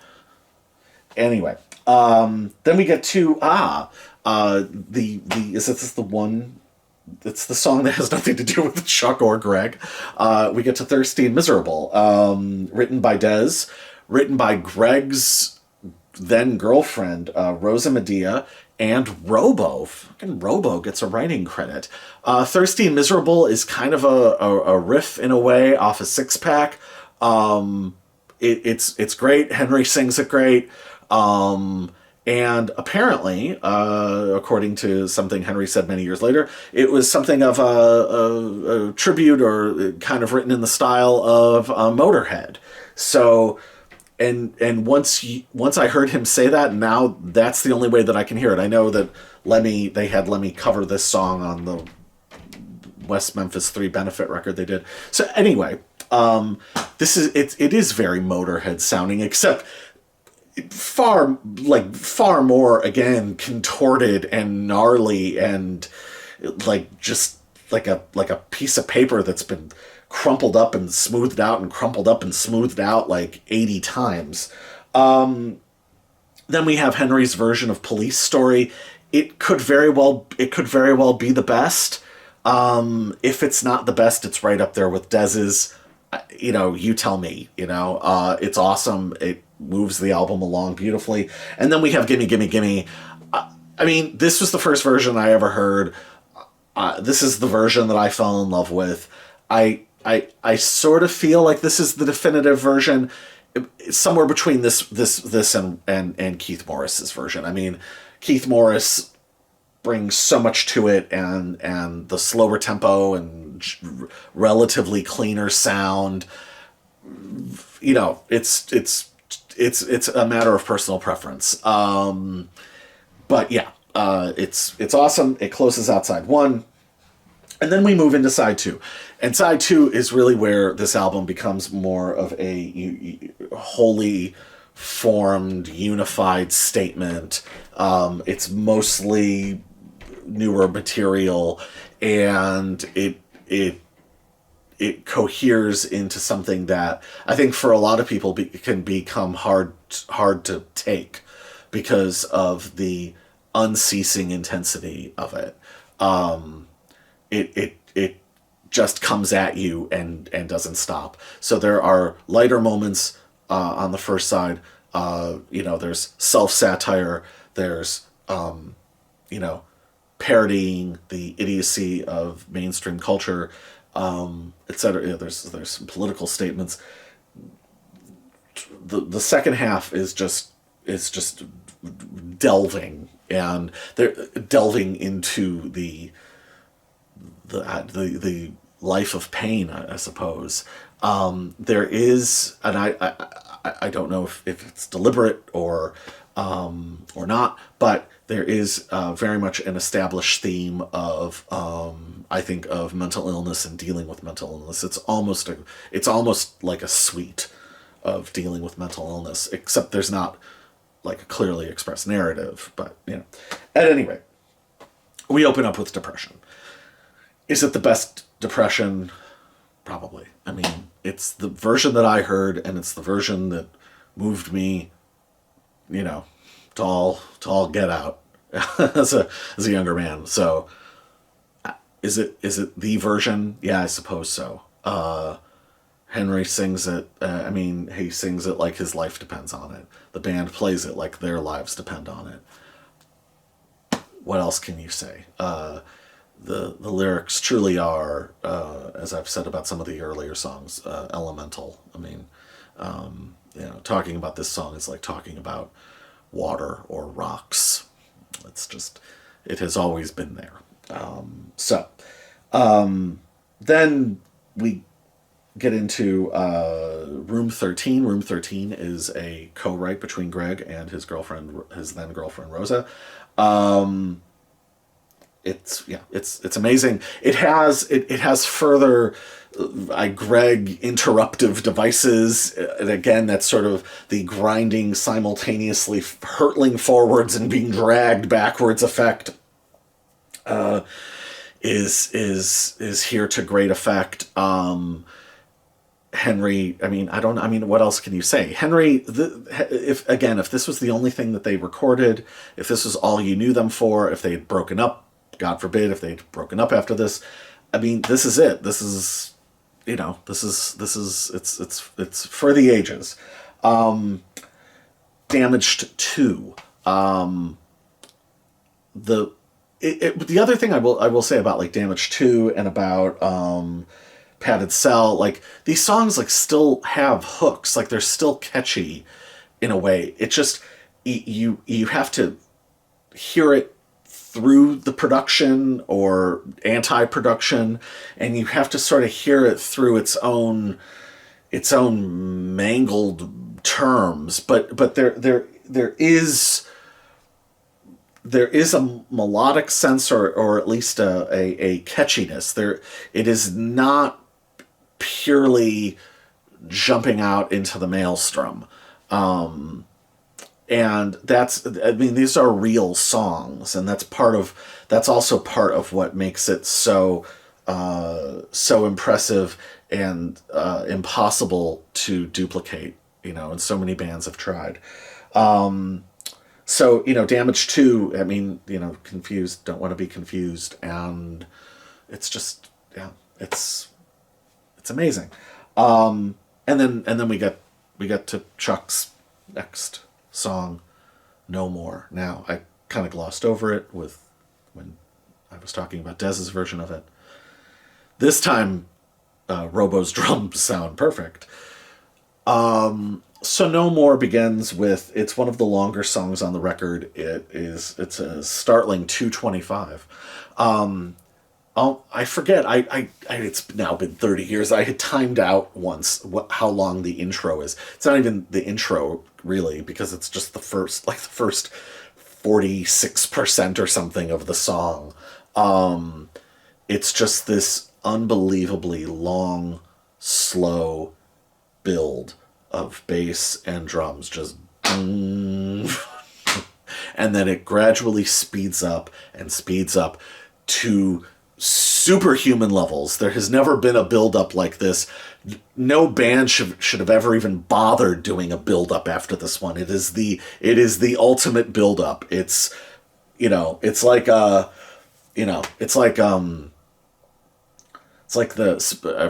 Anyway, then we get to is this the one? It's the song that has nothing to do with Chuck or Greg. We get to Thirsty and Miserable, written by Dez, written by Greg's then girlfriend, Rosa Medea, and Robo. Fucking Robo gets a writing credit. Thirsty and Miserable is kind of a riff in a way off a Six Pack. It's great. Henry sings it great. And apparently, according to something Henry said many years later, it was something of a tribute, or kind of written in the style of Motorhead. So, and once I heard him say that, now that's the only way that I can hear it. I know that they had Lemmy cover this song on the West Memphis 3 benefit record they did. So anyway, it is very Motorhead sounding, except far more, again, contorted and gnarly, and like just like a piece of paper that's been crumpled up and smoothed out and crumpled up and smoothed out like 80 times. Then we have Henry's version of Police Story. It could very well be the best. If it's not the best, it's right up there with Dez's. You tell me. It's awesome. It moves the album along beautifully. And then we have Gimme Gimme Gimme. I mean, this was the first version I ever heard. This is the version that I fell in love with. I sort of feel like this is the definitive version, somewhere between this and Keith Morris's version. I mean, Keith Morris brings so much to it, and the slower tempo and relatively cleaner sound. It's a matter of personal preference. But yeah, it's awesome. It closes out side 1. And then we move into side 2. And side 2 is really where this album becomes more of a wholly formed, unified statement. It's mostly newer material, and it coheres into something that I think for a lot of people can become hard to take because of the unceasing intensity of it. It just comes at you and doesn't stop. So there are lighter moments on the first side. There's self-satire. There's parodying the idiocy of mainstream culture, etc. There's some political statements. The second half is just delving, and they're delving into the life of pain, I suppose. There is, and I don't know if it's deliberate or not, but there is very much an established theme of I think of mental illness and dealing with mental illness. It's almost like a suite of dealing with mental illness, except there's not like a clearly expressed narrative. But at any rate, we open up with depression. Is it the best depression? Probably. I mean, it's the version that I heard, and it's the version that moved me, to all get out as a younger man. So, is it the version? Yeah, I suppose so. Henry sings it. He sings it like his life depends on it. The band plays it like their lives depend on it. What else can you say? The lyrics truly are, as I've said about some of the earlier songs, elemental. Talking about this song is like talking about water or rocks. It has always been there. Then we get into Room 13. Room 13 is a co-write between Greg and his then girlfriend Rosa. It's amazing. It has further Greg interruptive devices, and again that's sort of the grinding simultaneously hurtling forwards and being dragged backwards effect. Is here to great effect. Henry, what else can you say? Henry, if this was the only thing that they recorded, if this was all you knew them for, if they had broken up, God forbid, if they'd broken up after this, this is it. This is, it's for the ages. Damaged 2. The other thing I will say about like Damage 2 and about Padded Cell, like these songs like still have hooks, like they're still catchy in a way. It just you have to hear it through the production or anti-production, and you have to sort of hear it through its own mangled terms. But there is a melodic sense, or at least a catchiness. It is not purely jumping out into the maelstrom. And these are real songs, and that's also part of what makes it so impressive and impossible to duplicate, and so many bands have tried. Damage 2, Confused, Don't Want to Be Confused, and it's just, it's amazing. And then we get to Chuck's next song, No More. Now, I kind of glossed over it when I was talking about Dez's version of it. This time, Robo's drums sound perfect. So No More begins with, it's one of the longer songs on the record. It's a startling 2:25. I forget. It's now been 30 years. I had timed out once how long the intro is. It's not even the intro really, because it's just the first 46% or something of the song. It's just this unbelievably long, slow build of bass and drums, just and then it gradually speeds up to superhuman levels. There has never been a build-up like this. No band should have ever even bothered doing a build-up after this one. It is the ultimate build-up. It's like I've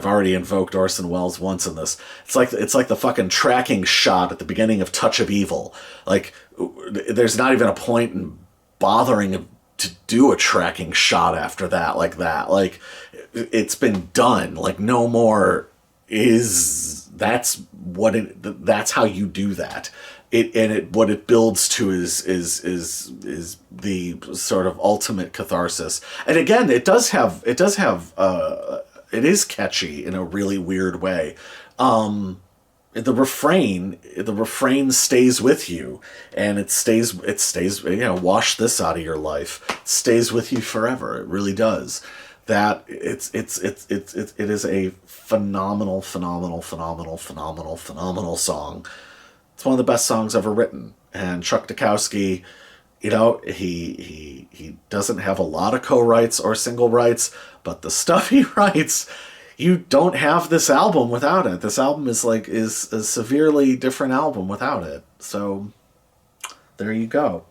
already invoked Orson Welles once in this. It's like the fucking tracking shot at the beginning of Touch of Evil. Like, there's not even a point in bothering to do a tracking shot after that like that. Like, it's been done. Like, No More that's how you do that. What it builds to is the sort of ultimate catharsis. And again, it is catchy in a really weird way. the refrain stays with you, and it stays, wash this out of your life. It stays with you forever. It really does. That it is a phenomenal, phenomenal, phenomenal, phenomenal, phenomenal song. It's one of the best songs ever written. And Chuck Dukowski, he doesn't have a lot of co-writes or single writes, but the stuff he writes, you don't have this album without it. This album is a severely different album without it. So there you go.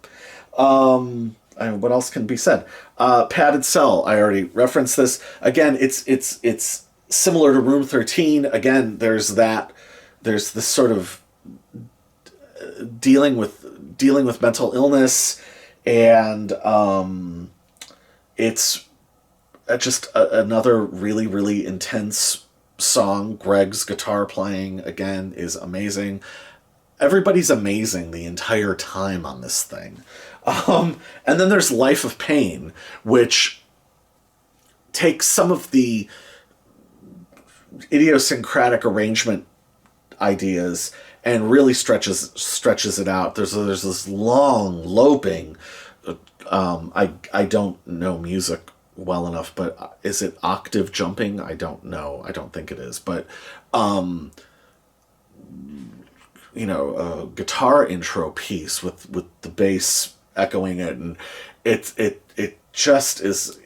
What else can be said? Padded Cell. I already referenced this. Again, it's similar to Room 13. Again, there's this sort of dealing with mental illness, and it's just another really, really intense song. Greg's guitar playing, again, is amazing. Everybody's amazing the entire time on this thing. And then there's Life of Pain, which takes some of the idiosyncratic arrangement ideas and really stretches it out. There's this long loping. I don't know music well enough, but is it octave jumping? I don't know. I don't think it is, but a guitar intro piece with the bass echoing it, and it just is,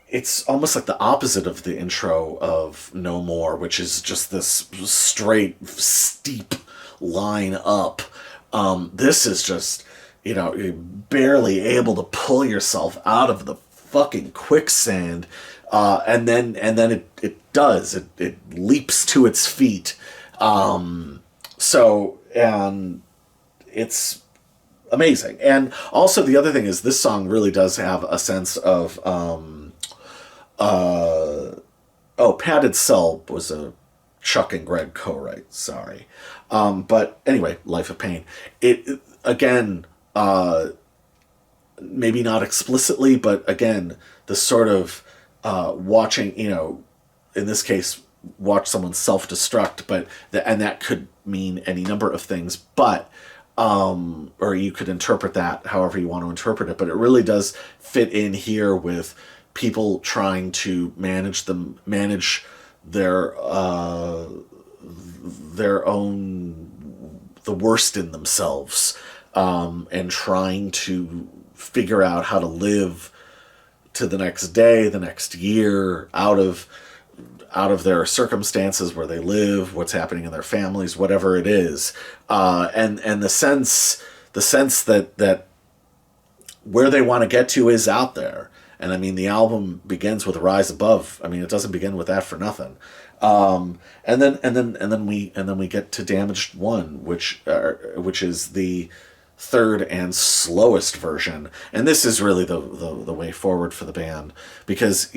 it's almost like the opposite of the intro of No More, which is just this straight, steep line up. This is just, you're barely able to pull yourself out of the fucking quicksand, and then it does. It leaps to its feet. And it's amazing. And also the other thing is, this song really does have a sense of Padded Cell was a Chuck and Greg co-write, sorry. But anyway, Life of Pain. It again, maybe not explicitly, but again, the sort of watching, in this case, watch someone self-destruct, but and that could mean any number of things, but or you could interpret that however you want to interpret it, but it really does fit in here with people trying to manage their the worst in themselves, and trying to figure out how to live to the next day, the next year, out of their circumstances where they live, what's happening in their families, whatever it is, and the sense that where they want to get to is out there. And I mean, the album begins with Rise Above. I mean, it doesn't begin with that for nothing. And then we get to Damaged One, which is the third and slowest version. And this is really the way forward for the band, because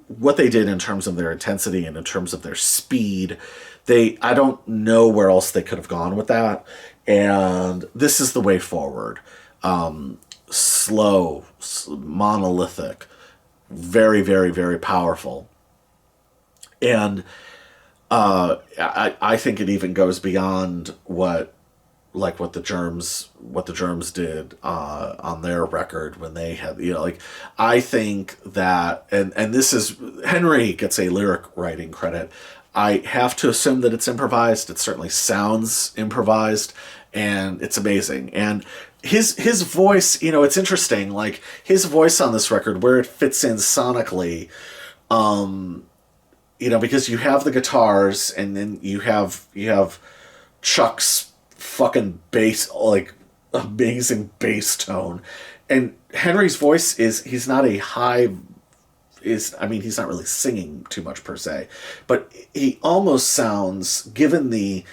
what they did in terms of their intensity and in terms of their speed, I don't know where else they could have gone with that. And this is the way forward. Slow, monolithic, very, very, very powerful. And I think it even goes beyond what the Germs did on their record when they had, I think that, and this is, Henry gets a lyric writing credit. I have to assume that it's improvised. It certainly sounds improvised, and it's amazing. And his voice, it's interesting, like his voice on this record, where it fits in sonically, because you have the guitars, and then you have Chuck's fucking bass, like amazing bass tone, and Henry's voice he's not really singing too much per se, but he almost sounds, given the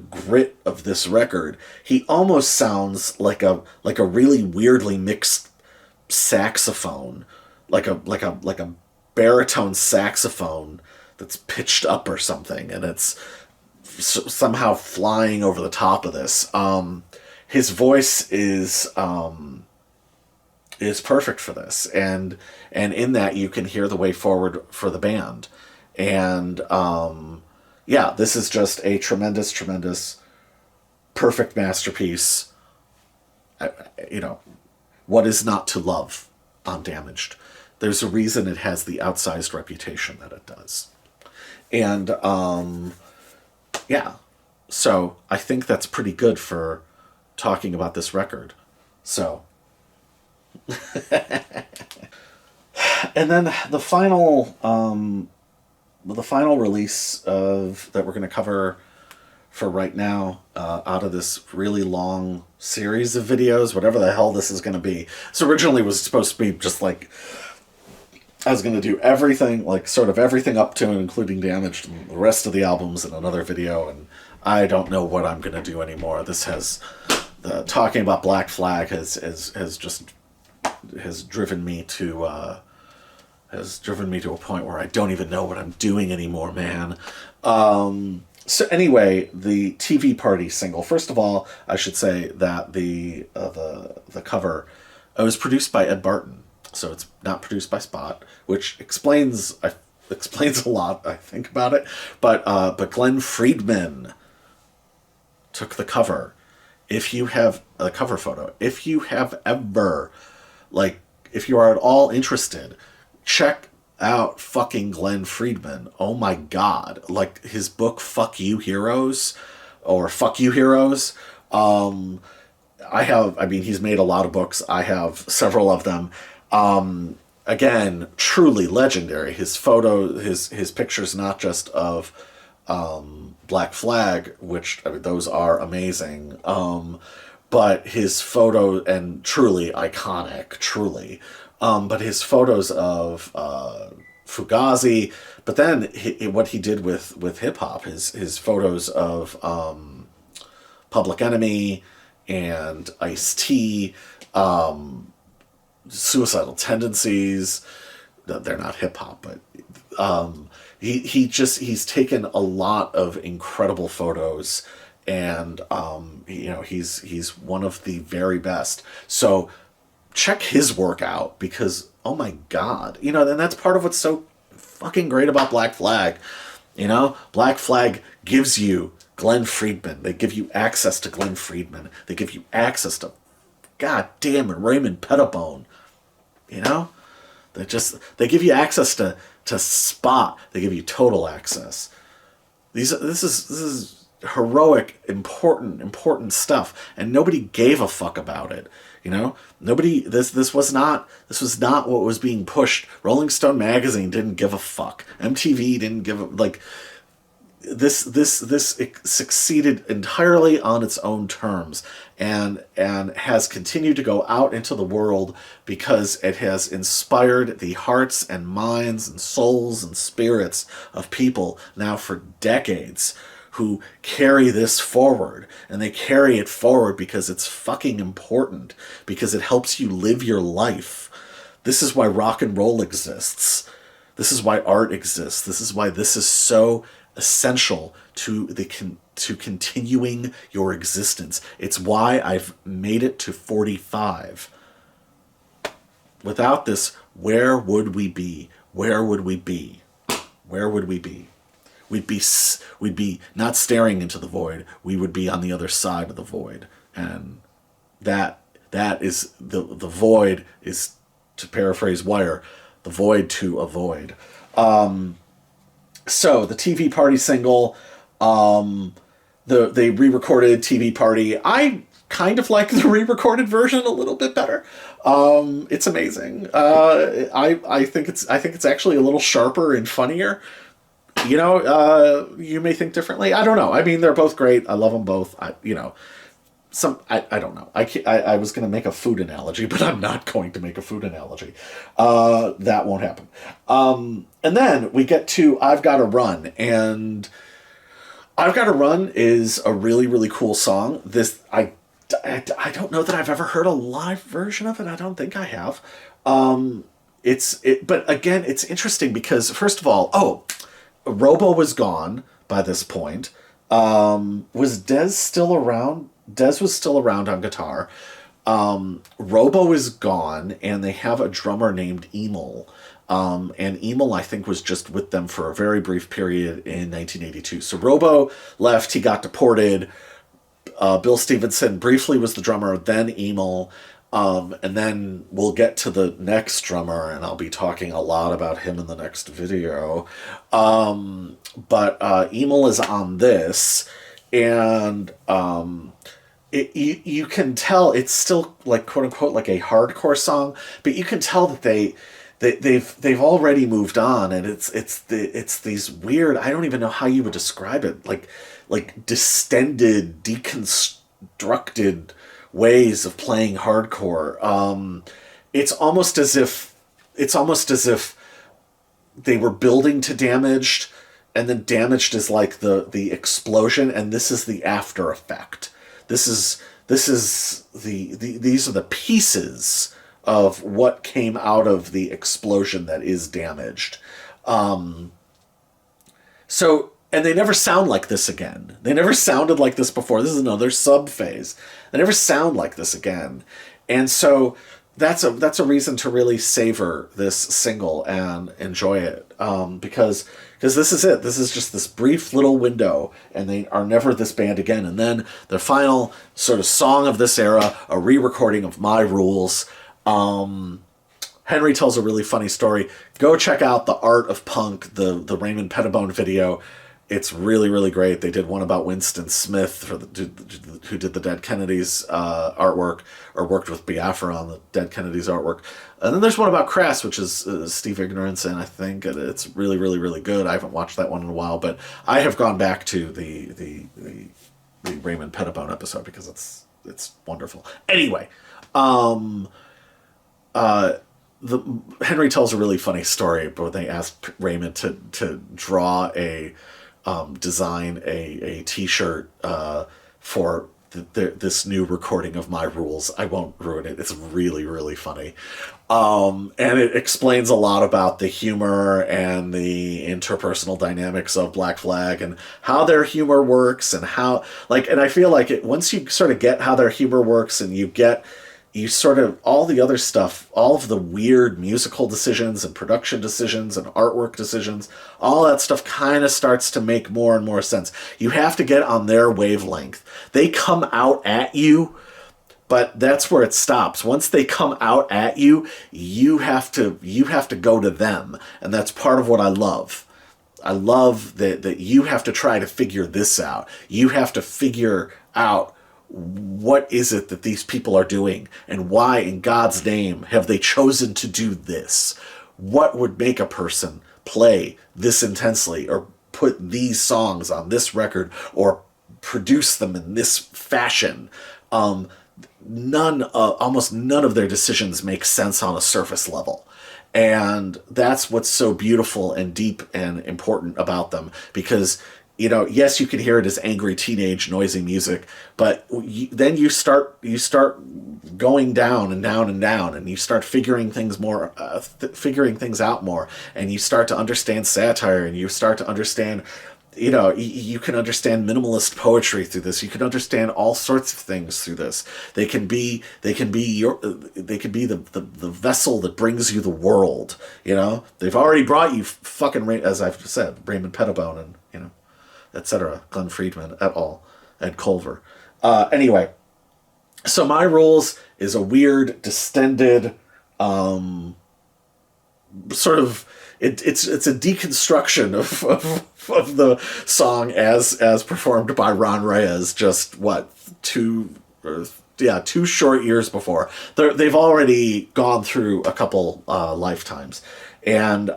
grit of this record, he almost sounds like a really weirdly mixed saxophone, like a baritone saxophone that's pitched up or something, and it's somehow flying over the top of this. His voice is is perfect for this, and in that you can hear the way forward for the band, and yeah, this is just a tremendous, tremendous, perfect masterpiece. You know, what is not to love on Damaged? There's a reason it has the outsized reputation that it does, and yeah, so I think that's pretty good for talking about this record. So, and then the final release of that we're going to cover for right now, out of this really long series of videos, whatever the hell this is going to be. So originally it was supposed to be just like, I was going to do everything, like sort of everything up to and including Damaged and the rest of the albums in another video, and I don't know what I'm going to do anymore. This has, talking about Black Flag has just, has driven me to a point where I don't even know what I'm doing anymore, man. So anyway, the TV Party single. First of all, I should say that the cover was produced by Ed Barton, so it's not produced by Spot, which explains a lot, I think, about it. But Glenn Friedman took the cover. If you have a cover photo, if you have ever, like, if you are at all interested, check out fucking Glenn Friedman. Oh my god. Like, his book Fuck You Heroes, or Fuck You Heroes. He's made a lot of books. I have several of them. Again, truly legendary. His pictures, not just of Black Flag, which, I mean, those are amazing. But his photo, and truly iconic, truly. But his photos of Fugazi, but then what he did with hip hop, his photos of Public Enemy and Ice-T, Suicidal Tendencies. They're not hip hop, but he's taken a lot of incredible photos, and he's one of the very best. So check his work out, because oh my god, and that's part of what's so fucking great about Black Flag. Black Flag gives you Glenn Friedman. They give you access to Glenn Friedman. They give you access to, god damn it, Raymond Pettibone. They give you access to Spot. They give you total access. This is heroic, important stuff, and nobody gave a fuck about it. Nobody. This was not what was being pushed. Rolling Stone magazine didn't give a fuck. MTV didn't give a, like. This succeeded entirely on its own terms, and has continued to go out into the world because it has inspired the hearts and minds and souls and spirits of people now for decades, who carry this forward, and they carry it forward because it's fucking important, because it helps you live your life. This is why rock and roll exists. This is why art exists. This is why this is so essential to continuing your existence. It's why I've made it to 45. Without this, where would we be? Where would we be? Where would we be? We'd be not staring into the void. We would be on the other side of the void, and that is the void is, to paraphrase Wire, the void to avoid. So the TV Party single, they re-recorded TV Party. I kind of like the re-recorded version a little bit better. It's amazing. I think it's actually a little sharper and funnier. You may think differently. I don't know. I mean, they're both great. I love them both. I don't know. I was going to make a food analogy, but I'm not going to make a food analogy. That won't happen. And then we get to I've Gotta Run, and I've Gotta Run is a really, really cool song. I don't know that I've ever heard a live version of it. I don't think I have. But again, it's interesting because, first of all, Robo was gone by this point. Was Dez still around? Dez was still around on guitar. Robo is gone, and they have a drummer named Emil. And Emil, I think, was just with them for a very brief period in 1982. So Robo left, he got deported. Bill Stevenson briefly was the drummer, then Emil. And then we'll get to the next drummer, and I'll be talking a lot about him in the next video. But Emil is on this, and you can tell it's still like quote unquote like a hardcore song, but you can tell that they've already moved on, and it's these weird, I don't even know how you would describe it, like distended, deconstructed ways of playing hardcore. It's almost as if they were building to Damaged, and then Damaged is like the explosion, and this is the after effect. These are the pieces of what came out of the explosion that is Damaged. And they never sound like this again. They never sounded like this before. This is another sub-phase. They never sound like this again. And so that's a reason to really savor this single and enjoy it. Because this is it. This is just this brief little window, and they are never this band again. And then the final sort of song of this era, a re-recording of My Rules. Henry tells a really funny story. Go check out The Art of Punk, the Raymond Pettibone video. It's really, really great. They did one about Winston Smith, who did the Dead Kennedys artwork, or worked with Biafra on the Dead Kennedys artwork. And then there's one about Crass, which is Steve Ignorance, and I think it's really, really, really good. I haven't watched that one in a while, but I have gone back to the Raymond Pettibone episode because it's wonderful. Anyway, Henry tells a really funny story, but when they asked Raymond to draw design a T-shirt for this new recording of My Rules. I won't ruin it. It's really, really funny. And it explains a lot about the humor and the interpersonal dynamics of Black Flag and how their humor works, and how, and I feel like once you sort of get how their humor works, and you sort of, all the other stuff, all of the weird musical decisions and production decisions and artwork decisions, all that stuff kind of starts to make more and more sense. You have to get on their wavelength. They come out at you, but that's where it stops. Once they come out at you, you have to go to them. And that's part of what I love. I love that you have to try to figure this out. You have to figure out, what is it that these people are doing, and why in God's name have they chosen to do this? What would make a person play this intensely, or put these songs on this record, or produce them in this fashion? Almost none of their decisions make sense on a surface level. And that's what's so beautiful and deep and important about them, because yes, you can hear it as angry teenage noisy music, but then you start going down and down and down, and you start figuring things out more, and you start to understand satire, and you start to understand, you can understand minimalist poetry through this. You can understand all sorts of things through this. They can be the vessel that brings you the world. They've already brought you fucking, as I've said, Raymond Pettibone and etc., Glenn Friedman et al., and Culver. Anyway, so My Rules is a weird, distended, sort of, it's a deconstruction of the song as performed by Ron Reyes just, 2 short years before. They've already gone through a couple lifetimes. And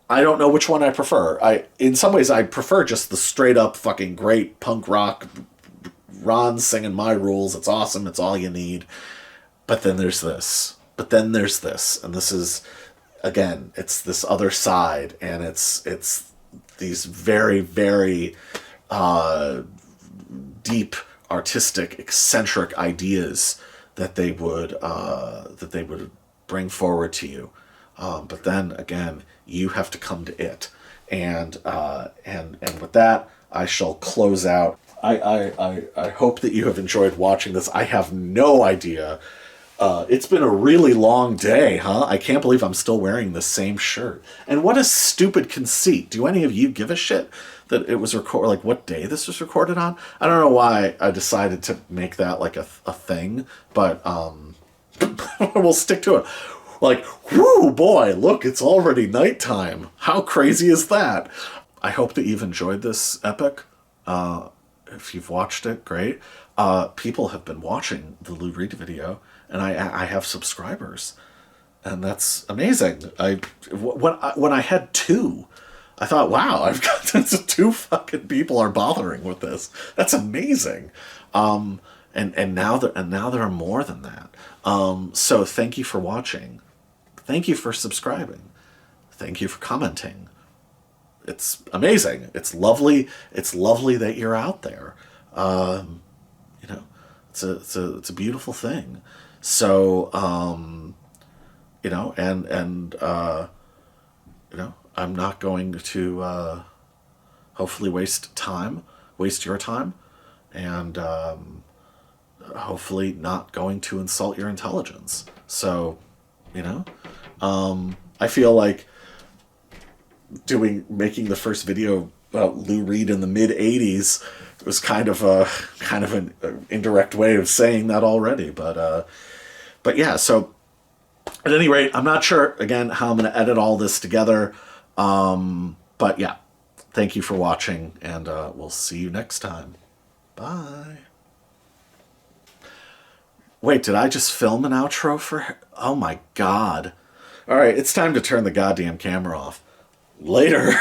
I don't know which one I prefer. In some ways, I prefer just the straight up fucking great punk rock, Ron singing My Rules. It's awesome. It's all you need. But then there's this. And this is, again, it's this other side, and it's these very, very deep, artistic, eccentric ideas that they would bring forward to you. But then again, you have to come to it. And with that, I shall close out. I hope that you have enjoyed watching this. I have no idea. It's been a really long day, huh? I can't believe I'm still wearing the same shirt. And what a stupid conceit. Do any of you give a shit that it was recorded, like what day this was recorded on? I don't know why I decided to make that like a thing, but we'll stick to it. Like, whoo, boy, look, it's already nighttime. How crazy is that? I hope that you've enjoyed this epic. If you've watched it, great. People have been watching the Lou Reed video, and I have subscribers, and that's amazing. When I had two, I thought, wow, I've got two fucking people are bothering with this. That's amazing. And now there are more than that. So thank you for watching. Thank you for subscribing. Thank you for commenting. It's amazing. It's lovely. It's lovely that you're out there. You know, it's a beautiful thing. So, you know, and you know, I'm not going to hopefully waste your time, and hopefully not going to insult your intelligence. So, you know, I feel like making the first video about Lou Reed in the mid '80s was kind of an indirect way of saying that already. But yeah. So at any rate, I'm not sure again how I'm going to edit all this together. But yeah, thank you for watching, and we'll see you next time. Bye. Wait, did I just film an outro for her? Oh my god. All right, it's time to turn the goddamn camera off. Later.